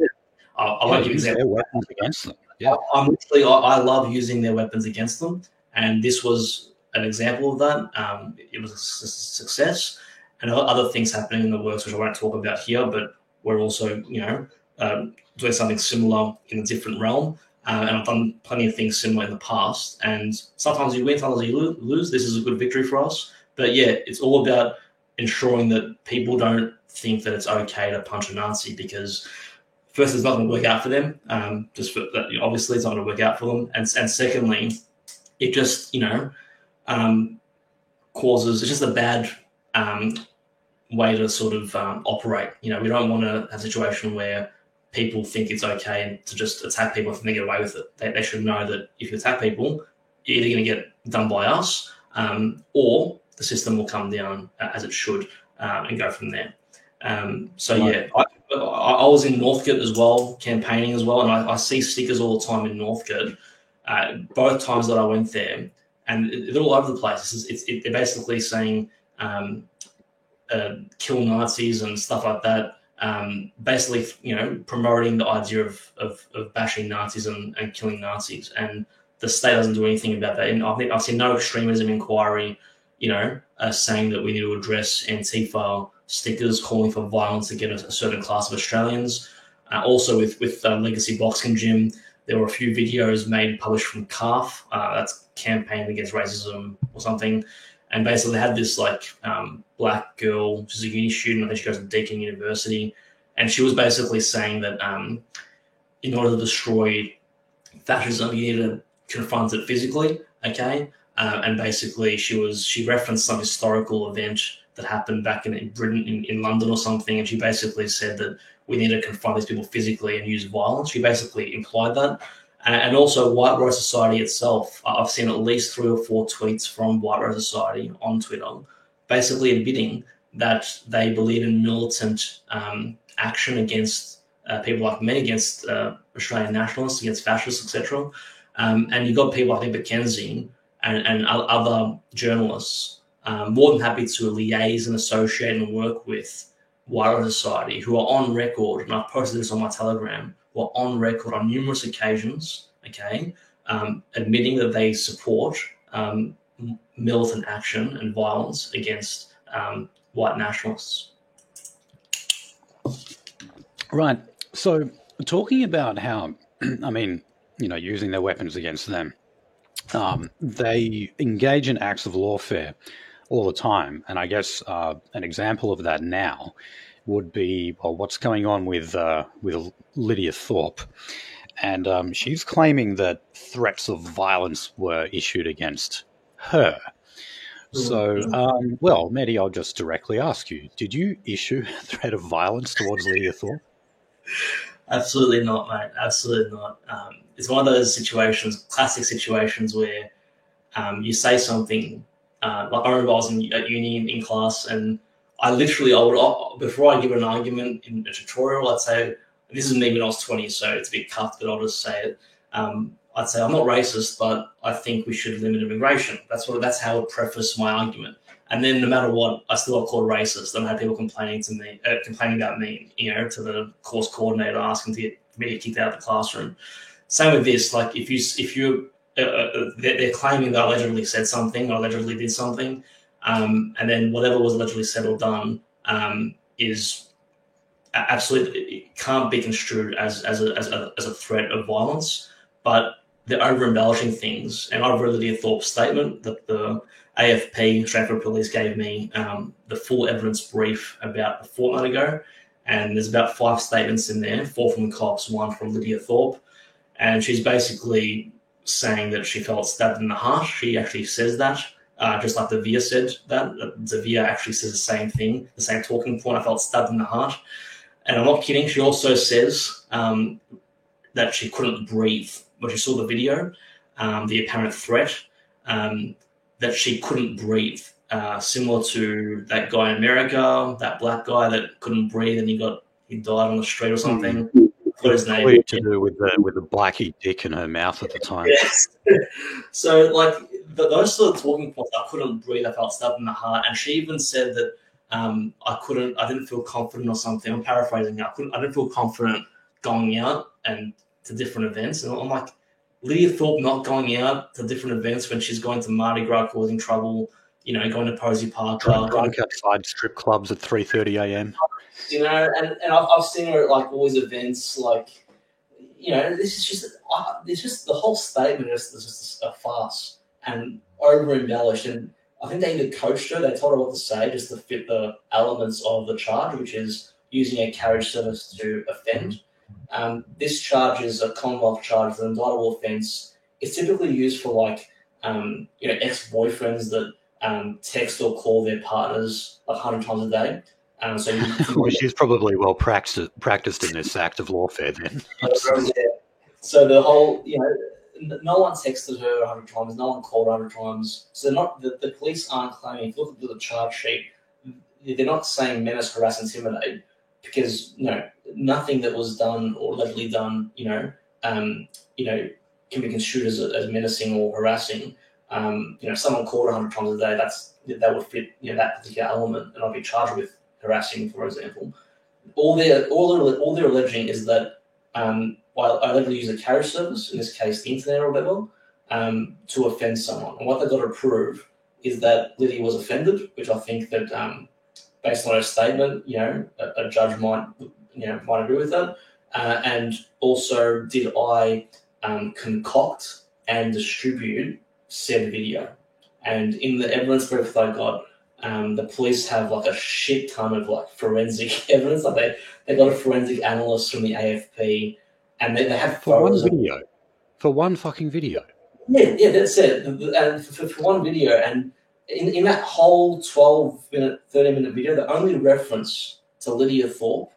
I won't use their weapons against them. Yeah. I love using their weapons against them. And this was an example of that. It was a success. And other things happening in the works, which I won't talk about here, but we're also, doing something similar in a different realm. And I've done plenty of things similar in the past. And sometimes you win, sometimes you lose. This is a good victory for us. But yeah, it's all about ensuring that people don't think that it's okay to punch a Nazi, because first, it's not going to work out for them. Obviously, it's not going to work out for them. And secondly, it just, causes, it's just a bad way to sort of operate. We don't want to have a situation where people think it's okay to just attack people and they get away with it. They should know that if you attack people, you're either going to get done by us or the system will come down as it should and go from there. Yeah, I was in Northcote as well, campaigning as well, and I see stickers all the time in Northcote. Both times that I went there, and they're all over the place. They're basically saying kill Nazis and stuff like that. Basically, promoting the idea of bashing Nazis and killing Nazis, and the state doesn't do anything about that. And I've seen no extremism inquiry, saying that we need to address Antifa stickers calling for violence against a certain class of Australians. Also with Legacy Boxing Gym, there were a few videos published from CAF, that's Campaign Against Racism or something. And basically they had this black girl, she's a uni student, I think she goes to Deakin University. And she was basically saying that in order to destroy fascism, you need to confront it physically, okay? And basically she referenced some historical event that happened back in Britain, in London or something, and she basically said that we need to confront these people physically and use violence. She basically implied that. And also White Rose Society itself, I've seen at least 3 or 4 tweets from White Rose Society on Twitter basically admitting that they believe in militant action against people like me, against Australian nationalists, against fascists, etc. And you've got people like Nick McKenzie and other journalists more than happy to liaise and associate and work with White Rose Society, who are on record, and I've posted this on my Telegram, who are on record on numerous occasions, okay, admitting that they support militant action and violence against white nationalists. Right. So talking about how, using their weapons against them, they engage in acts of lawfare all the time. And I guess an example of that now would be what's going on with Lydia Thorpe. And she's claiming that threats of violence were issued against her. So, Mehdi, I'll just directly ask you, did you issue a threat of violence towards Lydia Thorpe? Absolutely not, mate. Absolutely not. It's one of those situations, classic situations where you say something. I remember I was at uni in class, and I would, before I give an argument in a tutorial, I'd say, this is me when I was 20, so it's a bit cuffed, but I'll just say it. I'd say I'm not racist, but I think we should limit immigration. That's how I would preface my argument. And then no matter what, I still got called racist, and I had people complaining about me, to the course coordinator asking for me to get kicked out of the classroom. Same with this. Like if you they're claiming that I allegedly said something or allegedly did something, and then whatever was allegedly said or done is absolutely, it can't be construed as a threat of violence. But they're over embellishing things, and I've read Lydia Thorpe's statement that the AFP, Stratford Police, gave me the full evidence brief about a fortnight ago, and there's about 5 statements in there, 4 from the cops, 1 from Lydia Thorpe, and she's basically saying that she felt stabbed in the heart. She actually says that, just like Zavia said that. Zavia actually says the same thing, the same talking point. I felt stabbed in the heart. And I'm not kidding. She also says that she couldn't breathe when she saw the video, the apparent threat, that she couldn't breathe, similar to that guy in America, that black guy that couldn't breathe and he died on the street or something. What his name? To do with the blackie dick in her mouth at the time. Yes. So, like, those sort of talking points, I couldn't breathe, I felt stabbed in the heart. And she even said that I didn't feel confident or something. I'm paraphrasing. I didn't feel confident going out and to different events. And I'm like, Lydia Thorpe not going out to different events when she's going to Mardi Gras causing trouble, going to Posey Park. Drunk outside strip clubs at 3:30 a.m. And I've seen her at like all these events, like, this is just the whole statement is just a farce and over embellished. And I think they either coached her, they told her what to say just to fit the elements of the charge, which is using a carriage service to offend. This charge is a Commonwealth charge, an indictable offence. It's typically used for like, ex-boyfriends that text or call their partners 100 times a day. Well, she's probably well practiced in this act of lawfare then. So the whole, no one texted her 100 times, no one called 100 times. So the police aren't claiming, if you look at the charge sheet, they're not saying menace, harass, intimidate, because nothing that was done or allegedly done, can be construed as menacing or harassing. Someone called 100 times a day, that would fit that particular element, and I'd be charged with harassing, for example. All they're alleging is that while I allegedly use a carriage service, in this case the internet or whatever, to offend someone. And what they've got to prove is that Lydia was offended, which I think that based on her statement, a judge might agree with that. And also, did I concoct and distribute said video? And in the evidence brief that I got, the police have like a shit ton of like forensic evidence. Like they got a forensic analyst from the AFP, and they have for one video, for one fucking video. Yeah, that's it. And for one video, and in that whole 12-minute, 30-minute video, the only reference to Lydia Thorpe,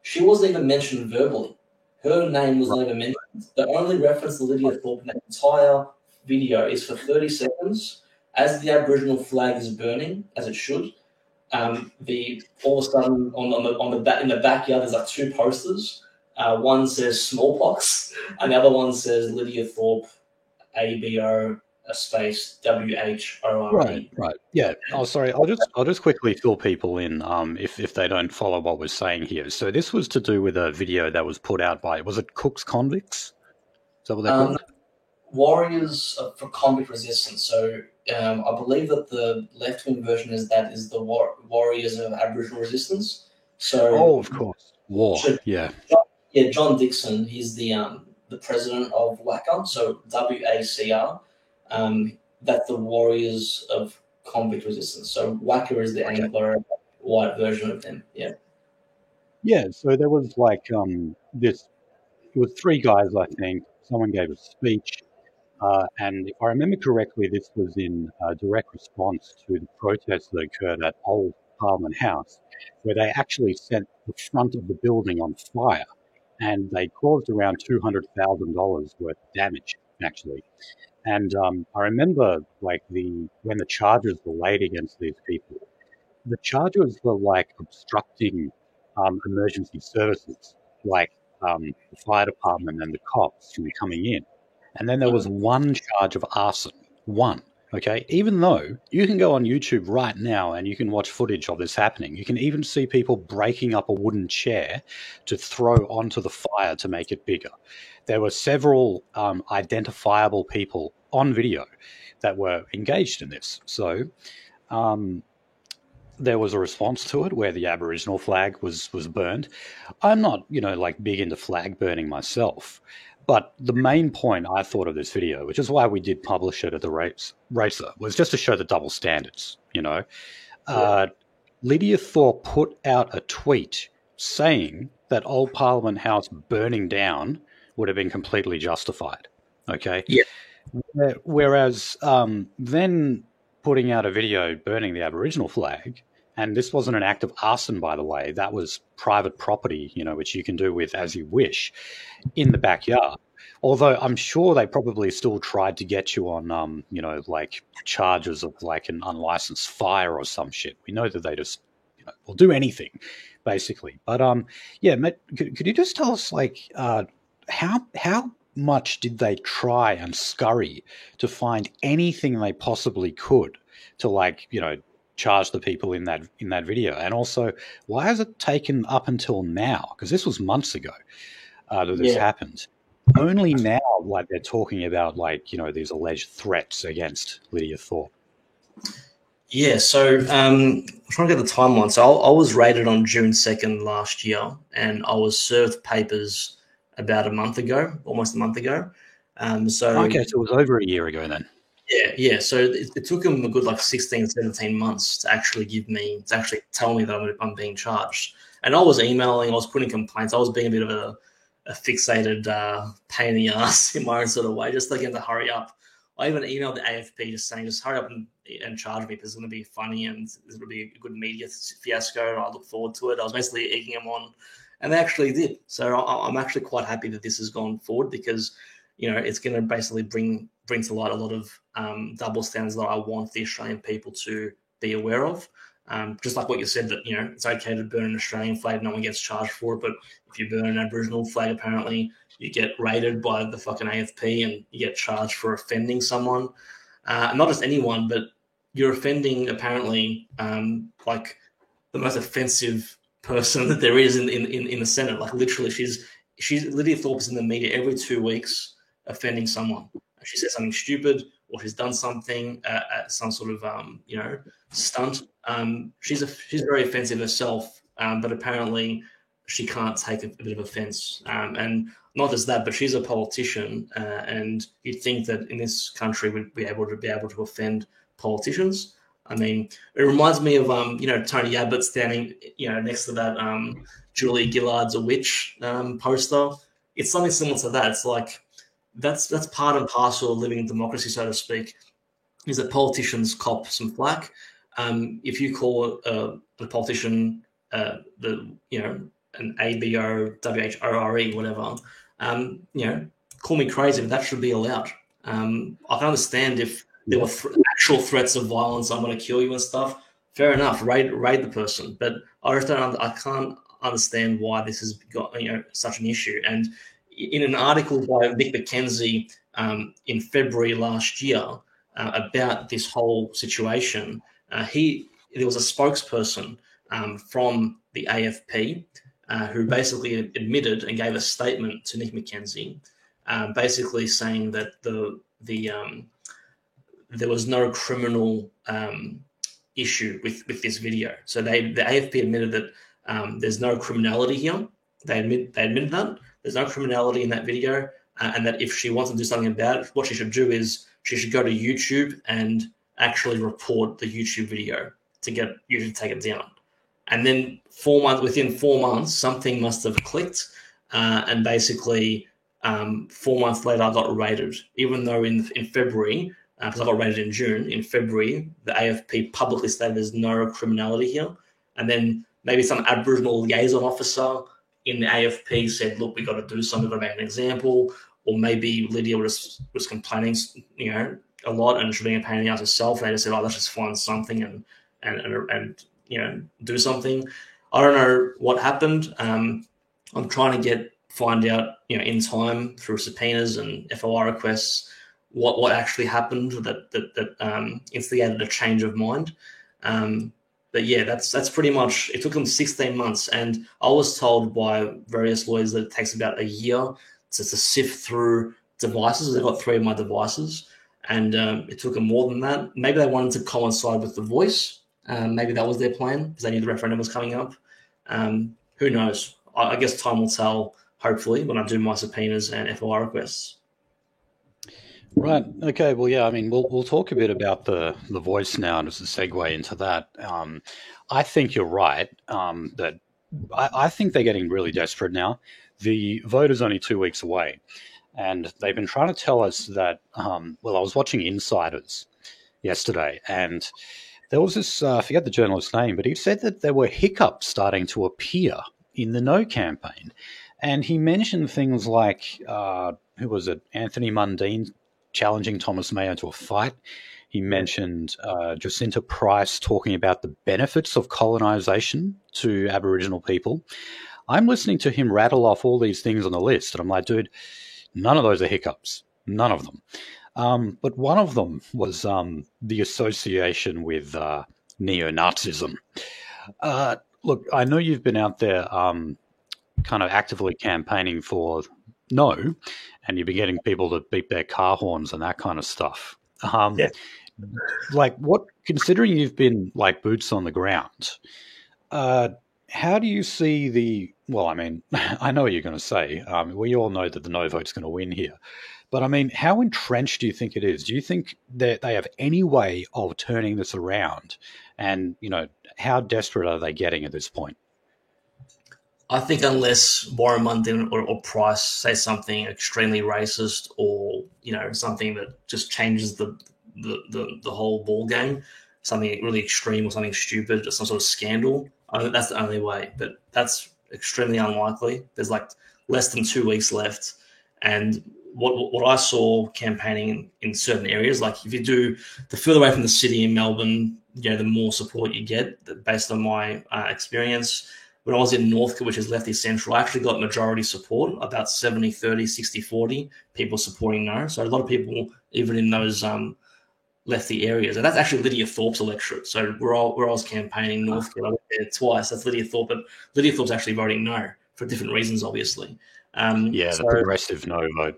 she wasn't even mentioned verbally. Her name was not even mentioned. The only reference to Lydia Thorpe in that entire video is for 30 seconds as the Aboriginal flag is burning, as it should. All of a sudden, in the backyard, there's like 2 posters. One says smallpox, and the other one says Lydia Thorpe, ABO, a space WHORE. Right. Yeah. Oh, sorry. I'll just quickly fill people in if they don't follow what we're saying here. So this was to do with a video that was put out by, was it Cook's Convicts? Is that what they're called? Warriors for Convict Resistance. So I believe that the left-wing version is the Warriors of Aboriginal Resistance. So of course, war. Yeah. John Dixon. He's the president of WACR. So WACR. That's the Warriors of Convict Resistance. So WACR is the Anglo white version of them. Yeah. Yeah. So there was like this. It was 3 guys, I think. Someone gave a speech. And if I remember correctly, this was in direct response to the protests that occurred at Old Parliament House, where they actually set the front of the building on fire, and they caused around $200,000 worth of damage, actually. And I remember, like, when the charges were laid against these people, the charges were like obstructing emergency services, like the fire department and the cops from coming in. And then there was one charge of arson. One. Okay, even though you can go on YouTube right now and you can watch footage of this happening, you can even see people breaking up a wooden chair to throw onto the fire to make it bigger. There were several identifiable people on video that were engaged in this. So there was a response to it where the Aboriginal flag was burned. I'm not, like big into flag burning myself. But the main point I thought of this video, which is why we did publish it at the Racer, was just to show the double standards, Lydia Thorpe put out a tweet saying that Old Parliament House burning down would have been completely justified, okay? Yeah. Whereas then putting out a video burning the Aboriginal flag, and this wasn't an act of arson, by the way, that was private property, which you can do with as you wish in the backyard. Although I'm sure they probably still tried to get you on, like charges of like an unlicensed fire or some shit. We know that they just, will do anything, basically. But yeah, Matt, could you just tell us like how much did they try and scurry to find anything they possibly could to like, charge the people in that video? And also, why has it taken up until now? Because this was months ago that this happened. Only now, like they're talking about, like these alleged threats against Lydia Thorpe. Yeah, so I'm trying to get the timeline. So I was raided on June 2nd last year, and I was served papers about almost a month ago. So it was over a year ago then. Yeah. So it took them a good 16, 17 months to actually tell me that I'm being charged. And I was emailing, I was putting complaints, I was being a bit of a fixated pain in the ass in my own sort of way, just to get them to hurry up. I even emailed the AFP just saying, just hurry up and charge me because it's going to be funny and it's going to be a good media fiasco. I look forward to it. I was basically egging them on, and they actually did. So I'm actually quite happy that this has gone forward because, it's going to basically bring to light a lot of double standards that I want the Australian people to be aware of. Just like what you said, that, it's okay to burn an Australian flag, no one gets charged for it. But if you burn an Aboriginal flag, apparently you get raided by the fucking AFP and you get charged for offending someone. Not just anyone, but you're offending apparently like the most offensive person that there is in the Senate. Like literally, she's Lydia Thorpe is in the media every 2 weeks offending someone. She says something stupid or she's done something at some sort of stunt. She's very offensive herself, but apparently she can't take a bit of offense. And not just that, but she's a politician, and you'd think that in this country we'd be able to offend politicians. I mean, it reminds me of Tony Abbott standing next to that Julia Gillard's a witch poster. It's something similar to that. It's like that's part and parcel of living in democracy, so to speak, is that politicians cop some flack. If you call a politician an ABOWHORE, whatever, call me crazy, but that should be allowed. I can understand if there were actual threats of violence, I'm going to kill you and stuff. Fair enough, raid the person. But I can't understand why this has got such an issue. And in an article by Nick McKenzie in February last year about this whole situation, there was a spokesperson from the AFP who basically admitted and gave a statement to Nick McKenzie, basically saying that there was no criminal issue with this video. So the AFP admitted that there's no criminality here. They admitted that there's no criminality in that video, and that if she wants to do something about it, what she should do is she should go to YouTube and actually report the YouTube video to get you to take it down. And then within 4 months, something must have clicked, and basically 4 months later, I got raided. Even though in February, because I got raided in June, in February, the AFP publicly stated there's no criminality here. And then maybe some Aboriginal liaison officer in the AFP said, look, we got to do something, we've got to make an example. Or maybe Lydia was complaining, a lot and she was being a pain in the ass herself. And they just said, let's just find something and do something. I don't know what happened. I'm trying to get find out, in time through subpoenas and FOI requests what actually happened that instigated a change of mind. But yeah, that's pretty much. It took them 16 months, and I was told by various lawyers that it takes about a year to sift through devices. They got 3 of my devices, and it took them more than that. Maybe they wanted to coincide with the voice. Maybe that was their plan because they knew the referendum was coming up. Who knows? I guess time will tell. Hopefully, when I do my subpoenas and FOI requests. Right. Okay. Well, yeah. I mean, we'll talk a bit about the voice now as a segue into that. I think you're right. That I think they're getting really desperate now. The vote is only 2 weeks away, and they've been trying to tell us that. Well, I was watching Insiders yesterday, and there was this. I forget the journalist's name, but he said that there were hiccups starting to appear in the No campaign, and he mentioned things like who was it? Anthony Mundine challenging Thomas Mayo to a fight. He mentioned Jacinta Price talking about the benefits of colonisation to Aboriginal people. I'm listening to him rattle off all these things on the list, and I'm like, dude, none of those are hiccups. None of them. But one of them was the association with neo-Nazism. Look, I know you've been out there kind of actively campaigning for No, and you've been getting people to beep their car horns and that kind of stuff. Yeah. Like, what, considering you've been like boots on the ground, how do you see well, I mean, I know what you're going to say. We all know that the No vote's going to win here. But I mean, how entrenched do you think it is? Do you think that they have any way of turning this around? And, how desperate are they getting at this point? I think unless Warren Mundine or Price say something extremely racist or, something that just changes the whole ball game, something really extreme or something stupid or some sort of scandal, I think that's the only way. But that's extremely unlikely. There's like less than 2 weeks left. And what I saw campaigning in certain areas, like if you do the further away from the city in Melbourne, the more support you get based on my experience. When I was in Northcote, which is lefty central, I actually got majority support, about 70-30, 60-40 people supporting No. So a lot of people, even in those lefty areas, and that's actually Lydia Thorpe's electorate. So where I was campaigning Northcote, I went there twice. That's Lydia Thorpe, but Lydia Thorpe's actually voting No for different reasons, obviously. The progressive No vote.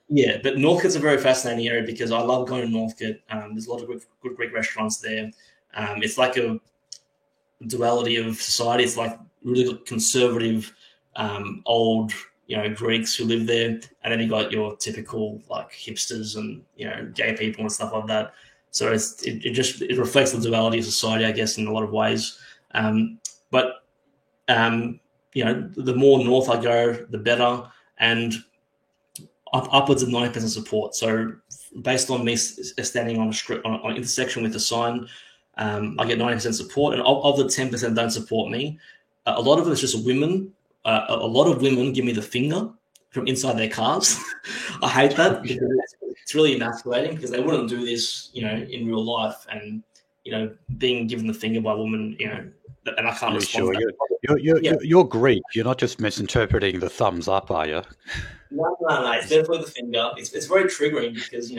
Yeah, but Northcote's a very fascinating area because I love going to Northcote. There's a lot of good Greek restaurants there. It's like a duality of society. It's like really conservative, old, Greeks who live there, and then you got your typical like hipsters and gay people and stuff like that. So it reflects the duality of society, I guess, in a lot of ways. But the more north I go, the better, and upwards of 90% support. So based on me standing on an intersection with a sign, I get 90% support, and of the 10% don't support me. A lot of it is just women. A lot of women give me the finger from inside their cars. I hate that because it's really emasculating because they wouldn't do this, in real life. And being given the finger by a woman, and I can't respond. Sure, you're Greek. You're not just misinterpreting the thumbs up, are you? No. It's definitely the finger. It's very triggering because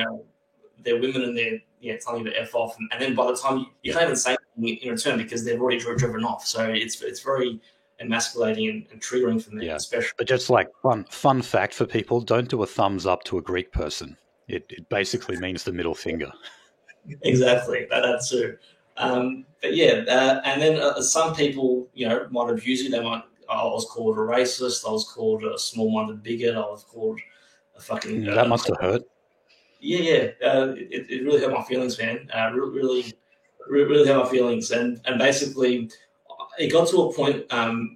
they're women and they're telling you to F off, and then by the time you can't even say anything in return because they've already driven off. So it's very emasculating and triggering for me, especially. But just like fun fact for people, don't do a thumbs up to a Greek person. It basically means the middle finger. Exactly, that's true. But yeah, and then some people, might abuse you. They might. I was called a racist. I was called a small-minded bigot. I was called a fucking. That must have hurt. Yeah. It really hurt my feelings, man. Really hurt my feelings, and basically, it got to a point,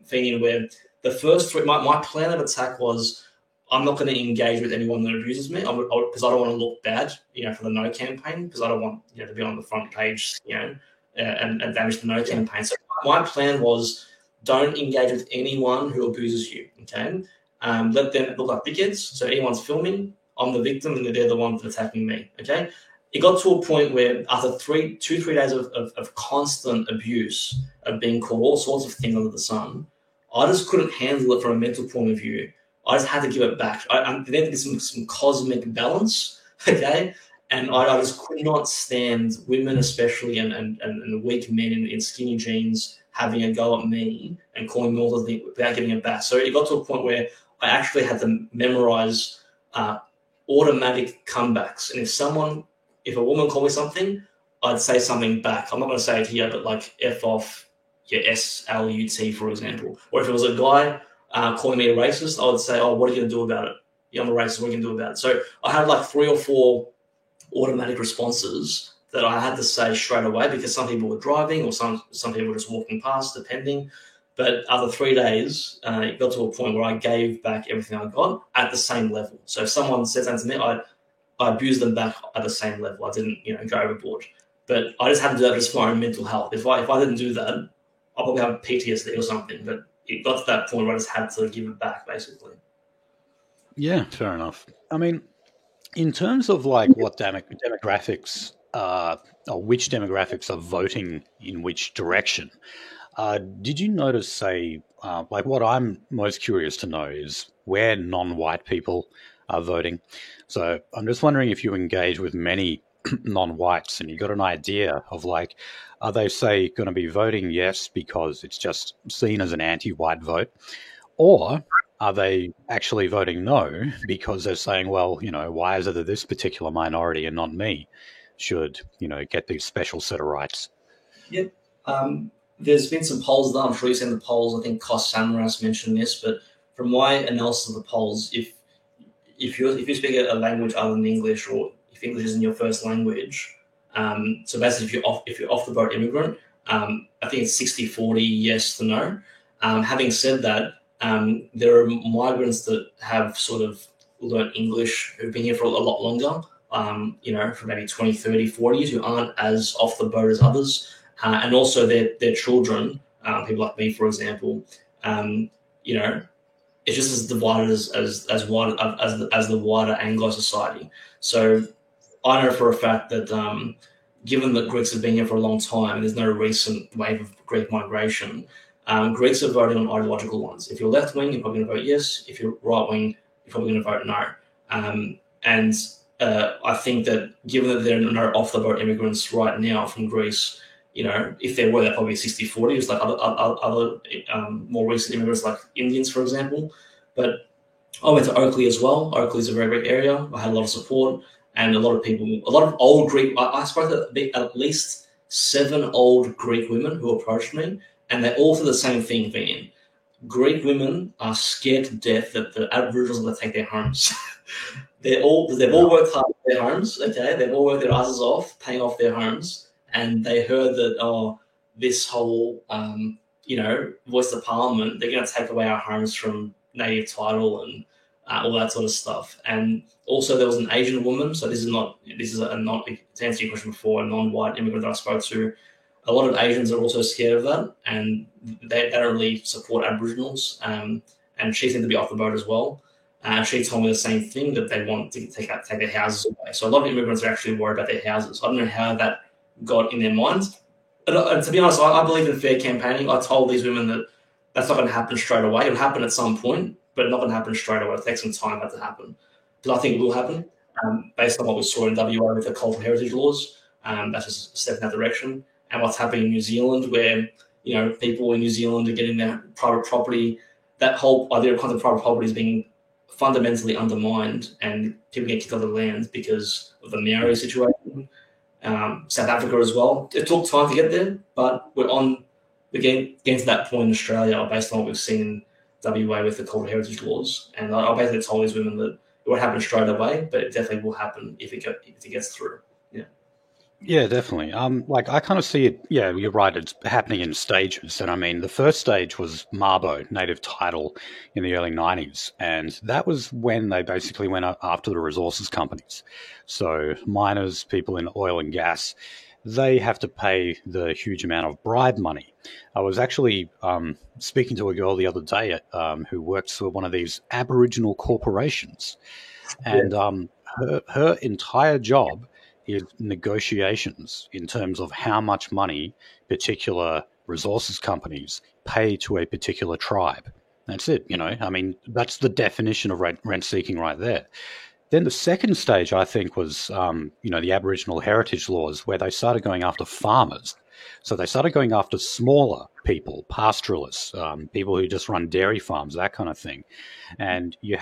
Feeney, where the first three. My plan of attack was, I'm not going to engage with anyone that abuses me because I don't want to look bad, for the No campaign, because I don't want to be on the front page, and damage the No campaign. So my plan was, don't engage with anyone who abuses you. Okay, let them look like dickheads. So anyone's filming, I'm the victim, and they're the ones attacking me. Okay, it got to a point where after 3 days of constant abuse, of being called all sorts of things under the sun, I just couldn't handle it from a mental point of view. I just had to give it back. There had to be some cosmic balance, okay? And I just could not stand women, especially, and weak men in skinny jeans having a go at me and calling me all the things without giving it back. So it got to a point where I actually had to memorize automatic comebacks. And if a woman called me something, I'd say something back. I'm not going to say it here, but like F off, SLUT, for example. Or if it was a guy calling me a racist, I would say, oh, what are you going to do about it? Yeah, I'm a racist. What are you going to do about it? So I had like 3 or 4 automatic responses that I had to say straight away, because some people were driving or some people were just walking past, depending. But after 3 days, it got to a point where I gave back everything I got at the same level. So if someone said something to me, I abused them back at the same level. I didn't, go overboard. But I just had to do that just for my own mental health. If I didn't do that, I'll probably have PTSD or something. But it got to that point where I just had to give it back, basically. Yeah, fair enough. I mean, in terms of like what demographics or which demographics are voting in which direction, did you notice, say, like what I'm most curious to know is where non-white people are voting. So I'm just wondering if you engage with many non-whites and you got an idea of like, are they, say, going to be voting yes because it's just seen as an anti-white vote, or are they actually voting no because they're saying, well, why is it that this particular minority and not me should, get these special set of rights? Yep. There's been some polls done. I'm sure you've seen the polls. I think Kos Samaras mentioned this, but from my analysis of the polls, if you speak a language other than English, or if English isn't your first language, so basically if you're off the boat immigrant, I think it's 60-40 yes to no. Having said that, there are migrants that have sort of learned English who've been here for a lot longer, for maybe 20, 30, 40 years, who aren't as off the boat as others. And also their children, people like me, for example, it's just as divided as the wider Anglo society. So I know for a fact that given that Greeks have been here for a long time and there's no recent wave of Greek migration, Greeks are voting on ideological ones. If you're left wing, you're probably going to vote yes. If you're right wing, you're probably going to vote no. And I think that given that there are no off the boat immigrants right now from Greece, if there were, they're probably 60-40, just like other more recent immigrants like Indians, for example. But I went to Oakley as well. Oakley's a very great area. I had a lot of support and a lot of old Greek. I spoke to at least 7 old Greek women who approached me, and they all said the same thing, Vian. Greek women are scared to death that the Aboriginals are going to take their homes. They've all worked hard for their homes, okay? They've all worked their asses off, paying off their homes. And they heard that, this whole, voice of parliament, they're going to take away our homes from native title and all that sort of stuff. And also there was an Asian woman. So this is to answer your question before, a non-white immigrant that I spoke to. A lot of Asians are also scared of that, and they don't really support Aboriginals. And she seemed to be off the boat as well. She told me the same thing, that they want to take their houses away. So a lot of immigrants are actually worried about their houses. I don't know how that got in their minds. And to be honest, I believe in fair campaigning. I told these women that that's not going to happen straight away. It'll happen at some point, but not going to happen straight away. It'll take some time for that to happen. Because I think it will happen, based on what we saw in WA with the cultural heritage laws. That's just a step in that direction. And what's happening in New Zealand, where people in New Zealand are getting their private property. That whole idea of content private property is being fundamentally undermined, and people get kicked out of the land because of the Maori situation. South Africa as well. It took time to get there, but we're getting to that point in Australia based on what we've seen in WA with the cultural heritage laws. And I basically told these women that it won't happen straight away, but it definitely will happen if it gets through. Yeah. Yeah, definitely. I kind of see it. Yeah, you're right. It's happening in stages. And I mean, the first stage was Mabo, native title, in the early 90s. And that was when they basically went after the resources companies. So miners, people in oil and gas, they have to pay the huge amount of bribe money. I was actually speaking to a girl the other day who works for one of these Aboriginal corporations. And her entire job is negotiations in terms of how much money particular resources companies pay to a particular tribe. That's it. I mean, that's the definition of rent seeking right there. Then the second stage, I think, was the Aboriginal heritage laws, where they started going after farmers. So they started going after smaller people, pastoralists, people who just run dairy farms, that kind of thing. And you've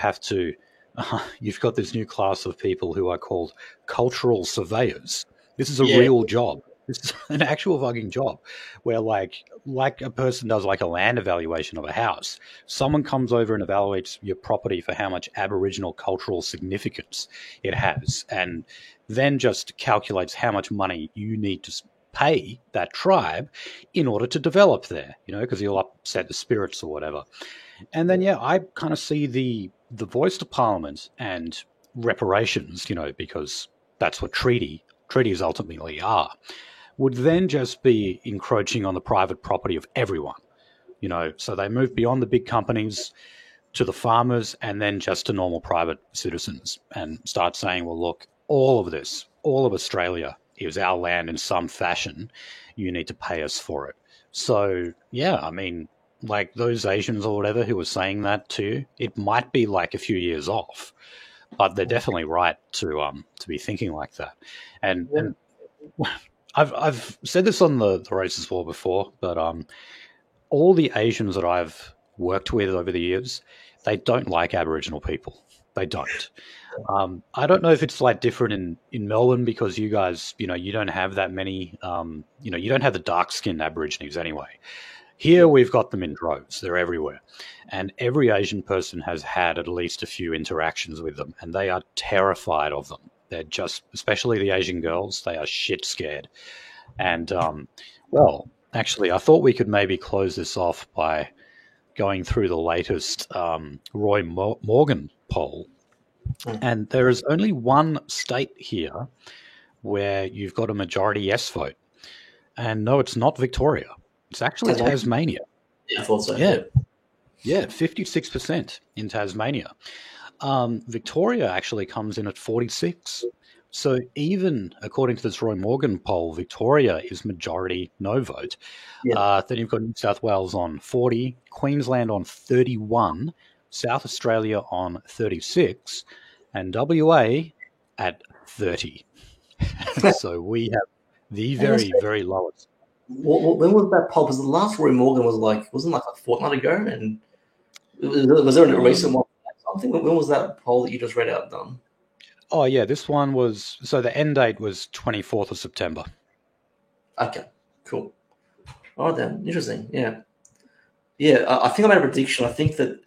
got this new class of people who are called cultural surveyors. This is a real job. This is an actual fucking job where like a person does like a land evaluation of a house. Someone comes over and evaluates your property for how much Aboriginal cultural significance it has, and then just calculates how much money you need to pay that tribe in order to develop there, because you'll upset the spirits or whatever. And then, I kind of see the voice to Parliament and reparations, because that's what treaties ultimately are, would then just be encroaching on the private property of everyone. So they move beyond the big companies to the farmers and then just to normal private citizens and start saying, well, look, all of Australia is our land in some fashion. You need to pay us for it. So, I mean, like those Asians or whatever who were saying that to you, it might be like a few years off, but they're definitely right to be thinking like that. And I've said this on the Racist War before, but all the Asians that I've worked with over the years, they don't like Aboriginal people. They don't. I don't know if it's like different in Melbourne because you guys, you don't have that many, you don't have the dark-skinned Aborigines anyway. Here we've got them in droves. They're everywhere. And every Asian person has had at least a few interactions with them, and they are terrified of them. They're just, especially the Asian girls, they are shit scared. And, actually, I thought we could maybe close this off by going through the latest Roy Morgan poll. And there is only one state here where you've got a majority yes vote. And no, it's not Victoria. It's actually Tasmania. Yeah, I thought so. Yeah, 56% in Tasmania. Victoria actually comes in at 46. So even according to this Roy Morgan poll, Victoria is majority no vote. Yeah. Then you've got New South Wales on 40, Queensland on 31, South Australia on 36, and WA at 30. So we have the very, very lowest. When was that poll? Because the last Roy Morgan wasn't like a fortnight ago, and was there a recent one? Something. When was that poll that you just read out done? Oh yeah, this one was. So the end date was 24th of September. Okay, cool. All right then, interesting. Yeah. I think I made a prediction. I think that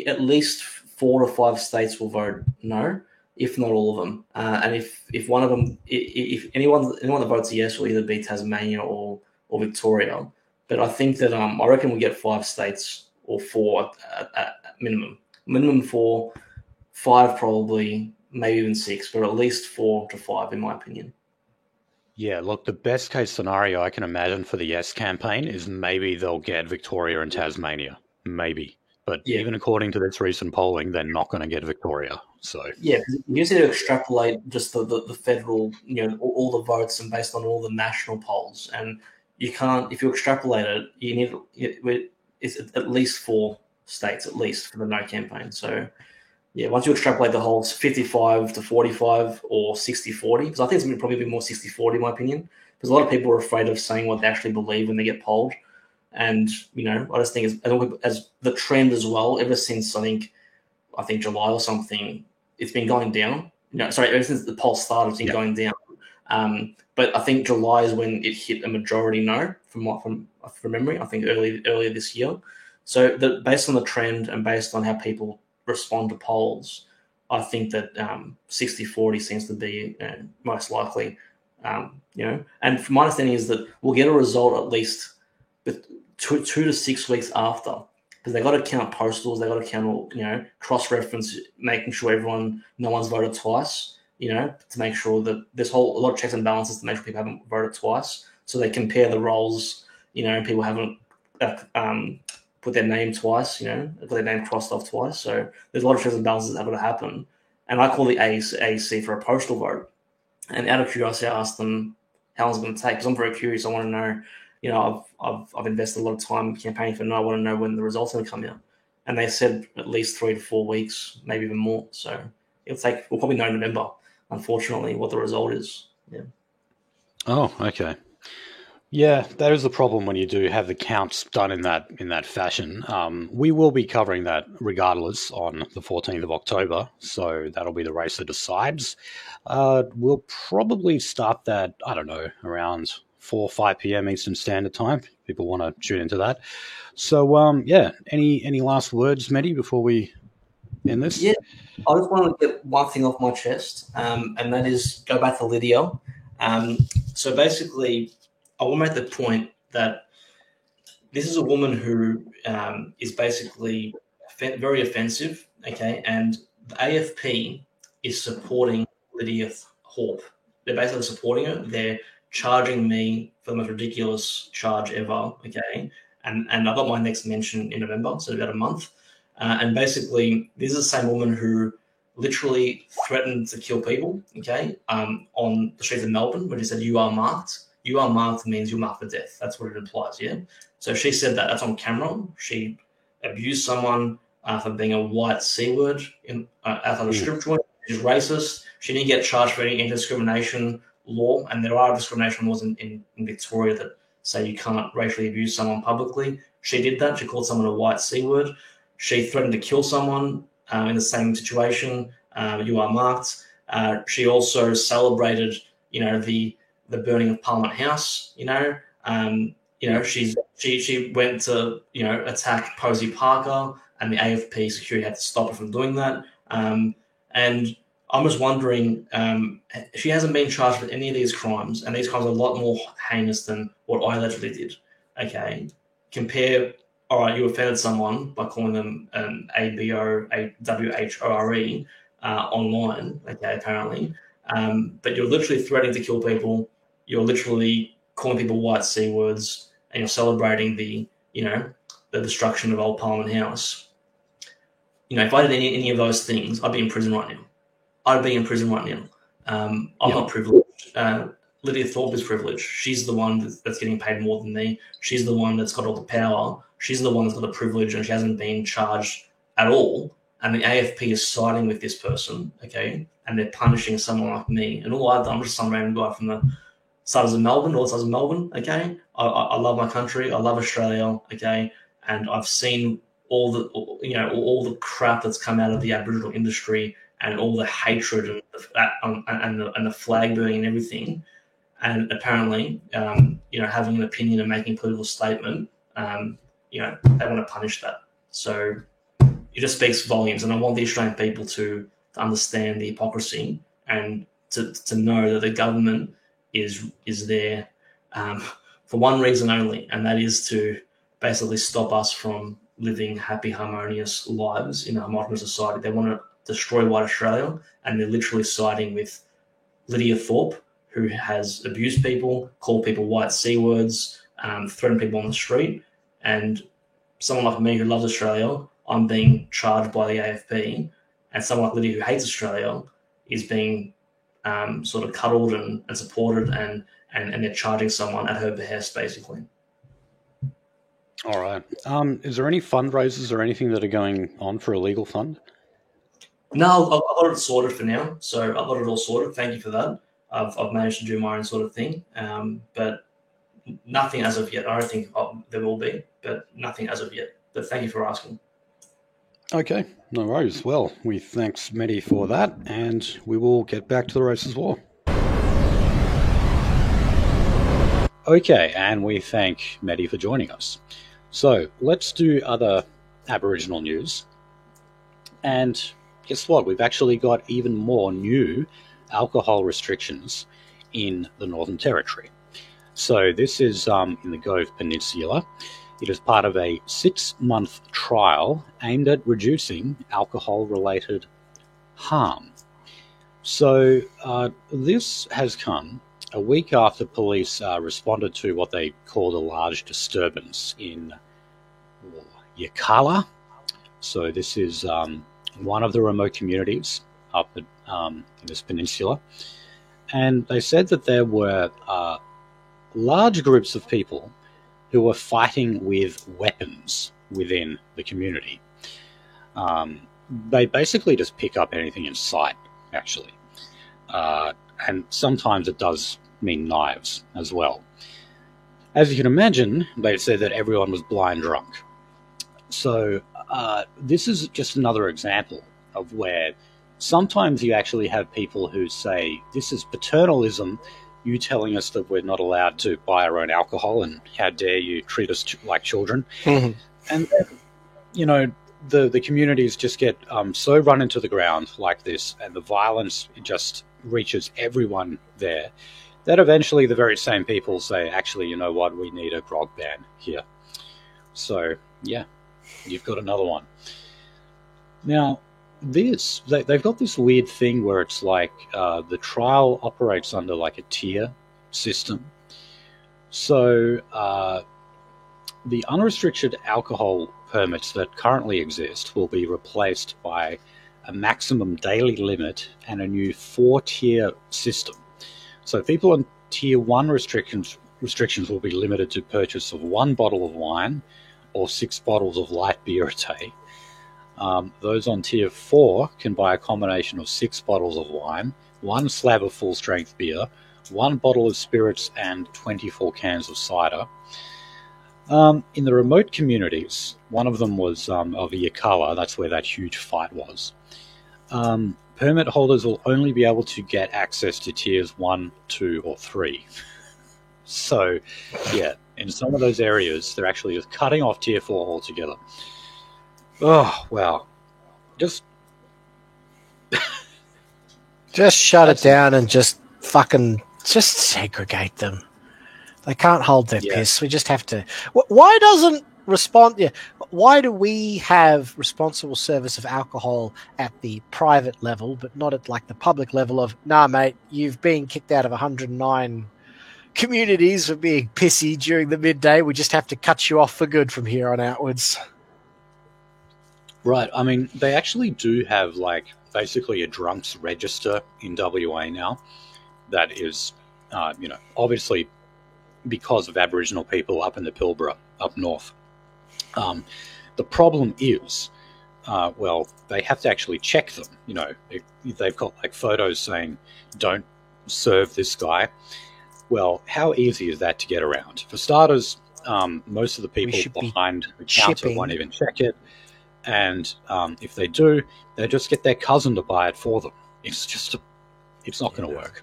at least 4 or 5 states will vote no, if not all of them. And if one of them, if anyone that votes yes, will either be Tasmania or Victoria. But I think that I reckon we get 5 states or 4 at minimum. Minimum 4, 5 probably, maybe even 6, but at least 4 to 5 in my opinion. Yeah, look, the best case scenario I can imagine for the Yes campaign is maybe they'll get Victoria and Tasmania. Maybe. But even according to this recent polling, they're not going to get Victoria. So yeah, you just need to extrapolate just the federal, all the votes and based on all the national polls. And you can't, if you extrapolate it, you need it's at least 4 states, at least, for the no campaign. So yeah, once you extrapolate the whole 55 to 45 or 60-40, because I think it's going to probably be more 60-40 in my opinion, because a lot of people are afraid of saying what they actually believe when they get polled. And, I just think as the trend as well, ever since I think July or something, it's been going down. Ever since the poll started, it's been going down. But I think July is when it hit a majority no, from memory, I think earlier this year. So based on the trend and based on how people respond to polls, I think that 60-40 seems to be most likely. And from my understanding is that we'll get a result at least with 2 to 6 weeks after, because they got to count postals, they got to count, cross-reference, making sure no one's voted twice, to make sure that there's a lot of checks and balances to make sure people haven't voted twice, so they compare the rolls, and people haven't put their name twice, got their name crossed off twice. So there's a lot of checks and balances that have got to happen. And I call the AEC for a postal vote. And out of curiosity, I asked them how long it's going to take, because I'm very curious. I want to know, I've invested a lot of time campaigning for no. I want to know when the results are going to come out. and they said at least 3 to 4 weeks, maybe even more. So we'll probably know in November, unfortunately, what the result is. Yeah. Oh, okay. Yeah, that is the problem when you do have the counts done in that fashion. We will be covering that regardless on the 14th of October, so that'll be the race that decides. We'll probably start that, I don't know, around 4 or 5 p.m. Eastern Standard Time. People want to tune into that. So, yeah, any last words, Mehdi, before we end this? Yeah, I just want to get one thing off my chest, and that is go back to Lydia. So basically, I will make the point that this is a woman who is basically very offensive, okay? And the AFP is supporting Lydia Thorpe. They're basically supporting her. They're charging me for the most ridiculous charge ever, okay? And I got my next mention in November, so about a month. And basically, this is the same woman who literally threatened to kill people, okay, on the streets of Melbourne, when she said, "You are marked." You are marked means you're marked for death. That's what it implies, yeah? So she said that. That's on camera. She abused someone for being a white C-word outside of strip joint. She's racist. She didn't get charged for any anti-discrimination law, and there are discrimination laws in Victoria that say you can't racially abuse someone publicly. She did that. She called someone a white C-word. She threatened to kill someone in the same situation. You are marked. She also celebrated, the burning of Parliament House. She went to attack Posey Parker, and the AFP security had to stop her from doing that. And I'm just wondering, she hasn't been charged with any of these crimes, and these crimes are a lot more heinous than what I allegedly did. Okay, all right, you offended someone by calling them an ABOWHORE online, okay, apparently. But you're literally threatening to kill people. You're literally calling people white C words, and you're celebrating the destruction of Old Parliament House. If I did any of those things, I'd be in prison right now. I'm not privileged. Lydia Thorpe is privileged. She's the one that's getting paid more than me. She's the one that's got all the power. She's the one that's got the privilege, and she hasn't been charged at all. And the AFP is siding with this person, okay? And they're punishing someone like me. And all I've done, I'm just some random guy from the suburbs of Melbourne, north suburbs of Melbourne, okay? I love my country. I love Australia, okay? And I've seen all the crap that's come out of the Aboriginal industry, and all the hatred and the flag burning and everything. And apparently, having an opinion and making a political statement, they want to punish that. So it just speaks volumes. And I want the Australian people to understand the hypocrisy, and to know that the government is there for one reason only, and that is to basically stop us from living happy, harmonious lives in a modern society. They want to destroy white Australia, and they're literally siding with Lydia Thorpe, who has abused people, called people white C words, threatened people on the street. And someone like me who loves Australia, I'm being charged by the AFP, and someone like Lydia who hates Australia is being sort of cuddled and supported, and they're charging someone at her behest, basically. All right. Is there any fundraisers or anything that are going on for a legal fund? No, I've got it sorted for now. So I've got it all sorted. Thank you for that. I've managed to do my own sort of thing, but nothing as of yet. I don't think there will be, but nothing as of yet. But thank you for asking. Okay, no worries. Well, we thanks Mehdi for that, and we will get back to the race as well. Okay, and we thank Mehdi for joining us. So let's do other Aboriginal news. And guess what? We've actually got even more new alcohol restrictions in the Northern Territory. So this is in the Gove Peninsula. It is part of a 6-month trial aimed at reducing alcohol-related harm. So this has come a week after police responded to what they called a large disturbance in Yirrkala. So this is one of the remote communities up in this peninsula. And they said that there were large groups of people who were fighting with weapons within the community. They basically just pick up anything in sight, actually. And sometimes it does mean knives as well. As you can imagine, they said that everyone was blind drunk. So this is just another example of where sometimes you actually have people who say, this is paternalism, you telling us that we're not allowed to buy our own alcohol, and how dare you treat us like children. Mm-hmm. And then, the communities just get so run into the ground like this, and the violence just reaches everyone there, that eventually the very same people say, actually, you know what, we need a grog ban here. So, yeah, you've got another one. Now, they've got this weird thing where it's like the trial operates under like a tier system. So the unrestricted alcohol permits that currently exist will be replaced by a maximum daily limit and a new 4-tier system. So people on tier 1 restrictions will be limited to purchase of 1 bottle of wine or 6 bottles of light beer a day. Those on tier 4 can buy a combination of 6 bottles of wine, 1 slab of full-strength beer, 1 bottle of spirits, and 24 cans of cider. In the remote communities, one of them was of Yirrkala, that's where that huge fight was. Permit holders will only be able to get access to tiers 1, 2, or 3. So, yeah, in some of those areas, they're actually just cutting off tier 4 altogether. Oh, wow. Just shut it down and just segregate them. They can't hold their piss. We just have to... Why doesn't respond... Yeah, why do we have responsible service of alcohol at the private level, but not at like the public level of, nah, mate, you've been kicked out of 109 communities for being pissy during the midday. We just have to cut you off for good from here on outwards. Right. I mean, they actually do have like basically a drunks register in WA now that is, obviously because of Aboriginal people up in the Pilbara, up north. The problem is, they have to actually check them. They've got like photos saying, don't serve this guy. Well, how easy is that to get around? For starters, most of the people behind the counter won't even check it. And if they do, they'll just get their cousin to buy it for them. It's not going to work.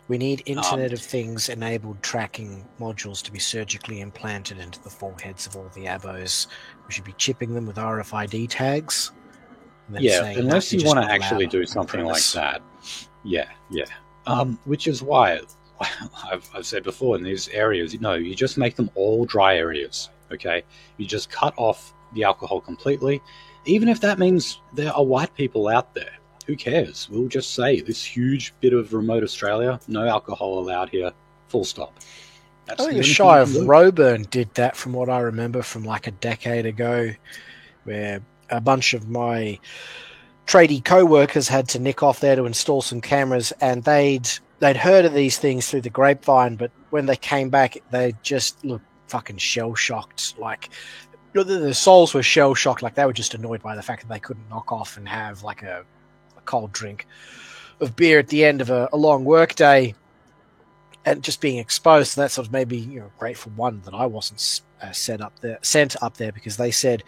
We need Internet of Things enabled tracking modules to be surgically implanted into the foreheads of all the abos. We should be chipping them with RFID tags. Yeah, unless you want to actually do something like that. Yeah. Which is why I've said before, in these areas, you just make them all dry areas, okay? You just cut off the alcohol completely. Even if that means there are white people out there, who cares? We'll just say, this huge bit of remote Australia, no alcohol allowed here, full stop. I think the Shire of Roebourne did that, from what I remember, from like a decade ago, where a bunch of my tradie co-workers had to nick off there to install some cameras, and they'd heard of these things through the grapevine, but when they came back, they just looked fucking shell-shocked. Like, the souls were shell-shocked. Like, they were just annoyed by the fact that they couldn't knock off and have like a cold drink of beer at the end of a long work day, and just being exposed to that sort of made me grateful, one, that I wasn't sent up there, because they said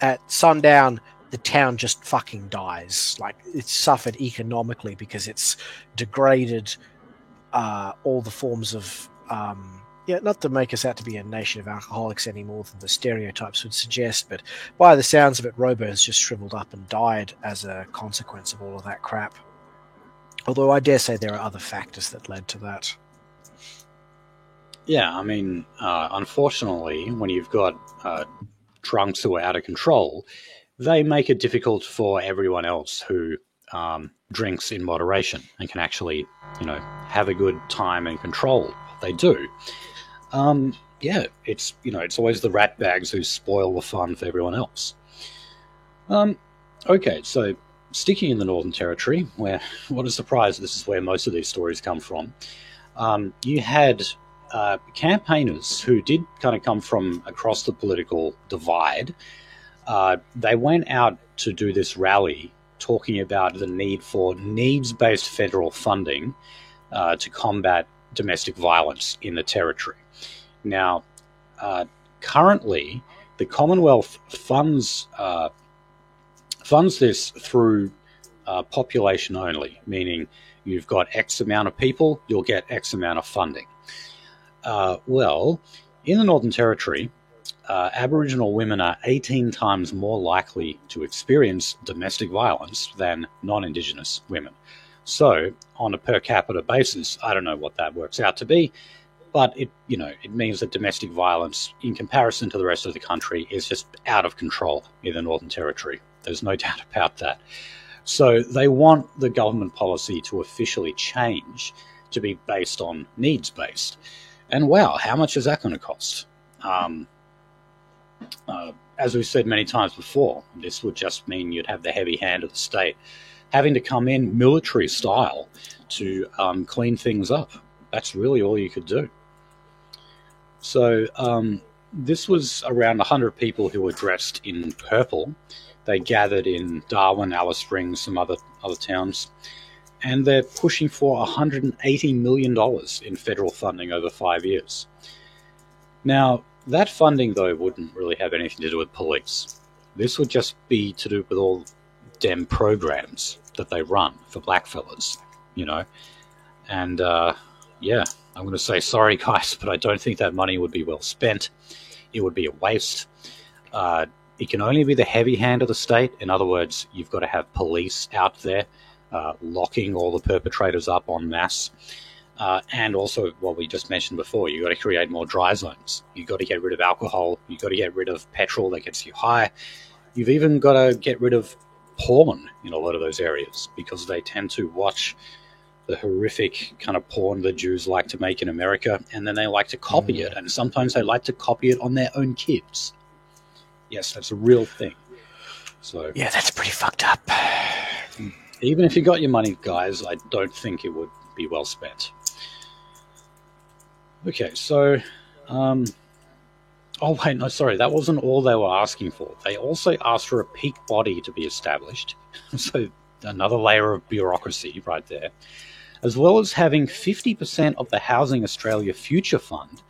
at sundown the town just fucking dies. Like, it's suffered economically because it's degraded all the forms of not to make us out to be a nation of alcoholics any more than the stereotypes would suggest, but by the sounds of it, Robo has just shriveled up and died as a consequence of all of that crap. Although I dare say there are other factors that led to that. Yeah, I mean, unfortunately, when you've got drunks who are out of control, they make it difficult for everyone else who drinks in moderation and can actually, have a good time and control what they do. It's always the rat bags who spoil the fun for everyone else. Okay, so sticking in the Northern Territory, where, what a surprise, this is where most of these stories come from, you had campaigners who did kind of come from across the political divide, they went out to do this rally talking about the need for needs-based federal funding to combat domestic violence in the territory. Now, currently, the Commonwealth funds this through population only, meaning you've got X amount of people, you'll get X amount of funding. Well, in the Northern Territory, Aboriginal women are 18 times more likely to experience domestic violence than non-Indigenous women. So, on a per capita basis, I don't know what that works out to be, but it means that domestic violence, in comparison to the rest of the country, is just out of control in the Northern Territory. There's no doubt about that. So they want the government policy to officially change to be based on needs-based. And wow, how much is that going to cost? As we've said many times before, this would just mean you'd have the heavy hand of the state having to come in military style to clean things up. That's really all you could do. So this was around 100 people who were dressed in purple. They gathered in Darwin, Alice Springs, some other towns, and they're pushing for $180 million in federal funding over 5 years. Now, that funding, though, wouldn't really have anything to do with police. This would just be to do with all dem programs that they run for blackfellas, And, yeah, I'm going to say sorry, guys, but I don't think that money would be well spent. It would be a waste. It can only be the heavy hand of the state. In other words, you've got to have police out there locking all the perpetrators up en masse. And also, what we just mentioned before, you've got to create more dry zones. You've got to get rid of alcohol. You've got to get rid of petrol that gets you high. You've even got to get rid of porn in a lot of those areas because they tend to watch the horrific kind of porn the Jews like to make in America, and then they like to copy it. And sometimes they like to copy it on their own kids. Yes, that's a real thing. So yeah, that's pretty fucked up. Even if you got your money, guys, I don't think it would be well spent. Okay, so, oh wait, no, sorry, that wasn't all they were asking for. They also asked for a peak body to be established, so another layer of bureaucracy right there, as well as having 50% of the Housing Australia Future Fund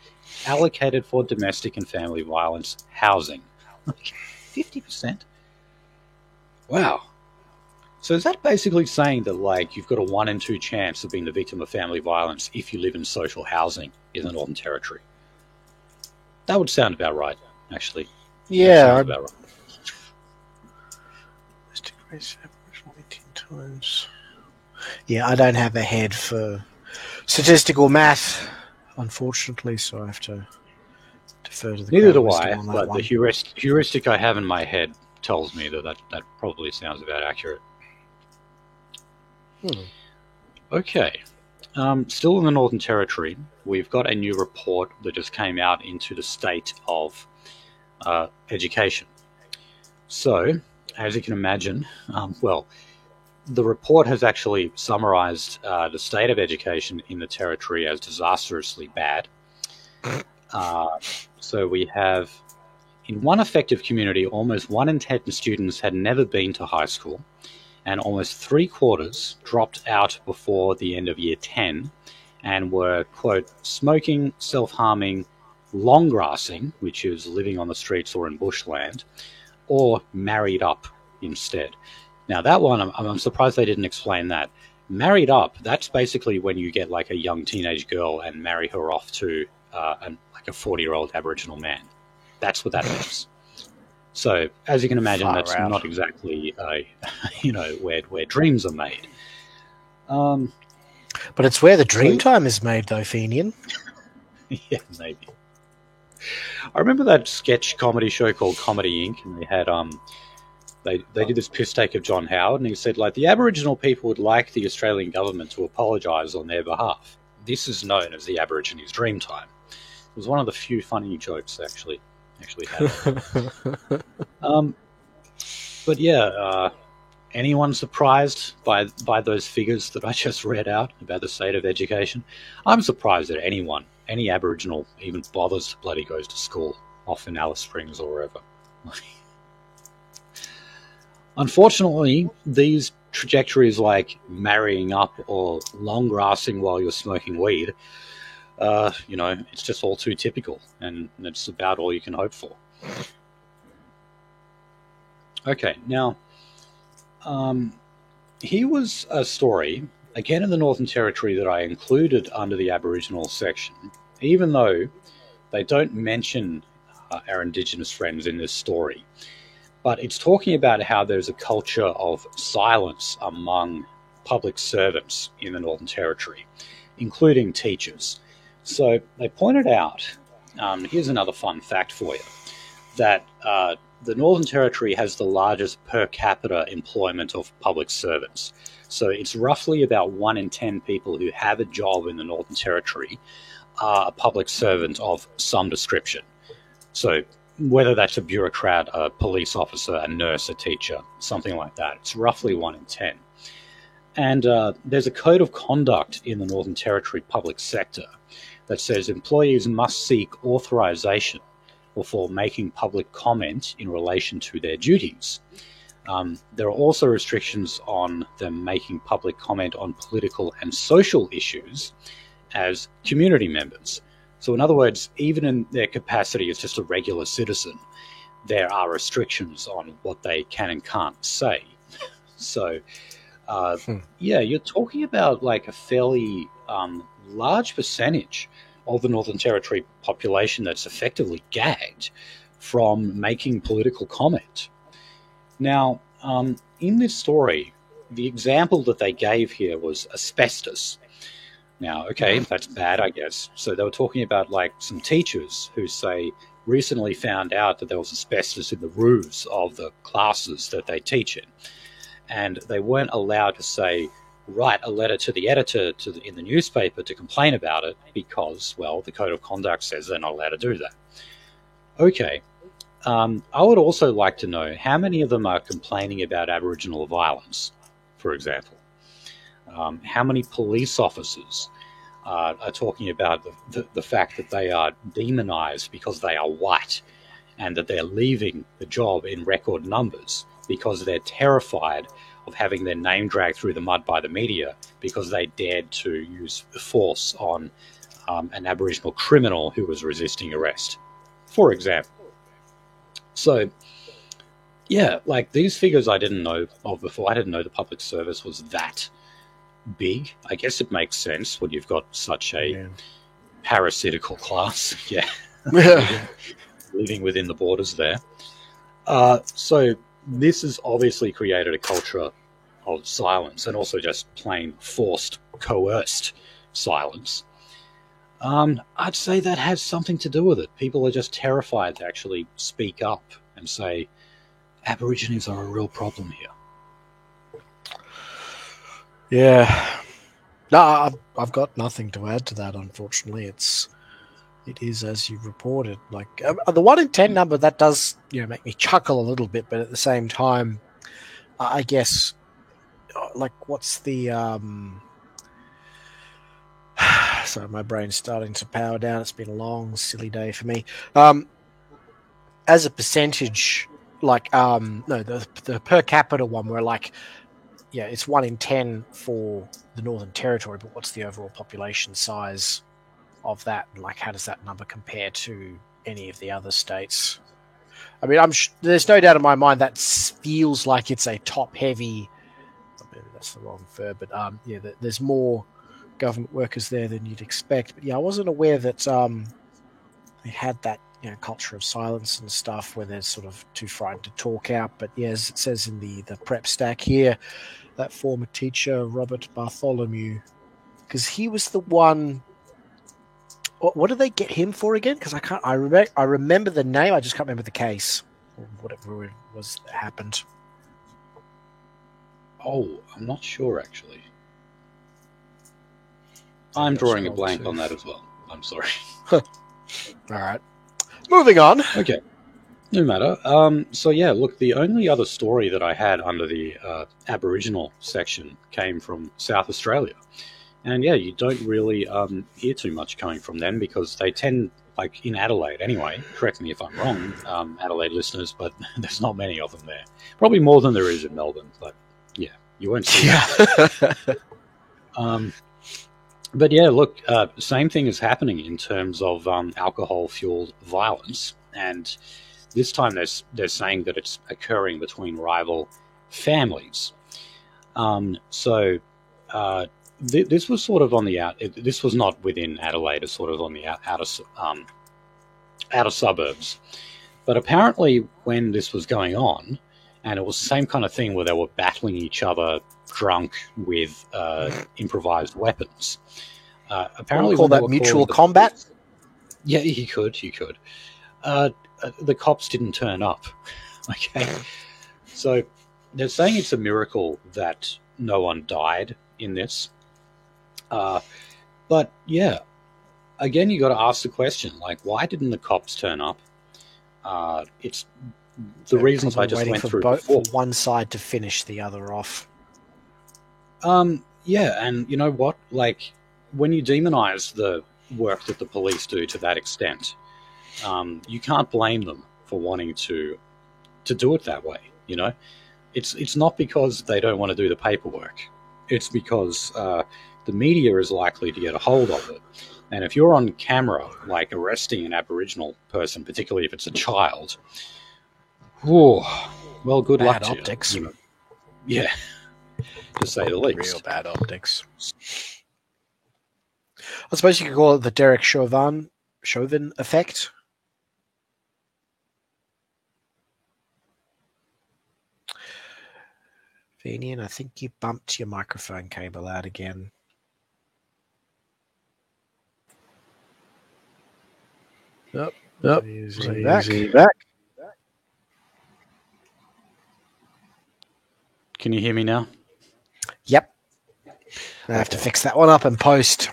allocated for domestic and family violence housing. 50%? Wow. So is that basically saying that, like, you've got a 1 in 2 chance of being the victim of family violence if you live in social housing in the Northern Territory? That would sound about right, actually. Yeah. About right. Yeah, I don't have a head for statistical math, unfortunately, so I have to defer to the Neither do I, but the heuristic I have in my head tells me that probably sounds about accurate. Okay. Still in the Northern Territory, we've got a new report that just came out into the state of education. So, as you can imagine, the report has actually summarised the state of education in the Territory as disastrously bad. So we have, in one affected community, almost 1 in 10 students had never been to high school, and almost 3/4 dropped out before the end of year 10 and were, quote, smoking, self-harming, long grassing, which is living on the streets or in bushland, or married up instead. Now that one, I'm surprised they didn't explain that. Married up, that's basically when you get like a young teenage girl and marry her off to like a 40-year-old Aboriginal man. That's what that means. So, as you can imagine, that's not exactly, where dreams are made. But it's where the dream time is made, though, Fenian. Yeah, maybe. I remember that sketch comedy show called Comedy Inc., and they had they did this piss take of John Howard, and he said, like, the Aboriginal people would like the Australian government to apologise on their behalf. This is known as the Aborigines' dream time. It was one of the few funny jokes actually had. But yeah, anyone surprised by those figures that I just read out about the state of education? I'm surprised that any Aboriginal even bothers to bloody goes to school off in Alice Springs or wherever. Unfortunately, these trajectories like marrying up or long grassing while you're smoking weed, it's just all too typical, and it's about all you can hope for. Okay, now, here was a story, again in the Northern Territory, that I included under the Aboriginal section, even though they don't mention our Indigenous friends in this story. But it's talking about how there's a culture of silence among public servants in the Northern Territory, including teachers. So they pointed out, here's another fun fact for you, that the Northern Territory has the largest per capita employment of public servants. So it's roughly about 1 in 10 people who have a job in the Northern Territory are a public servant of some description. So whether that's a bureaucrat, a police officer, a nurse, a teacher, something like that, it's roughly 1 in 10. And there's a code of conduct in the Northern Territory public sector that says employees must seek authorization before making public comment in relation to their duties. There are also restrictions on them making public comment on political and social issues as community members. So in other words, even in their capacity as just a regular citizen, there are restrictions on what they can and can't say. So, you're talking about like a fairly large percentage of the Northern Territory population that's effectively gagged from making political comment. Now, in this story, the example that they gave here was asbestos. Now, okay, that's bad, I guess. So they were talking about like some teachers who say recently found out that there was asbestos in the roofs of the classes that they teach in. And they weren't allowed to say, write a letter to the editor in the newspaper to complain about it because, well, the Code of Conduct says they're not allowed to do that. Okay. I would also like to know how many of them are complaining about Aboriginal violence, for example. How many police officers are talking about the fact that they are demonized because they are white and that they're leaving the job in record numbers because they're terrified of having their name dragged through the mud by the media because they dared to use force on an Aboriginal criminal who was resisting arrest, for example. So, yeah, like these figures I didn't know of before. I didn't know the public service was that big. I guess it makes sense when you've got such a parasitical class. Yeah. Living within the borders there. So this has obviously created a culture of silence and also just plain forced, coerced silence. I'd say that has something to do with it. People are just terrified to actually speak up and say, Aborigines are a real problem here. Yeah. No, I've got nothing to add to that, unfortunately. It is as you reported. Like the 1 in 10 number, that does make me chuckle a little bit, but at the same time, I guess, like, what's the so my brain's starting to power down. It's been a long, silly day for me. As a percentage, like the per capita one, where like, yeah, it's 1 in 10 for the Northern Territory, but what's the overall population size of that? Like, how does that number compare to any of the other states? I mean, there's no doubt in my mind that feels like it's a top-heavy. Maybe that's the wrong verb, but there's more government workers there than you'd expect. But yeah, I wasn't aware that they had that culture of silence and stuff where they're sort of too frightened to talk out. But yeah, as it says in the prep stack here, that former teacher Robert Bartholomew, because he was the one. What did they get him for again? Because I remember the name. I just can't remember the case or whatever it was that happened. Oh, I'm not sure actually. I'm drawing a blank on that as well. I'm sorry. All right. Moving on. Okay. No matter. So yeah, look, the only other story that I had under the Aboriginal section came from South Australia. And yeah, you don't really hear too much coming from them because they tend like in Adelaide anyway. Correct me if I'm wrong, Adelaide listeners, but there's not many of them there. Probably more than there is in Melbourne, but yeah, you won't see that. But yeah, look, same thing is happening in terms of alcohol-fueled violence, and this time they're saying that it's occurring between rival families. This was sort of on the out. This was not within Adelaide. It's sort of on the outer suburbs. But apparently, when this was going on, and it was the same kind of thing where they were battling each other drunk with improvised weapons. Apparently, call that mutual combat. Yeah, you could. The cops didn't turn up. Okay, so they're saying it's a miracle that no one died in this. But yeah, again, you got to ask the question: like, why didn't the cops turn up? It's the reasons I just went through before. For one side to finish the other off. Yeah, and you know what? Like, when you demonize the work that the police do to that extent, you can't blame them for wanting to do it that way. You know, it's not because they don't want to do the paperwork. It's because the media is likely to get a hold of it. And if you're on camera, like arresting an Aboriginal person, particularly if it's a child, well, good luck to you. Bad optics. You know, yeah, to say the least. Real bad optics. I suppose you could call it the Derek Chauvin effect. Venian, I think you bumped your microphone cable out again. Yep. Back. Can you hear me now? Yep. I have to fix that one up and post.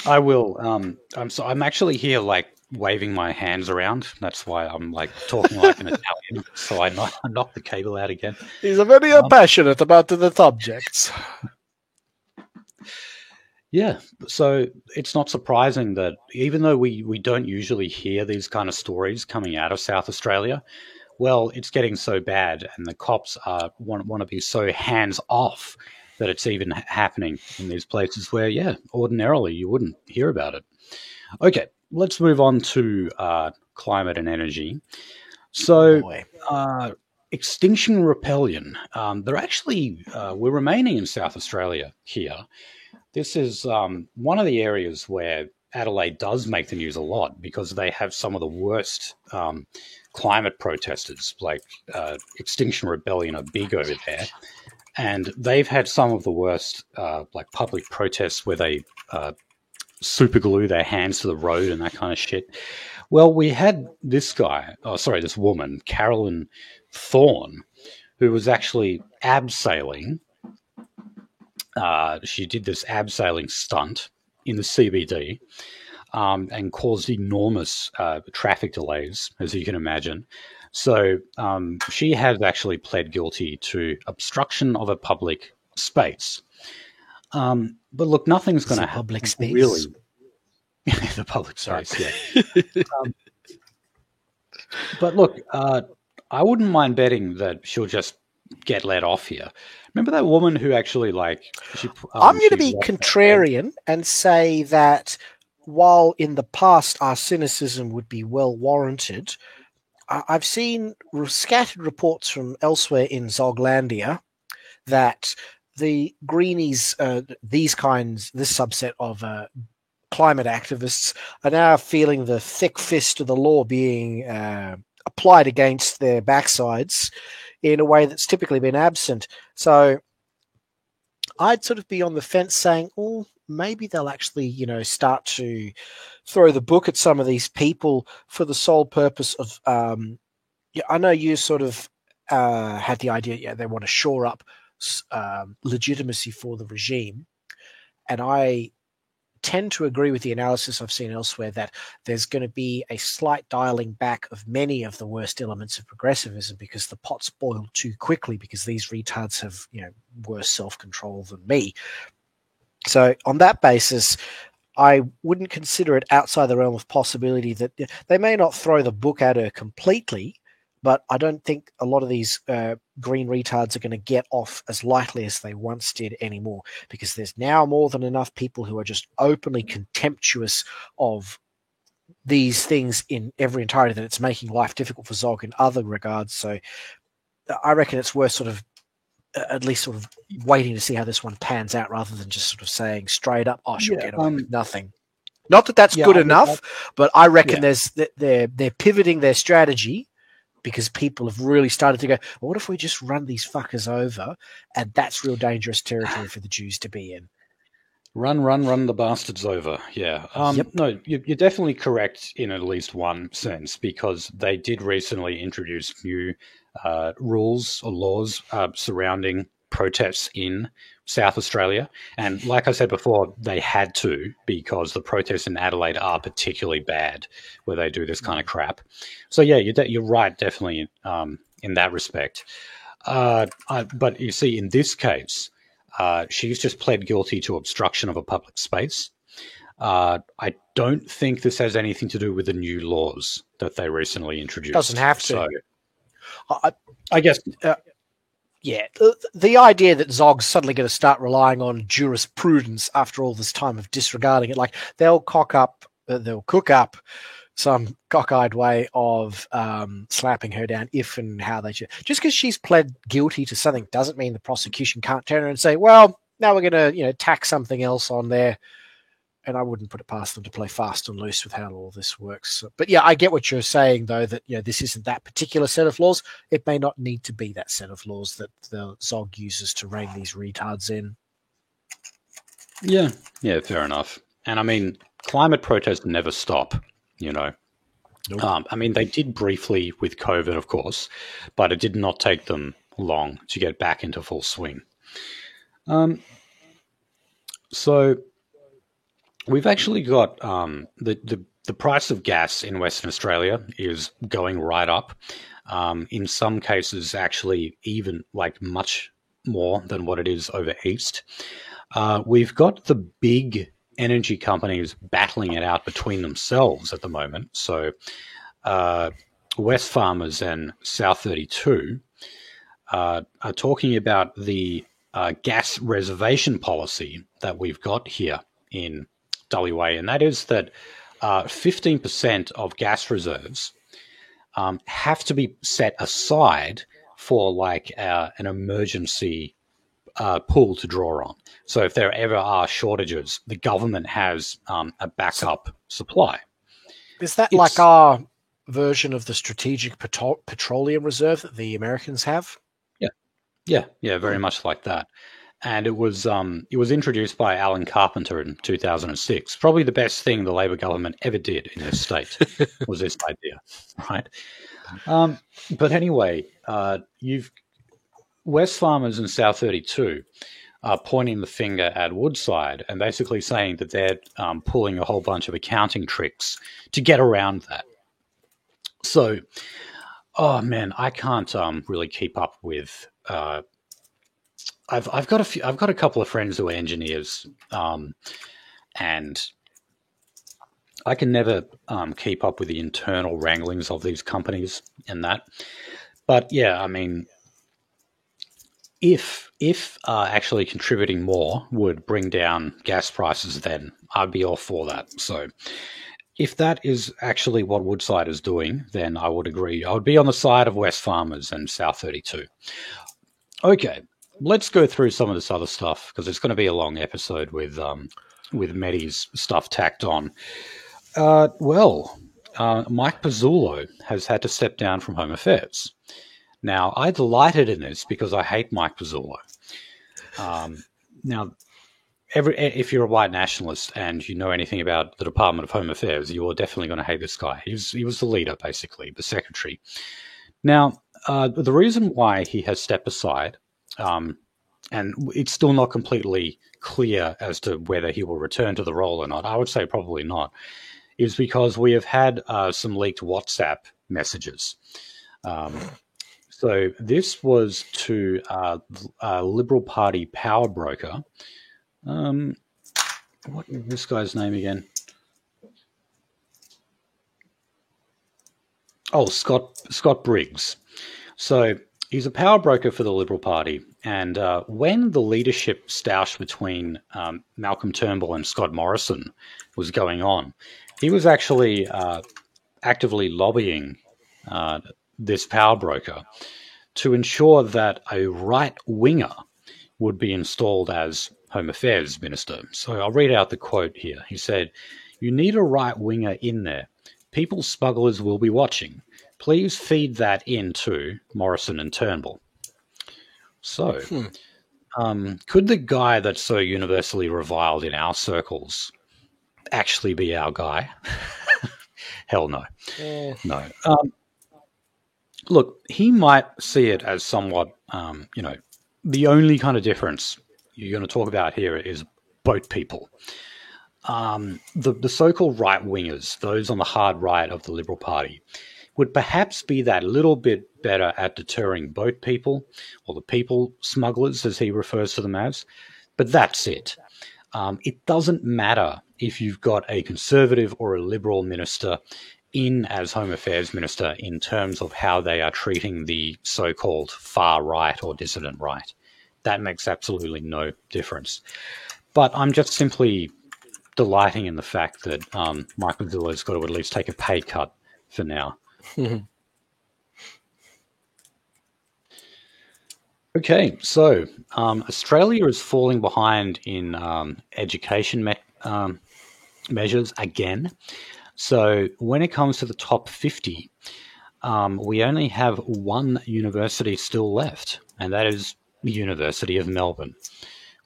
I will. I'm actually here, like, waving my hands around. That's why I'm like talking like an Italian. So I knocked the cable out again. He's very passionate about the subjects. Yeah, so it's not surprising that even though we don't usually hear these kind of stories coming out of South Australia, well, it's getting so bad, and the cops want to be so hands off that it's even happening in these places where, yeah, ordinarily you wouldn't hear about it. Okay, let's move on to climate and energy. So, Extinction Rebellion. They're actually we're remaining in South Australia here. This is one of the areas where Adelaide does make the news a lot because they have some of the worst climate protesters, like Extinction Rebellion are big over there. And they've had some of the worst like public protests where they super glue their hands to the road and that kind of shit. Well, we had this woman, Carolyn Thorne, who was actually abseiling. She did this abseiling stunt in the CBD and caused enormous traffic delays, as you can imagine. So she has actually pled guilty to obstruction of a public space. But look, nothing's going to happen. Public space? Really. The public space, yeah. But look, I wouldn't mind betting that she'll just get let off here. Remember that woman who actually, like... I'm going to be contrarian and say that while in the past our cynicism would be well warranted, I've seen scattered reports from elsewhere in Zoglandia that the Greenies, this subset of climate activists, are now feeling the thick fist of the law being applied against their backsides in a way that's typically been absent. So I'd sort of be on the fence saying, oh, maybe they'll actually, start to throw the book at some of these people for the sole purpose of, I know you sort of had the idea, they want to shore up legitimacy for the regime. And I tend to agree with the analysis I've seen elsewhere that there's going to be a slight dialing back of many of the worst elements of progressivism because the pot's boiled too quickly because these retards have, worse self-control than me. So on that basis, I wouldn't consider it outside the realm of possibility that they may not throw the book at her completely, but I don't think a lot of these green retards are going to get off as lightly as they once did anymore, because there's now more than enough people who are just openly contemptuous of these things in every entirety that it's making life difficult for Zog in other regards. So I reckon it's worth sort of at least sort of waiting to see how this one pans out rather than just sort of saying straight up, oh, she'll get away with nothing. Not that that's good enough, but I reckon they're pivoting their strategy because people have really started to go, well, what if we just run these fuckers over? And that's real dangerous territory for the Jews to be in. Run the bastards over. Yeah. No, you're definitely correct in at least one sense, because they did recently introduce new rules or laws surrounding protests in South Australia. And like I said before, they had to, because the protests in Adelaide are particularly bad where they do this kind of crap. So yeah, you're right, definitely in that respect. But you see, in this case, she's just pled guilty to obstruction of a public space. I don't think this has anything to do with the new laws that they recently introduced. Doesn't have to. So, I guess... yeah, the idea that Zog's suddenly going to start relying on jurisprudence after all this time of disregarding it, like they'll cook up some cockeyed way of slapping her down if and how they should. Just because she's pled guilty to something doesn't mean the prosecution can't turn around and say, well, now we're going to tack something else on there. And I wouldn't put it past them to play fast and loose with how all this works. But yeah, I get what you're saying, though, that this isn't that particular set of laws. It may not need to be that set of laws that the Zog uses to rein these retards in. Yeah, fair enough. And I mean, climate protests never stop, Nope. I mean, they did briefly with COVID, of course, but it did not take them long to get back into full swing. So we've actually got the price of gas in Western Australia is going right up. In some cases, actually, even like much more than what it is over east. We've got the big energy companies battling it out between themselves at the moment. So Wesfarmers and South32 are talking about the gas reservation policy that we've got here in WA, and that is that 15% of gas reserves have to be set aside for like an emergency pool to draw on. So if there ever are shortages, the government has a backup supply. Is that like our version of the Strategic Petroleum Reserve that the Americans have? Yeah, very much like that. And it was introduced by Alan Carpenter in 2006. Probably the best thing the Labor government ever did in this state was this idea, right? But anyway, you've Wesfarmers and South32 are pointing the finger at Woodside and basically saying that they're pulling a whole bunch of accounting tricks to get around that. So, oh man, I can't really keep up with. I've got a couple of friends who are engineers, and I can never keep up with the internal wranglings of these companies and that. But yeah, I mean, if actually contributing more would bring down gas prices, then I'd be all for that. So if that is actually what Woodside is doing, then I would agree. I would be on the side of Wesfarmers and South32. Okay, let's go through some of this other stuff because it's going to be a long episode with Medi's stuff tacked on. Mike Pezzullo has had to step down from Home Affairs. Now, I delighted in this because I hate Mike Pezzullo. Now, if you're a white nationalist and you know anything about the Department of Home Affairs, you are definitely going to hate this guy. He was the leader, basically, the secretary. Now, the reason why he has stepped aside, and it's still not completely clear as to whether he will return to the role or not, I would say probably not, is because we have had some leaked WhatsApp messages. So this was to a Liberal Party power broker. what is this guy's name again? Oh, Scott Briggs. So he's a power broker for the Liberal Party. And when the leadership stoush between Malcolm Turnbull and Scott Morrison was going on, he was actually actively lobbying this power broker to ensure that a right-winger would be installed as Home Affairs Minister. So I'll read out the quote here. He said, "You need a right-winger in there. People smugglers will be watching. Please feed that into Morrison and Turnbull." So, could the guy that's so universally reviled in our circles actually be our guy? Hell no. No. Look, he might see it as somewhat, the only kind of difference you're going to talk about here is boat people. The so-called right-wingers, those on the hard right of the Liberal Party, would perhaps be that little bit better at deterring boat people, or the people smugglers, as he refers to them as. But that's it. It doesn't matter if you've got a Conservative or a Liberal minister in as Home Affairs Minister in terms of how they are treating the so-called far right or dissident right. That makes absolutely no difference. But I'm just simply delighting in the fact that Michael Gould's got to at least take a pay cut for now. Okay, so Australia is falling behind in education measures again. So when it comes to the top 50, we only have one university still left, and that is the University of Melbourne,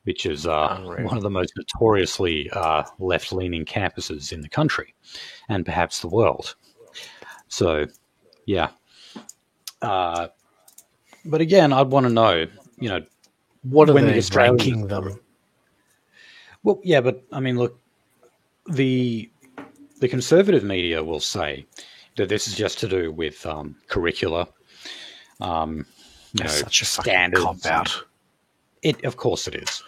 which is one of the most notoriously left-leaning campuses in the country, and perhaps the world. So, yeah. But again, I'd want to know, what are they ranking them? Well, yeah, but I mean, look, the conservative media will say that this is just to do with curricula, such a standards. Cop-out. Of course it is.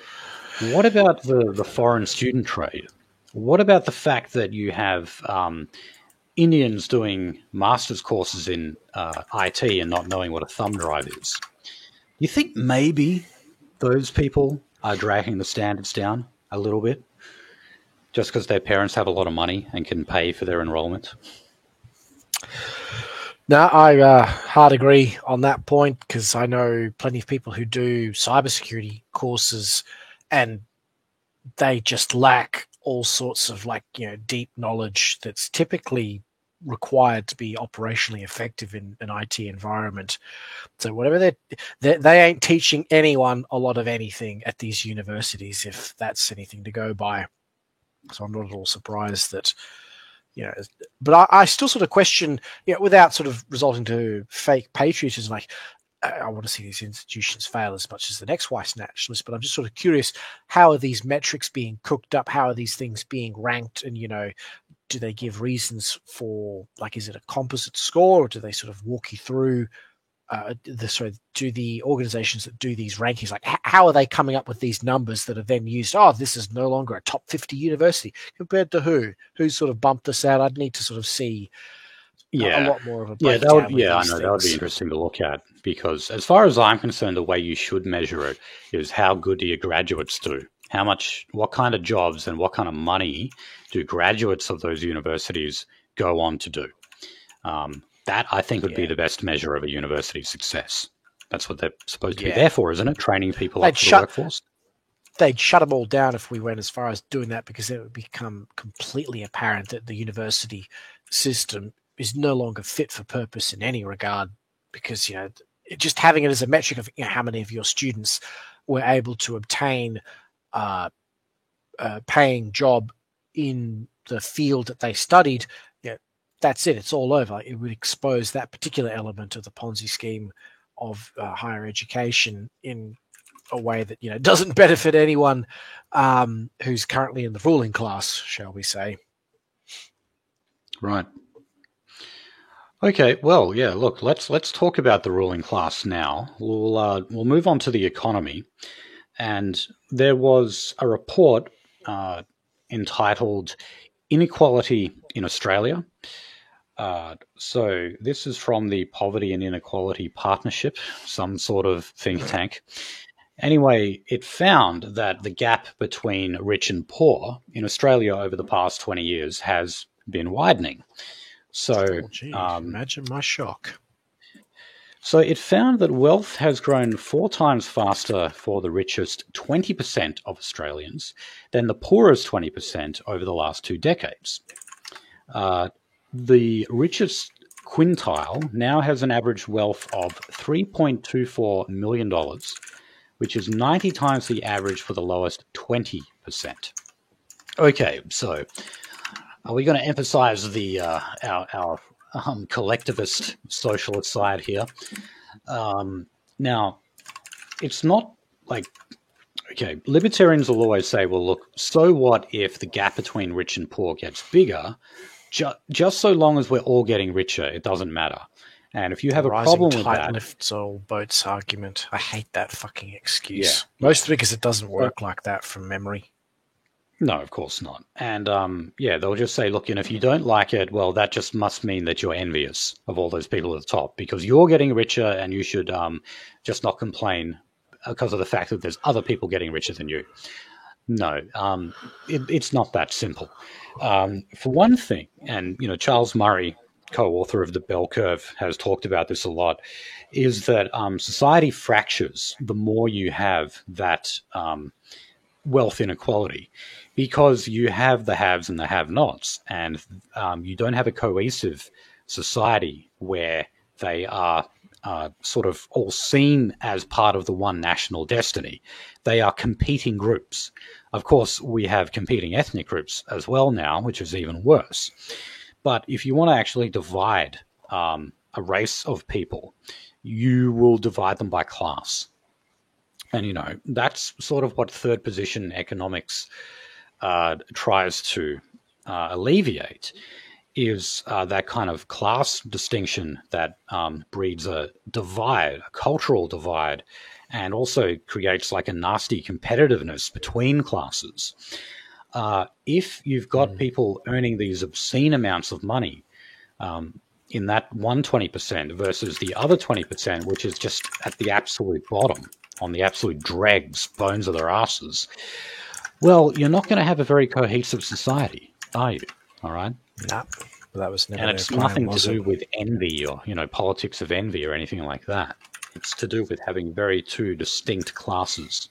What about the foreign student trade? What about the fact that you have Indians doing master's courses in IT and not knowing what a thumb drive is? You think maybe those people are dragging the standards down a little bit just because their parents have a lot of money and can pay for their enrollment? No, I hard agree on that point, because I know plenty of people who do cybersecurity courses and they just lack all sorts of deep knowledge that's typically required to be operationally effective in an IT environment. So whatever they ain't teaching anyone a lot of anything at these universities, if that's anything to go by. So I'm not at all surprised that, but I still sort of question, without sort of resulting to fake patriotism, I want to see these institutions fail as much as the next white nationalist, but I'm just sort of curious, how are these metrics being cooked up? How are these things being ranked? And, do they give reasons for, is it a composite score, or do they sort of walk you through do the organizations that do these rankings, how are they coming up with these numbers that are then used? Oh, this is no longer a top 50 university compared to who? Who sort of bumped this out? I'd need to sort of see a lot more of a breakdown. I know that would be interesting to look at, because as far as I'm concerned, the way you should measure it is how good do your graduates do? What kind of jobs and what kind of money do graduates of those universities go on to do? That, I think, would be the best measure of a university's success. That's what they're supposed to be there for, isn't it? Training people up for the workforce. They'd shut them all down if we went as far as doing that, because it would become completely apparent that the university system is no longer fit for purpose in any regard, because, just having it as a metric of how many of your students were able to obtain a paying job in the field that they studied, that's it. It's all over. It would expose that particular element of the Ponzi scheme of higher education in a way that doesn't benefit anyone who's currently in the ruling class, shall we say? Right. Okay. Well, yeah. Look, let's talk about the ruling class now. We'll move on to the economy, and there was a report entitled Inequality in Australia. So this is from the Poverty and Inequality Partnership, some sort of think tank. Anyway, it found that the gap between rich and poor in Australia over the past 20 years has been widening. So, imagine my shock. So it found that wealth has grown 4 times faster for the richest 20% of Australians than the poorest 20% over the last 2 decades. The richest quintile now has an average wealth of $3.24 million, which is 90 times the average for the lowest 20%. Okay, so are we going to emphasize the our collectivist socialist side here? Now, it's not like, okay, libertarians will always say, well, look, so what if the gap between rich and poor gets bigger? Just so long as we're all getting richer, it doesn't matter. And if you have a problem with that, lifts all boats argument. I hate that fucking excuse. Yeah. Mostly because it doesn't work like that from memory. No, of course not. And they'll just say, look, if you don't like it, well, that just must mean that you're envious of all those people at the top because you're getting richer and you should just not complain because of the fact that there's other people getting richer than you. No, it's not that simple. For one thing, and Charles Murray, co-author of The Bell Curve, has talked about this a lot, is that society fractures the more you have that wealth inequality, because you have the haves and the have-nots, and you don't have a cohesive society where they are sort of all seen as part of the one national destiny. They are competing groups. Of course, we have competing ethnic groups as well now, which is even worse. But if you want to actually divide a race of people, you will divide them by class. And, that's sort of what third position economics tries to alleviate, is that kind of class distinction that breeds a divide, a cultural divide, and also creates like a nasty competitiveness between classes. If you've got people earning these obscene amounts of money in that 120% versus the other 20%, which is just at the absolute bottom, on the absolute dregs, bones of their asses, well, you're not going to have a very cohesive society, are you? All right? No, that was never. And it's nothing to do with envy or, politics of envy or anything like that. It's to do with having two distinct classes.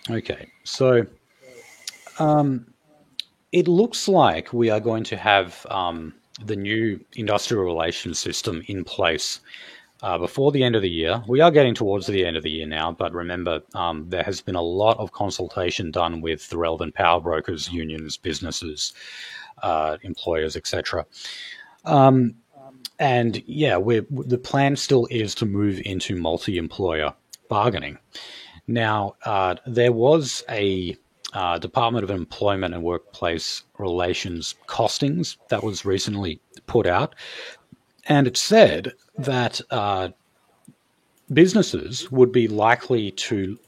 Okay, so it looks like we are going to have the new industrial relations system in place before the end of the year. We are getting towards the end of the year now, but remember, there has been a lot of consultation done with the relevant power brokers, unions, businesses, employers, etc. And yeah, the plan still is to move into multi-employer bargaining. Now, there was a Department of Employment and Workplace Relations costings that was recently put out, and it said that businesses would be likely to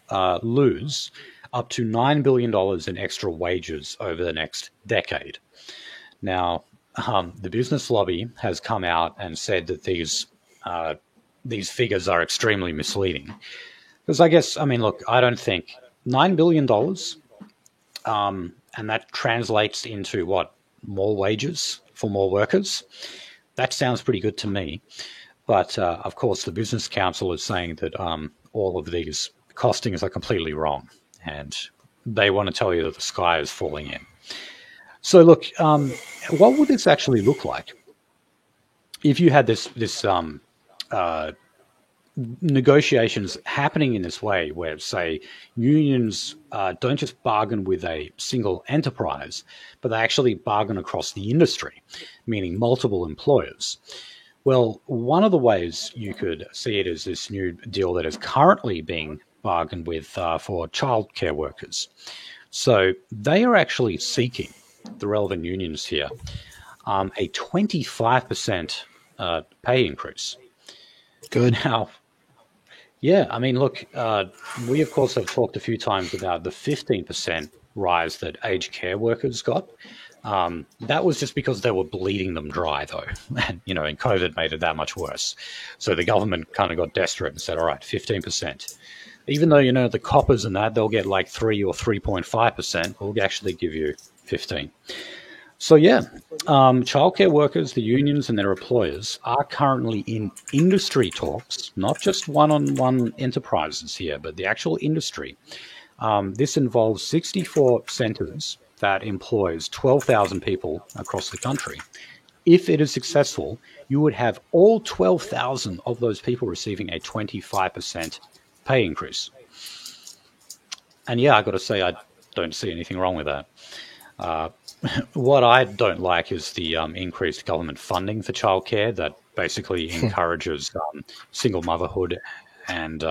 lose up to $9 billion in extra wages over the next decade. Now, the business lobby has come out and said that these figures are extremely misleading. Because look, I don't think $9 billion, and that translates into what? More wages for more workers? That sounds pretty good to me. But, of course, the Business Council is saying that all of these costings are completely wrong. And they want to tell you that the sky is falling in. So, look, what would this actually look like if you had this negotiations happening in this way where, say, unions don't just bargain with a single enterprise, but they actually bargain across the industry, meaning multiple employers? Well, one of the ways you could see it is this new deal that is currently being bargained with for childcare workers. So they are actually seeking, the relevant unions here, a 25% pay increase. Good. Now, yeah, look, we of course have talked a few times about the 15% rise that aged care workers got. That was just because they were bleeding them dry, though. And, and COVID made it that much worse. So the government kind of got desperate and said, all right, 15%. Even though, the coppers and that, they'll get like 3 or 3.5%, we'll actually give you 15. So, yeah, childcare workers, the unions and their employers are currently in industry talks, not just one-on-one enterprises here, but the actual industry. This involves 64 centres that employs 12,000 people across the country. If it is successful, you would have all 12,000 of those people receiving a 25% pay increase. And yeah, I got to say, I don't see anything wrong with that. What I don't like is the increased government funding for childcare that basically encourages single motherhood and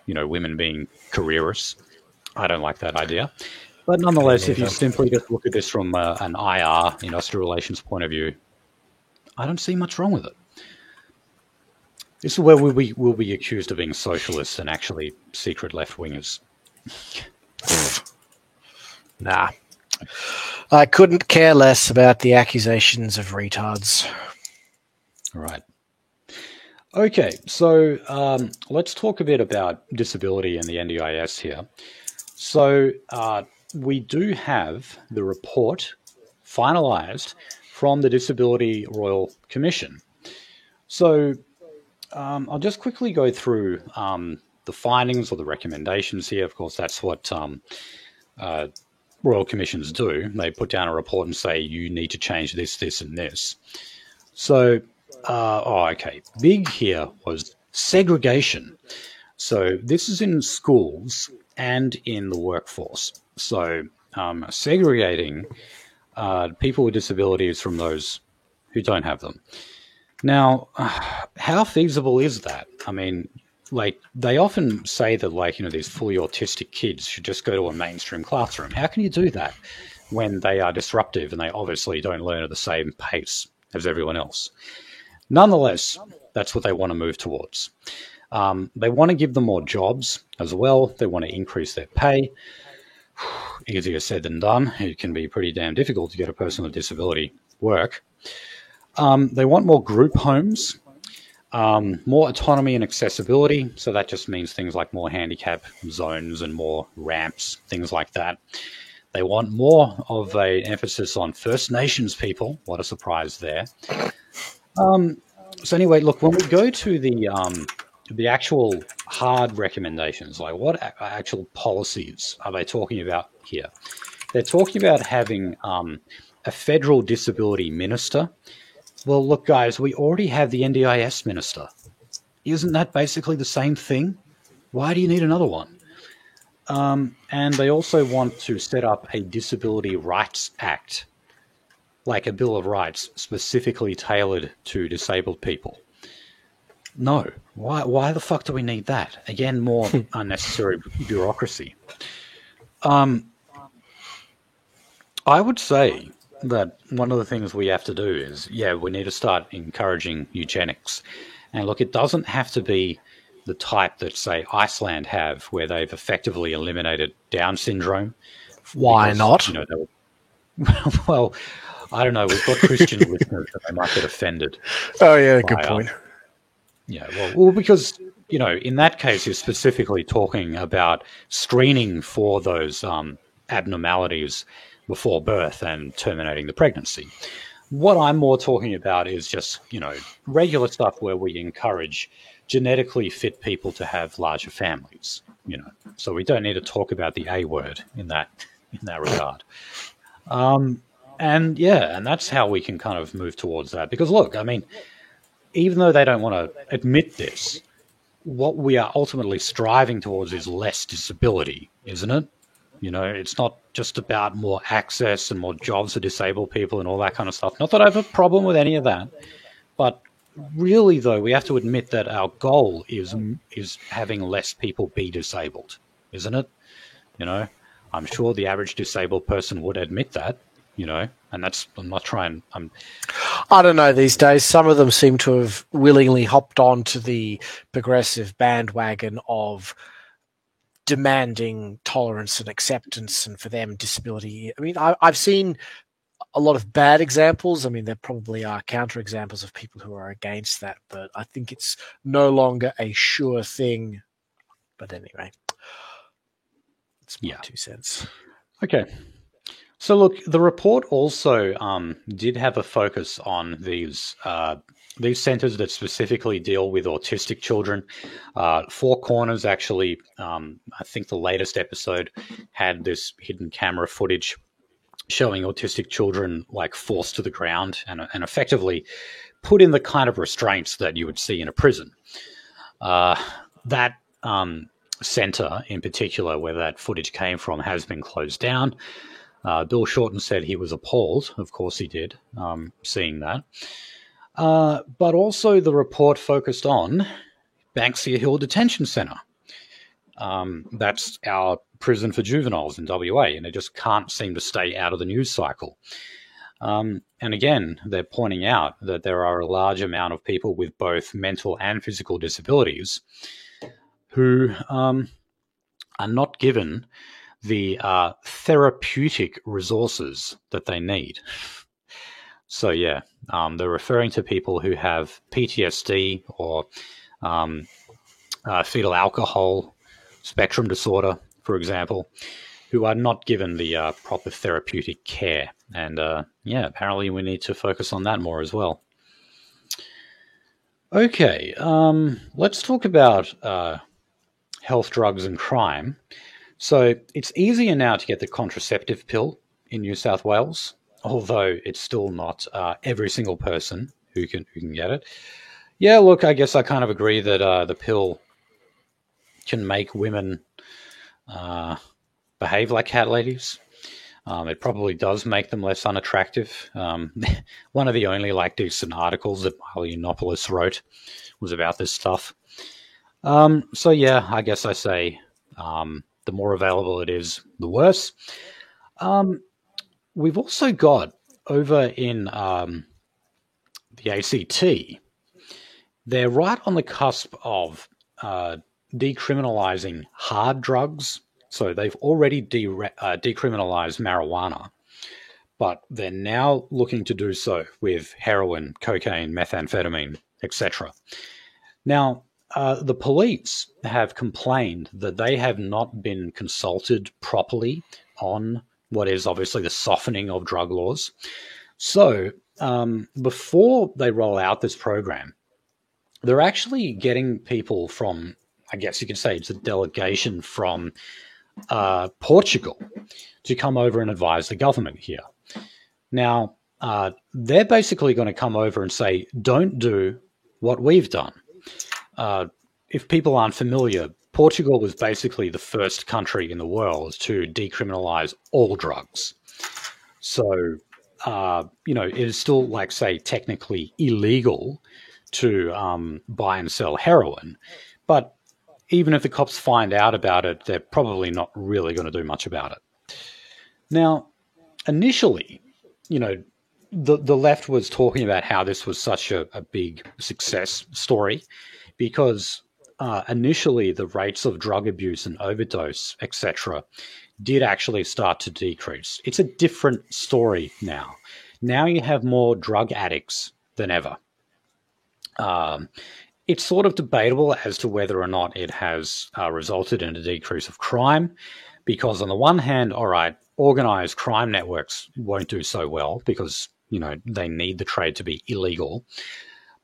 women being careerists. I don't like that idea. But nonetheless, if you simply just look at this from an IR, industrial relations point of view, I don't see much wrong with it. This is where we'll be accused of being socialists and actually secret left-wingers. Nah. I couldn't care less about the accusations of retards. Right. Okay, so let's talk a bit about disability and the NDIS here. So we do have the report finalised from the Disability Royal Commission. So I'll just quickly go through the findings or the recommendations here. Of course, that's what Royal Commissions do. They put down a report and say, you need to change this, this, and this. So, okay. Big here was segregation. So this is in schools and in the workforce. So segregating people with disabilities from those who don't have them. Now, how feasible is that? I mean, they often say that, these fully autistic kids should just go to a mainstream classroom. How can you do that when they are disruptive and they obviously don't learn at the same pace as everyone else? Nonetheless, that's what they want to move towards. They want to give them more jobs as well. They want to increase their pay. Easier said than done. It can be pretty damn difficult to get a person with disability work. They want more group homes, more autonomy and accessibility. So that just means things like more handicap zones and more ramps, things like that. They want more of an emphasis on First Nations people. What a surprise there. So anyway, look, when we go to the actual hard recommendations, like what actual policies are they talking about here? They're talking about having a federal disability minister. Well, look, guys, we already have the NDIS minister. Isn't that basically the same thing? Why do you need another one? And they also want to set up a Disability Rights Act, like a Bill of Rights specifically tailored to disabled people. No. Why the fuck do we need that? Again, more unnecessary bureaucracy. I would say that one of the things we have to do is, we need to start encouraging eugenics. And look, it doesn't have to be the type that, say, Iceland have, where they've effectively eliminated Down syndrome. Why not? Well, I don't know. We've got Christian listeners that they might get offended. Oh, yeah, good point. Yeah, well, because, in that case, you're specifically talking about screening for those abnormalities before birth and terminating the pregnancy. What I'm more talking about is just, regular stuff where we encourage genetically fit people to have larger families, So we don't need to talk about the A word in that regard. And that's how we can kind of move towards that. Because look, I mean, even though they don't want to admit this, what we are ultimately striving towards is less disability, isn't it? It's not just about more access and more jobs for disabled people and all that kind of stuff. Not that I have a problem with any of that, but really, though, we have to admit that our goal is having less people be disabled, isn't it? I'm sure the average disabled person would admit that, and that's, I'm not trying, I don't know these days. Some of them seem to have willingly hopped onto the progressive bandwagon of demanding tolerance and acceptance, and for them, disability. I mean, I've seen a lot of bad examples. I mean, there probably are counterexamples of people who are against that, but I think it's no longer a sure thing. But anyway, it's my 2 cents. Okay. So look, the report also did have a focus on these centers that specifically deal with autistic children. Four Corners actually, I think the latest episode had this hidden camera footage showing autistic children like forced to the ground and effectively put in the kind of restraints that you would see in a prison. That center in particular, where that footage came from, has been closed down. Bill Shorten said he was appalled. Of course he did, seeing that. But also the report focused on Banksia Hill Detention Centre. That's our prison for juveniles in WA, and it just can't seem to stay out of the news cycle. And again, they're pointing out that there are a large amount of people with both mental and physical disabilities who are not given the therapeutic resources that they need. So yeah, they're referring to people who have PTSD or fetal alcohol spectrum disorder, for example, who are not given the proper therapeutic care. And apparently we need to focus on that more as well. Okay, let's talk about health, drugs and crime. So it's easier now to get the contraceptive pill in New South Wales, although it's still not every single person who can get it. Yeah, look, I guess I kind of agree that the pill can make women behave like cat ladies. It probably does make them less unattractive. One of the only decent articles that Milo Yiannopoulos wrote was about this stuff. So yeah, I guess I say the more available it is, the worse. We've also got over in the ACT, they're right on the cusp of decriminalizing hard drugs. So they've already decriminalized marijuana, but they're now looking to do so with heroin, cocaine, methamphetamine, etc. Now, the police have complained that they have not been consulted properly on what is obviously the softening of drug laws. So before they roll out this program, they're actually getting people from, I guess you could say it's a delegation from Portugal to come over and advise the government here. Now, they're basically going to come over and say, don't do what we've done. If people aren't familiar, Portugal was basically the first country in the world to decriminalize all drugs. So, it is still, say, technically illegal to buy and sell heroin. But even if the cops find out about it, they're probably not really going to do much about it. Now, initially, the left was talking about how this was such a big success story because initially the rates of drug abuse and overdose, etc., did actually start to decrease. It's a different story now. Now you have more drug addicts than ever. It's sort of debatable as to whether or not it has resulted in a decrease of crime, because on the one hand, all right, organized crime networks won't do so well because, they need the trade to be illegal.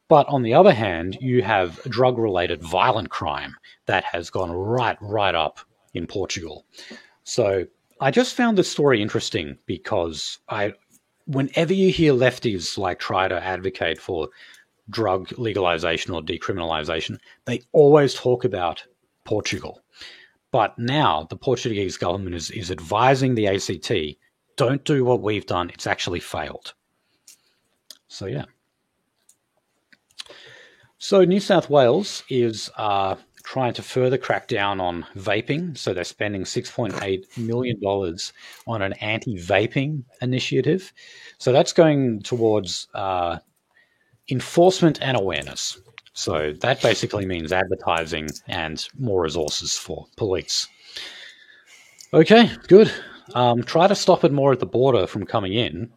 But on the other hand, you have drug-related violent crime that has gone right up in Portugal. So I just found this story interesting because whenever you hear lefties try to advocate for drug legalization or decriminalization, they always talk about Portugal. But now the Portuguese government is advising the ACT, don't do what we've done. It's actually failed. So, yeah. So New South Wales is trying to further crack down on vaping. So they're spending $6.8 million on an anti-vaping initiative. So that's going towards enforcement and awareness. So that basically means advertising and more resources for police. Okay, good. Try to stop it more at the border from coming in.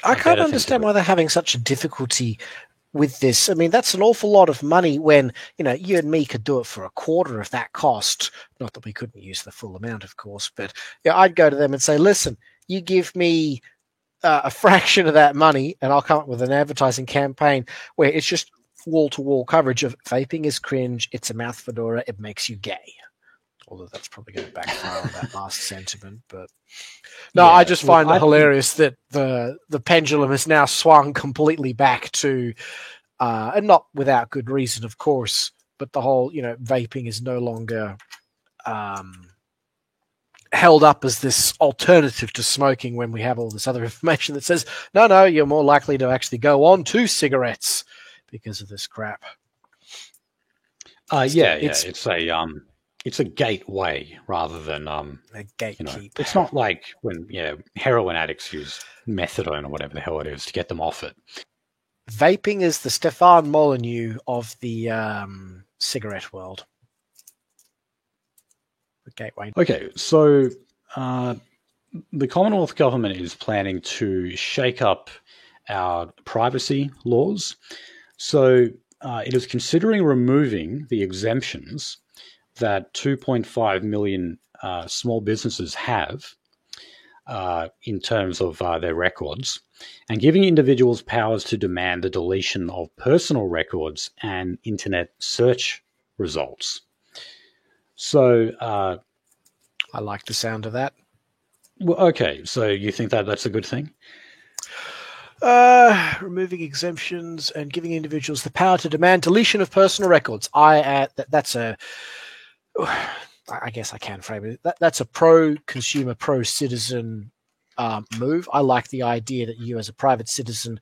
I can't understand why they're having such a difficulty with this. I mean, that's an awful lot of money when, you and me could do it for a quarter of that cost. Not that we couldn't use the full amount, of course, but I'd go to them and say, listen, you give me a fraction of that money and I'll come up with an advertising campaign where it's just wall-to-wall coverage of vaping is cringe, it's a mouth fedora, it makes you gay. Although that's probably going to backfire on that last sentiment, but no, yeah, I just find it hilarious that the pendulum has now swung completely back to, and not without good reason, of course, but the whole, vaping is no longer held up as this alternative to smoking when we have all this other information that says, no, you're more likely to actually go on to cigarettes because of this crap. It's a gateway rather than a gatekeep. It's not like when heroin addicts use methadone or whatever the hell it is to get them off it. Vaping is the Stefan Molyneux of the cigarette world. The gateway. Okay, so the Commonwealth government is planning to shake up our privacy laws. So it is considering removing the exemptions that 2.5 million small businesses have in terms of their records, and giving individuals powers to demand the deletion of personal records and internet search results. So I like the sound of that. Well, okay, so you think that that's a good thing? Removing exemptions and giving individuals the power to demand deletion of personal records. That's a... I guess I can frame it. That's a pro-consumer, pro-citizen move. I like the idea that you as a private citizen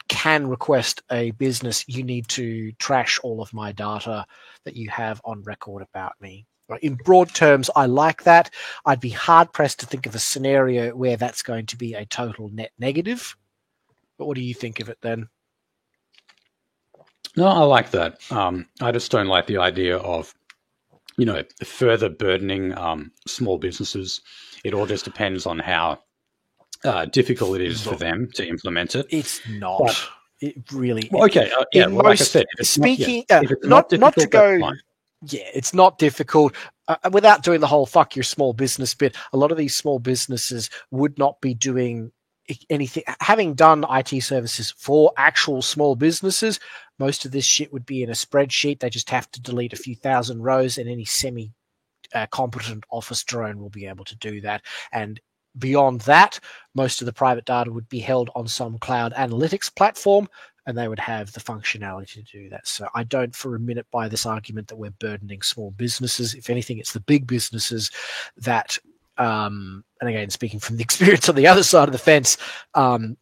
can request a business, you need to trash all of my data that you have on record about me. In broad terms, I like that. I'd be hard-pressed to think of a scenario where that's going to be a total net negative. But what do you think of it then? No, I like that. I just don't like the idea of further burdening small businesses. It all just depends on how difficult it is for them to implement it. It's not. But, it really. Well, okay. Like I said, it's not to go. Yeah, it's not difficult. Without doing the whole fuck your small business bit, a lot of these small businesses would not be doing anything. Having done IT services for actual small businesses, most of this shit would be in a spreadsheet. They just have to delete a few thousand rows, and any semi-competent office drone will be able to do that. And beyond that, most of the private data would be held on some cloud analytics platform, and they would have the functionality to do that. So I don't for a minute buy this argument that we're burdening small businesses. If anything, it's the big businesses that and again, speaking from the experience on the other side of the fence,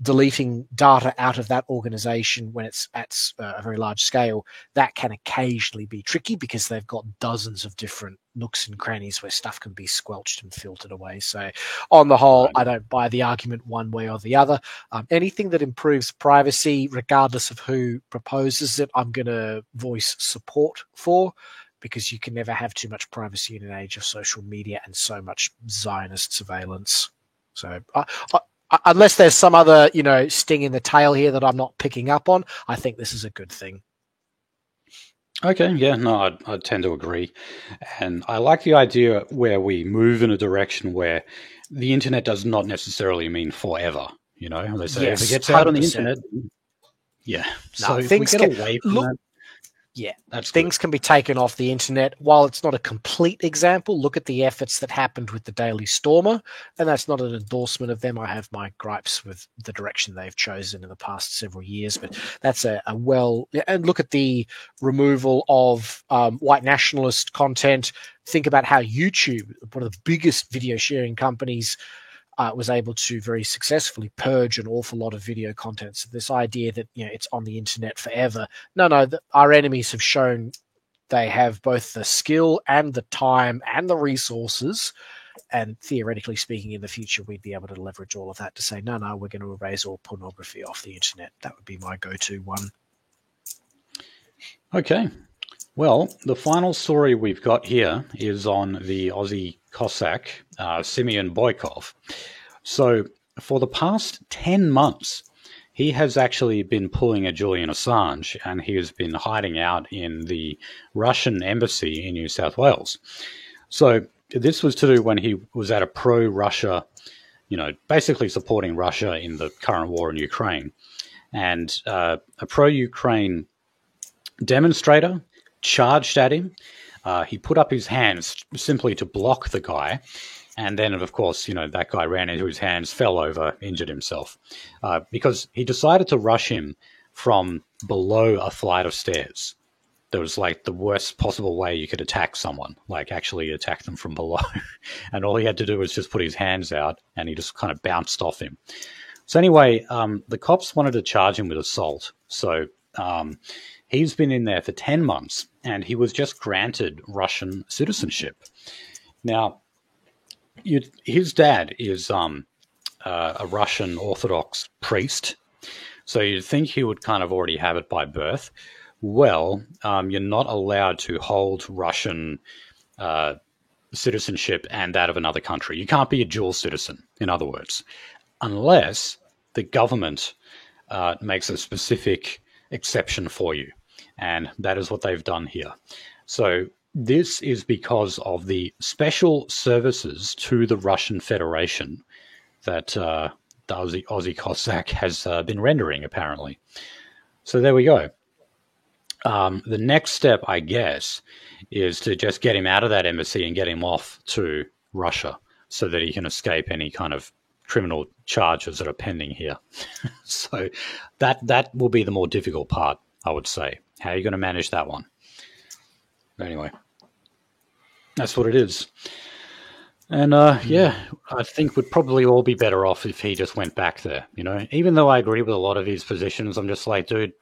deleting data out of that organization when it's at a very large scale, that can occasionally be tricky because they've got dozens of different nooks and crannies where stuff can be squelched and filtered away. So on the whole, I don't buy the argument one way or the other. Anything that improves privacy, regardless of who proposes it, I'm going to voice support for, because you can never have too much privacy in an age of social media and so much Zionist surveillance. So unless there's some other, sting in the tail here that I'm not picking up on, I think this is a good thing. Okay, yeah, no, I tend to agree. And I like the idea where we move in a direction where the internet does not necessarily mean forever. They say if it gets out on the internet, yeah. So if we get away from that, yeah, things can be taken off the internet. While it's not a complete example, look at the efforts that happened with the Daily Stormer, and that's not an endorsement of them. I have my gripes with the direction they've chosen in the past several years, but that's and look at the removal of white nationalist content. Think about how YouTube, one of the biggest video sharing companies, was able to very successfully purge an awful lot of video content. So this idea that it's on the internet forever, no, our enemies have shown they have both the skill and the time and the resources, and theoretically speaking, in the future, we'd be able to leverage all of that to say, no, we're going to erase all pornography off the internet. That would be my go-to one. Okay. Well, the final story we've got here is on the Aussie Cossack, Simeon Boykov. So for the past 10 months, he has actually been pulling a Julian Assange, and he has been hiding out in the Russian embassy in New South Wales. So this was to do when he was at a pro-Russia, basically supporting Russia in the current war in Ukraine. And a pro-Ukraine demonstrator charged at him. He put up his hands simply to block the guy. And then, of course, that guy ran into his hands, fell over, injured himself, because he decided to rush him from below a flight of stairs. That was like the worst possible way you could attack someone, like actually attack them from below. And all he had to do was just put his hands out, and he just kind of bounced off him. So anyway, the cops wanted to charge him with assault. So he's been in there for 10 months, and he was just granted Russian citizenship. Now, his dad is a Russian Orthodox priest, so you'd think he would kind of already have it by birth. Well, you're not allowed to hold Russian citizenship and that of another country. You can't be a dual citizen, in other words, unless the government makes a specific exception for you. And that is what they've done here. So this is because of the special services to the Russian Federation that the Aussie Cossack has been rendering, apparently. So there we go. The next step, I guess, is to just get him out of that embassy and get him off to Russia so that he can escape any kind of criminal charges that are pending here. So that will be the more difficult part, I would say. How are you going to manage that one? But anyway, that's what it is. And yeah, I think we'd probably all be better off if he just went back there, Even though I agree with a lot of his positions, I'm just like, dude,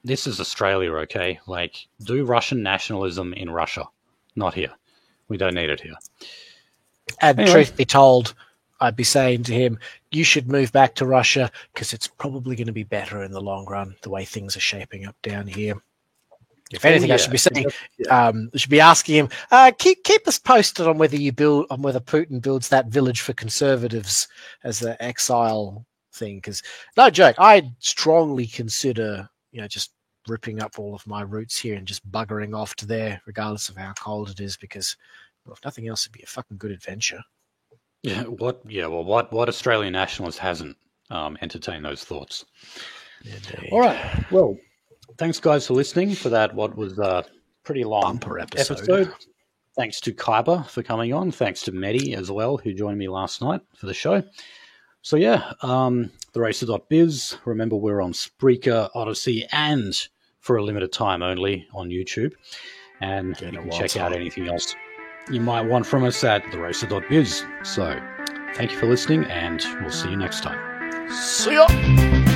this is Australia, okay? Like, do Russian nationalism in Russia, not here. We don't need it here. And anyway, truth be told, I'd be saying to him, you should move back to Russia because it's probably going to be better in the long run, the way things are shaping up down here. If anything, I should be saying, I should be asking him, keep us posted on whether whether Putin builds that village for conservatives as the exile thing. Because no joke, I'd strongly consider, just ripping up all of my roots here and just buggering off to there, regardless of how cold it is. Because, well, if nothing else, it'd be a fucking good adventure. Yeah. What Australian nationalist hasn't entertained those thoughts? Indeed. All right. Well, thanks, guys, for listening for that. What was a pretty long bumper episode. Thanks to Khyber for coming on. Thanks to Mehdi as well, who joined me last night for the show. So yeah, theracer.biz. Remember, we're on Spreaker, Odyssey, and for a limited time only on YouTube. And you can check out anything else you might want from us at theracer.biz. So thank you for listening, and we'll see you next time. See ya!